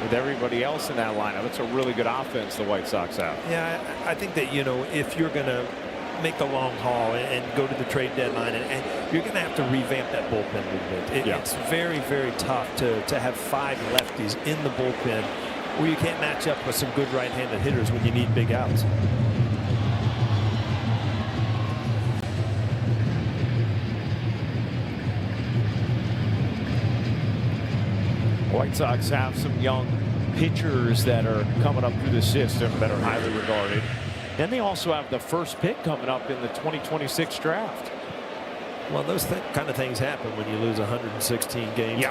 [SPEAKER 1] with everybody else in that lineup. It's a really good offense the White Sox have.
[SPEAKER 2] Yeah, I think that, you know, if you're going to make the long haul and go to the trade deadline, and you're going to have to revamp that bullpen a little bit. It's very, very tough to have 5 lefties in the bullpen where you can't match up with some good right-handed hitters when you need big outs.
[SPEAKER 1] White Sox have some young pitchers that are coming up through the system that are highly regarded. Then they also have the first pick coming up in the 2026 draft.
[SPEAKER 2] Well, those kind of things happen when you lose 116 games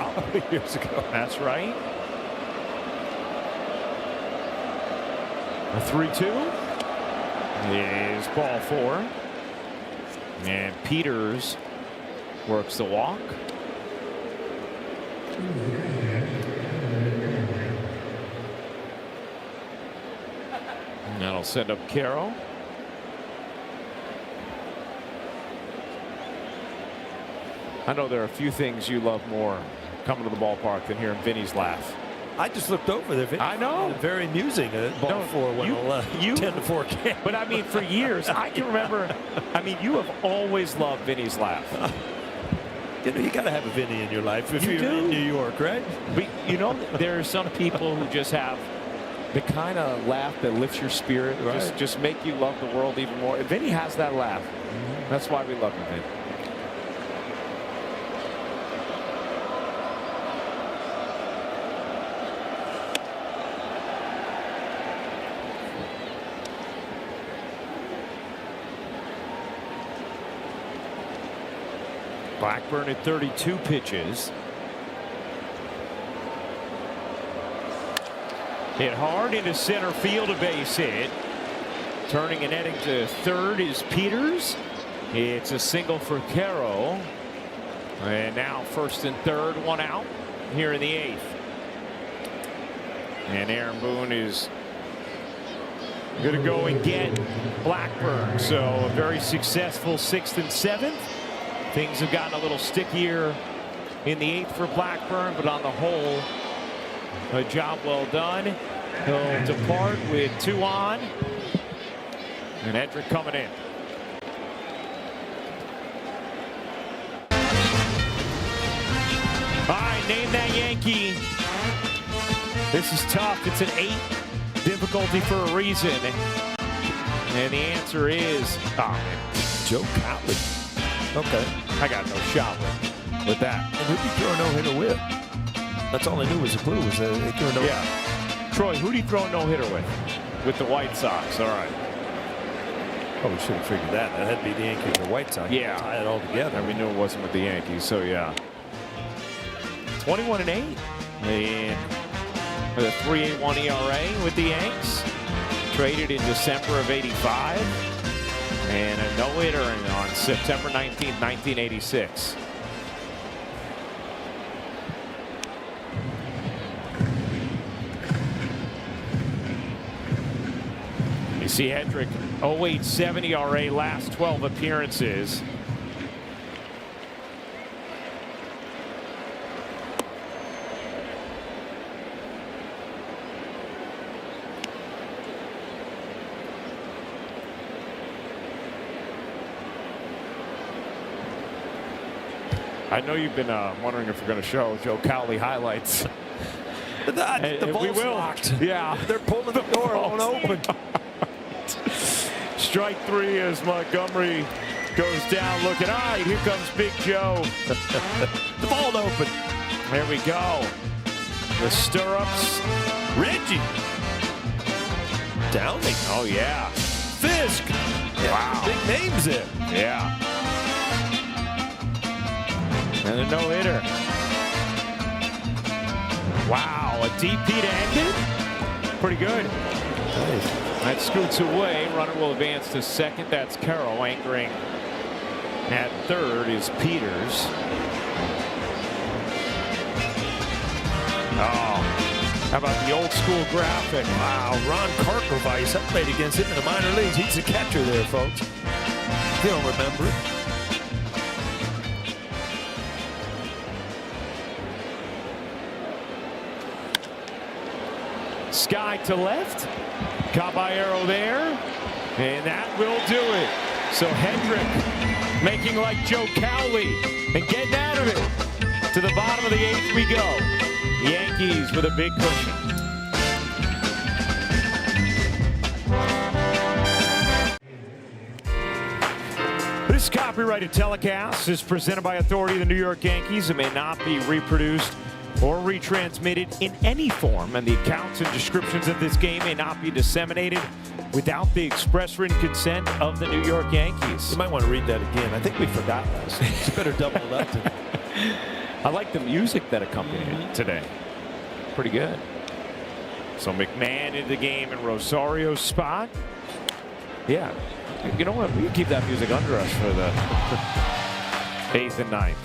[SPEAKER 2] years ago.
[SPEAKER 1] That's right. A 3-2 is ball 4. And Peters works the walk. And that'll send up Carroll. I know there are a few things you love more coming to the ballpark than hearing Vinny's laugh.
[SPEAKER 2] I just looked over there.
[SPEAKER 1] I know.
[SPEAKER 2] Very amusing. Ball 4 went 10-4 game.
[SPEAKER 1] But I mean, for years, I can remember. I mean, you have always loved Vinny's laugh.
[SPEAKER 2] You know, you got to have a Vinny in your life if you're in New York, right?
[SPEAKER 1] But you know, there are some people who just have the kind of laugh that lifts your spirit, just make you love the world even more. Vinny has that laugh. That's why we love him, Vinny. Blackburn at 32 pitches. Hit hard into center field, a base hit. Turning and heading to third is Peters. It's a single for Carroll. And now first and third, 1 out here in the 8th. And Aaron Boone is going to go and get Blackburn. So a very successful 6th and 7th. Things have gotten a little stickier in the 8th for Blackburn, but on the whole, a job well done. He'll depart with 2 on. And Edrick coming in. All right, name that Yankee. This is tough. It's an 8. Difficulty for a reason. And the answer is,
[SPEAKER 2] Joe Cowley. Okay.
[SPEAKER 1] I got no shot with that.
[SPEAKER 2] And who did he throw a no-hitter with? That's all I knew was the clue was that he threw a no-hitter.
[SPEAKER 1] Yeah. Troy, who did he throw a no-hitter with? With the White Sox. All right.
[SPEAKER 2] Oh, we should have figured that. That had to be the Yankees or White Sox.
[SPEAKER 1] Yeah.
[SPEAKER 2] Tie it all together.
[SPEAKER 1] And we knew it wasn't with the Yankees, so yeah. 21-8. And with a 3.81 ERA with the Yanks. Traded in December of '85. And a no-hitter on September 19th, 1986. You see Hendrick, 0.87 ERA, last 12 appearances. I know you've been wondering if we're going to show Joe Cowley highlights.
[SPEAKER 2] The ball's locked.
[SPEAKER 1] Yeah.
[SPEAKER 2] They're pulling the door, won't open.
[SPEAKER 1] Strike three as Montgomery goes down looking. Here comes Big Joe.
[SPEAKER 2] The ball open.
[SPEAKER 1] There we go. The stirrups.
[SPEAKER 2] Reggie. Downing.
[SPEAKER 1] Oh, yeah.
[SPEAKER 2] Fisk.
[SPEAKER 1] Wow.
[SPEAKER 2] Big names in.
[SPEAKER 1] Yeah. And a no-hitter. Wow, a DP to end it? Pretty good.
[SPEAKER 2] Nice.
[SPEAKER 1] That scoots away. Runner will advance to second. That's Carroll. Anchoring at third is Peters. How about the old school graphic?
[SPEAKER 2] Wow, Ron Karkovice. I played against him in the minor leagues. He's a catcher there, folks. If you don't remember it.
[SPEAKER 1] Sky to left. Caballero there. And that will do it. So Hendrick making like Joe Cowley and getting out of it. To the bottom of the eighth we go. Yankees with a big cushion. This copyrighted telecast is presented by authority of the New York Yankees. It may not be reproduced or retransmitted in any form, and the accounts and descriptions of this game may not be disseminated without the express written consent of the New York Yankees.
[SPEAKER 2] You might want to read that again. I think we forgot last night. You better double it up.
[SPEAKER 1] I like the music that accompanied it today. Pretty good. So McMahon into the game in Rosario's spot. Yeah. You know what? We can keep that music under us for the 8th and 9th.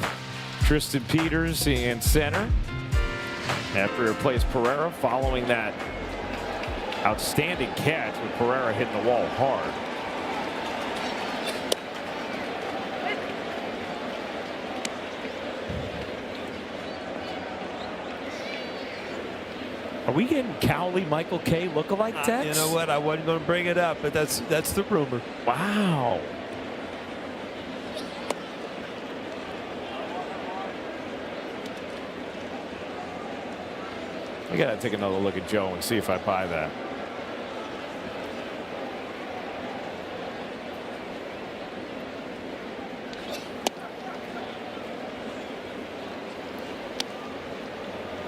[SPEAKER 1] Tristan Peters in center. After he replaced Pereira following that outstanding catch with Pereira hitting the wall hard. Are we getting Cowley, Michael K lookalike text?
[SPEAKER 2] You know what? I wasn't going to bring it up, but that's the rumor.
[SPEAKER 1] Wow. I gotta take another look at Joe and see if I buy that.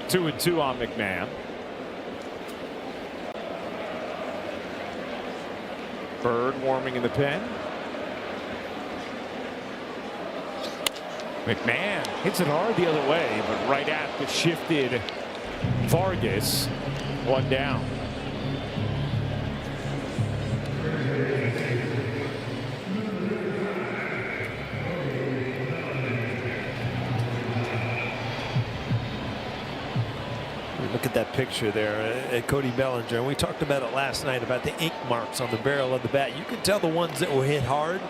[SPEAKER 1] Two and two on McMahon. Bird warming in the pen. McMahon hits it hard the other way, but right at the shifted Vargas. One down.
[SPEAKER 2] Look at that picture there at Cody Bellinger. And we talked about it last night about the ink marks on the barrel of the bat. You can tell the ones that were hit hard,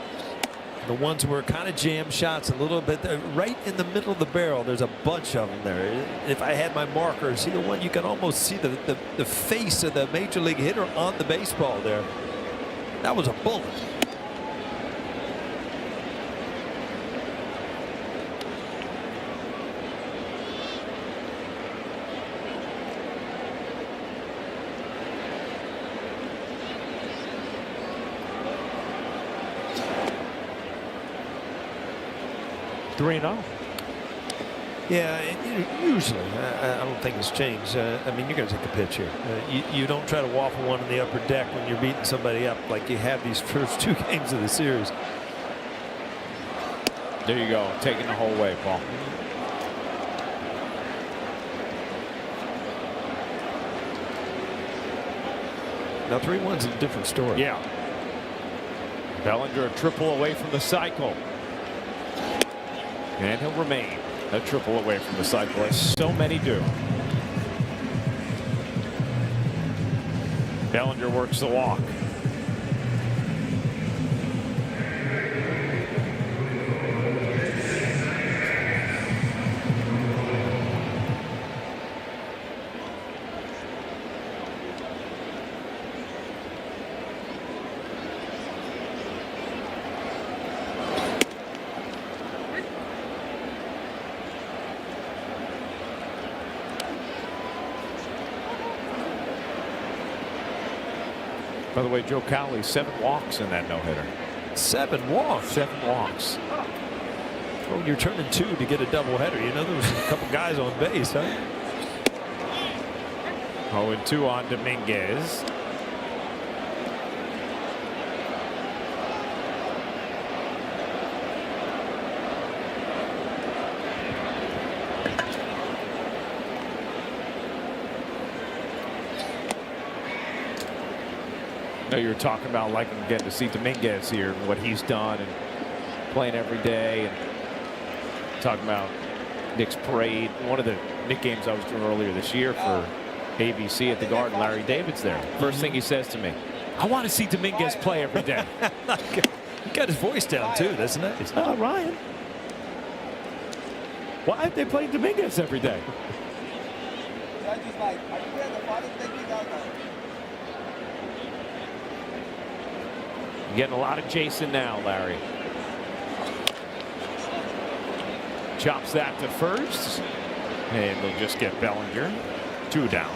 [SPEAKER 2] the ones were kind of jam shots a little bit. Right in the middle of the barrel, there's a bunch of them there. If I had my marker, see the one you can almost see the face of the major league hitter on the baseball there. That was a bullet.
[SPEAKER 1] 3-0.
[SPEAKER 2] Yeah, usually. I don't think it's changed. I mean, you're going to take a pitch here. You don't try to waffle one in the upper deck when you're beating somebody up like you have these first 2 games of the series.
[SPEAKER 1] There you go, taking the whole way, Paul.
[SPEAKER 2] Now 3-1's a different story.
[SPEAKER 1] Yeah. Bellinger a triple away from the cycle. And he'll remain a triple away from the cycle, as so many do. Bellinger works the walk. By the way, Joe Cowley, 7 walks in that no-hitter.
[SPEAKER 2] 7 walks?
[SPEAKER 1] 7 walks.
[SPEAKER 2] Well, when you're turning 2 to get a doubleheader, you know there was a couple guys on base, huh?
[SPEAKER 1] 0-2 on Dominguez. No, you were talking about liking getting to see Dominguez here and what he's done and playing every day, and talking about Nick's parade. One of the Nick games I was doing earlier this year for ABC at the Garden, Larry David's there. First thing he says to me, I want to see Dominguez play every day.
[SPEAKER 2] He got his voice down too. That's nice.
[SPEAKER 1] Oh, Ryan. Why have they played Dominguez every day? Getting a lot of Jason now, Larry. Chops that to first. And they'll just get Bellinger. 2 down.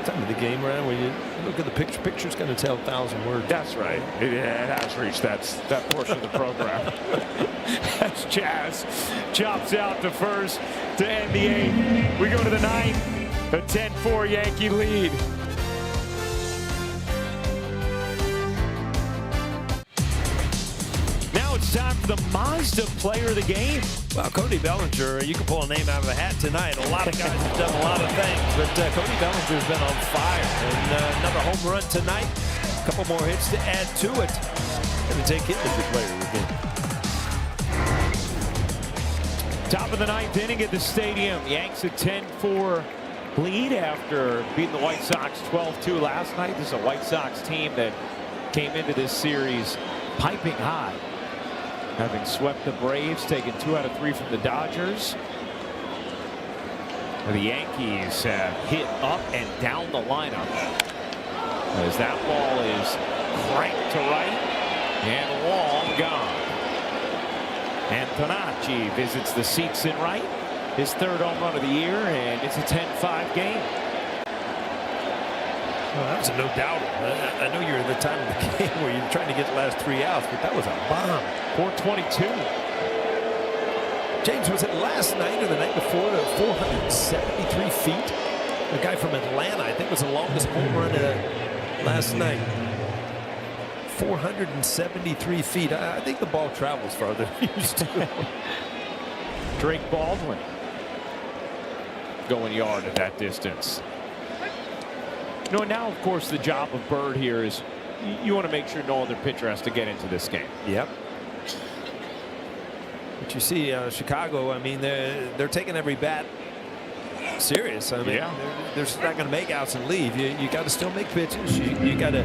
[SPEAKER 2] Time of the game, Ryan, where you look at the picture. Picture's going to tell 1,000 words.
[SPEAKER 1] That's right. It has reached that portion of the program. As Chaz chops out to first to end the 8th. We go to the 9th. A 10-4 Yankee lead. Now it's time for the Mazda player of the game.
[SPEAKER 2] Well, Cody Bellinger, you can pull a name out of a hat tonight. A lot of guys have done a lot of things, but Cody Bellinger's been on fire. And another home run tonight. A couple more hits to add to it. Going to take him as the player of the game.
[SPEAKER 1] Top of the 9th inning at the stadium. Yanks a 10-4 lead after beating the White Sox 12-2 last night. This is a White Sox team that came into this series piping hot, having swept the Braves, taken 2 out of 3 from the Dodgers. The Yankees have hit up and down the lineup as that ball is cranked to right and long gone. Antonacci visits the seats in right, his 3rd home run of the year, and it's a 10-5 game.
[SPEAKER 2] Well, that was a no doubter. I know you're in the time of the game where you're trying to get the last 3 outs, but that was a bomb.
[SPEAKER 1] 422.
[SPEAKER 2] James, was it last night or the night before, to 473 feet? A guy from Atlanta, I think, was the longest home run last night. 473 feet. I think the ball travels farther than it used to.
[SPEAKER 1] Drake Baldwin going yard at that distance. You know, now, of course, the job of Bird here is you want to make sure no other pitcher has to get into this game.
[SPEAKER 2] Yep. what you see Chicago, I mean, they're taking every bat serious. I mean, they're just not going to make outs and leave. You got to still make pitches. You got to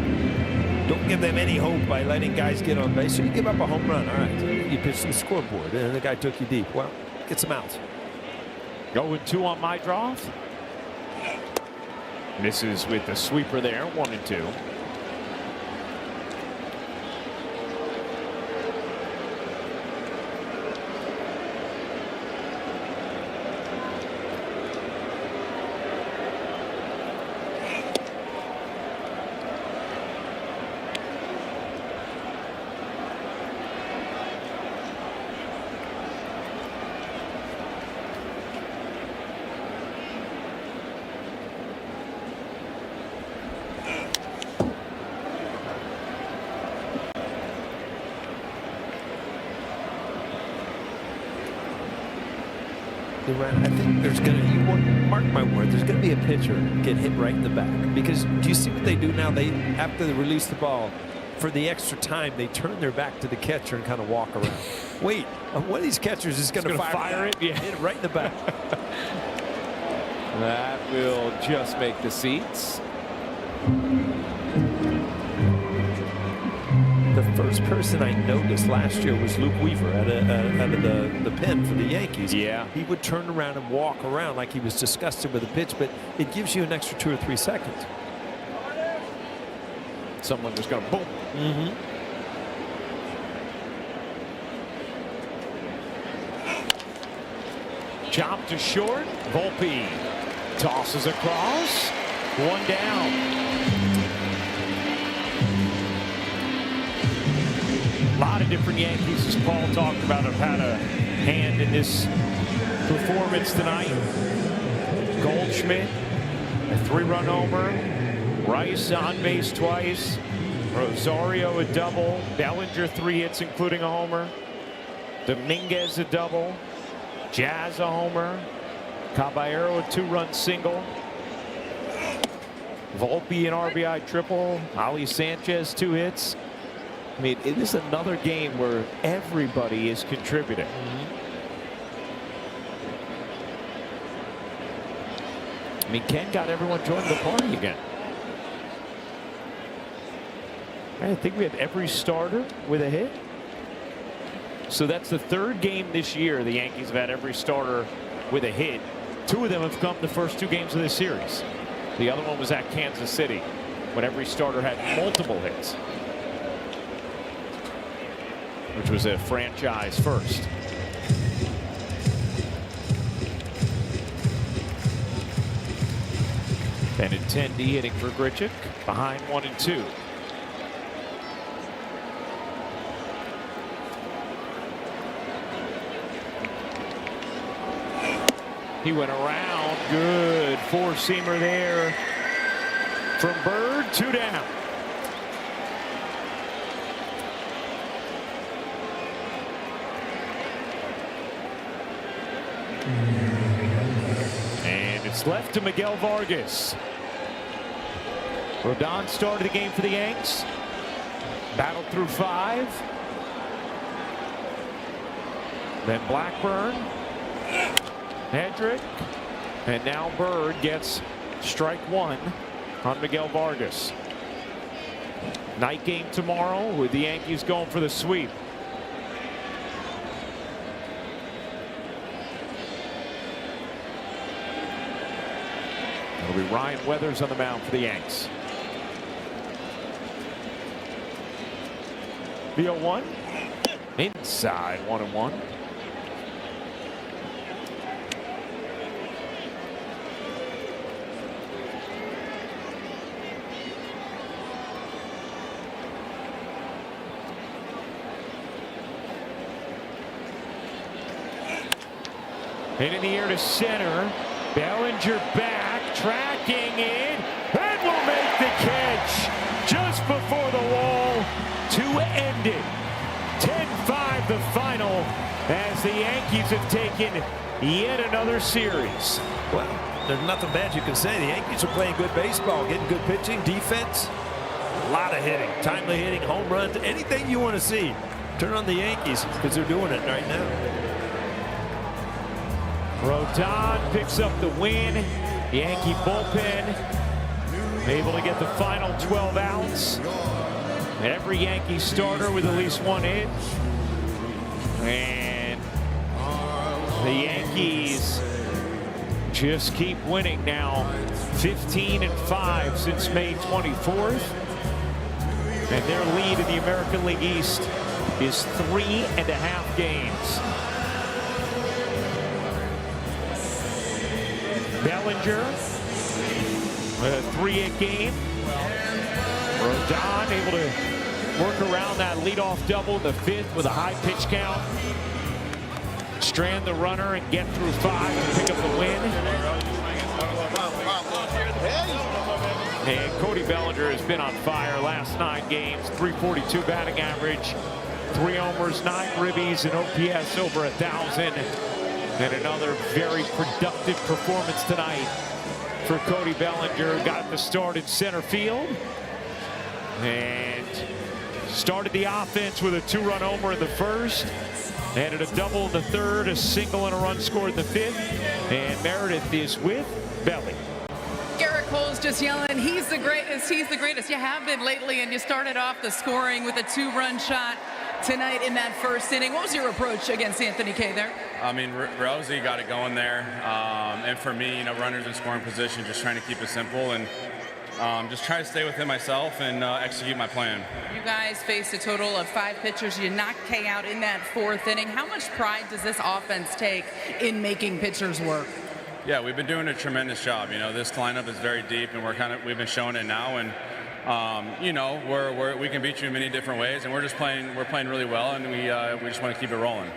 [SPEAKER 2] don't give them any hope by letting guys get on base. So you give up a home run. All right, you pitch to the scoreboard, and the guy took you deep. Well, get some outs.
[SPEAKER 1] 0-2 on my draw. Misses with the sweeper there, 1-2.
[SPEAKER 2] I think there's going to, mark my word, there's going to be a pitcher get hit right in the back. Because do you see what they do now? After they release the ball, for the extra time, they turn their back to the catcher and kind of walk around. Wait, one of these catchers is going to fire it, hit it right in the back.
[SPEAKER 1] That will just make the seats.
[SPEAKER 2] The first person I noticed last year was Luke Weaver out of the pen for the Yankees.
[SPEAKER 1] Yeah.
[SPEAKER 2] He would turn around and walk around like he was disgusted with the pitch, but it gives you an extra 2 or 3 seconds.
[SPEAKER 1] Someone just going to boom. Chop to short. Volpe tosses across. 1 down. A lot of different Yankees, as Paul talked about, have had a hand in this performance tonight. Goldschmidt, a 3-run homer. Rice on base twice. Rosario a double. Bellinger 3 hits, including a homer. Dominguez a double. Jazz a homer. Caballero a 2-run single. Volpe an RBI triple. Ali Sanchez 2 hits. I mean, it is another game where everybody is contributing. I mean, Ken got everyone joining the party again. I think we have every starter with a hit. So that's the 3rd game this year the Yankees have had every starter with a hit. 2 of them have come the first 2 games of this series. The other one was at Kansas City when every starter had multiple hits, which was a franchise first. Benintendi hitting for Grichuk, behind 1-2. He went around, good 4-seamer there from Bird, 2 down. And it's left to Miguel Vargas. Rodon started the game for the Yanks. Battled through 5. Then Blackburn. Hedrick. And now Bird gets strike 1 on Miguel Vargas. Night game tomorrow with the Yankees going for the sweep. It'll be Ryan Weathers on the mound for the Yanks. The 0-1. Inside, 1-1. Hit in the air to center. Bellinger back, tracking it, and will make the catch just before the wall to end it. 10-5 the final as the Yankees have taken yet another series.
[SPEAKER 2] Well, there's nothing bad you can say. The Yankees are playing good baseball, getting good pitching, defense, a lot of hitting, timely hitting, home runs, anything you want to see. Turn on the Yankees because they're doing it right now.
[SPEAKER 1] Rodon picks up the win. Yankee bullpen able to get the final 12 outs. Every Yankee starter with at least one hit. And the Yankees just keep winning now. 15-5 since May 24th. And their lead in the American League East is 3.5 games. Bellinger, a 3-hit game. Rodon able to work around that leadoff double in the 5th with a high pitch count. Strand the runner and get through 5 to pick up the win. And Cody Bellinger has been on fire last 9 games. 342 batting average, 3 homers, 9 ribbies, and OPS over 1,000. And another very productive performance tonight for Cody Bellinger. Got the start in center field and started the offense with a 2-run homer in the 1st. Added a double in the 3rd, a single and a run scored in the 5th. And Meredith is with Belly.
[SPEAKER 3] Garrett Cole's just yelling, he's the greatest, he's the greatest. You have been lately, and you started off the scoring with a 2-run shot tonight in that 1st inning. What was your approach against Anthony Kay there?
[SPEAKER 10] I mean, Rosie got it going there. And for me, runners in scoring position, just trying to keep it simple and just try to stay within myself and execute my plan.
[SPEAKER 3] You guys faced a total of 5 pitchers. You knocked Kay out in that 4th inning. How much pride does this offense take in making pitchers work?
[SPEAKER 10] Yeah, we've been doing a tremendous job. This lineup is very deep, and we've been showing it now. And we can beat you in many different ways, and we're playing really well, and we just want to keep it rolling.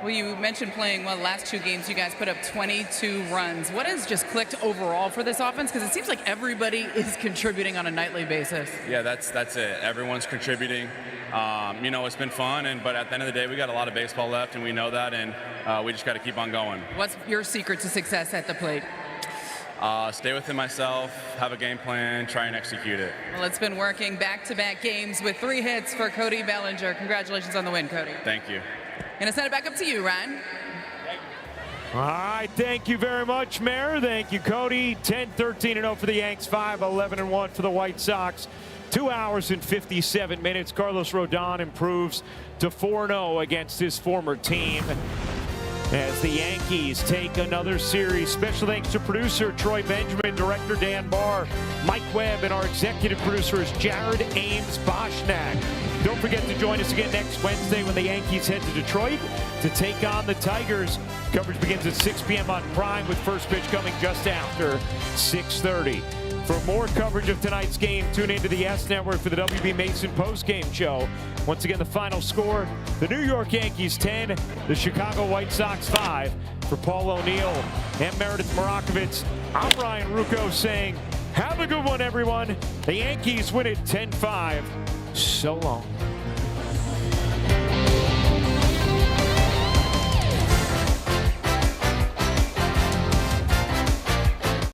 [SPEAKER 3] Well, you mentioned playing well the last 2 games. You guys put up 22 runs. What has just clicked overall for this offense? Because it seems like everybody is contributing on a nightly basis.
[SPEAKER 10] Yeah, that's it. Everyone's contributing. It's been fun, but at the end of the day, we got a lot of baseball left, and we know that, and we just got to keep on going.
[SPEAKER 3] What's your secret to success at the plate?
[SPEAKER 10] Stay within myself, have a game plan, try and execute it.
[SPEAKER 3] Well, it's been working. Back-to-back games with 3 hits for Cody Bellinger. Congratulations on the win, Cody.
[SPEAKER 10] Thank you.
[SPEAKER 3] Gonna send it back up to you, Ryan.
[SPEAKER 1] All right, thank you very much, Mayor. Thank you, Cody. 10-13-0 for the Yanks, 5-11-1 for the White Sox. 2 hours and 57 minutes. Carlos Rodon improves to 4-0 against his former team as the Yankees take another series. Special thanks to producer Troy Benjamin, director Dan Barr, Mike Webb, and our executive producer is Jared Ames Boschnack. Don't forget to join us again next Wednesday when the Yankees head to Detroit to take on the Tigers. Coverage begins at 6 p.m. on Prime, with first pitch coming just after 6:30. For more coverage of tonight's game, tune into the S Network for the WB Mason postgame show. Once again, the final score, the New York Yankees 10, the Chicago White Sox 5. For Paul O'Neill and Meredith Morakovitz, I'm Ryan Rucco saying, have a good one, everyone. The Yankees win it 10-5. So long.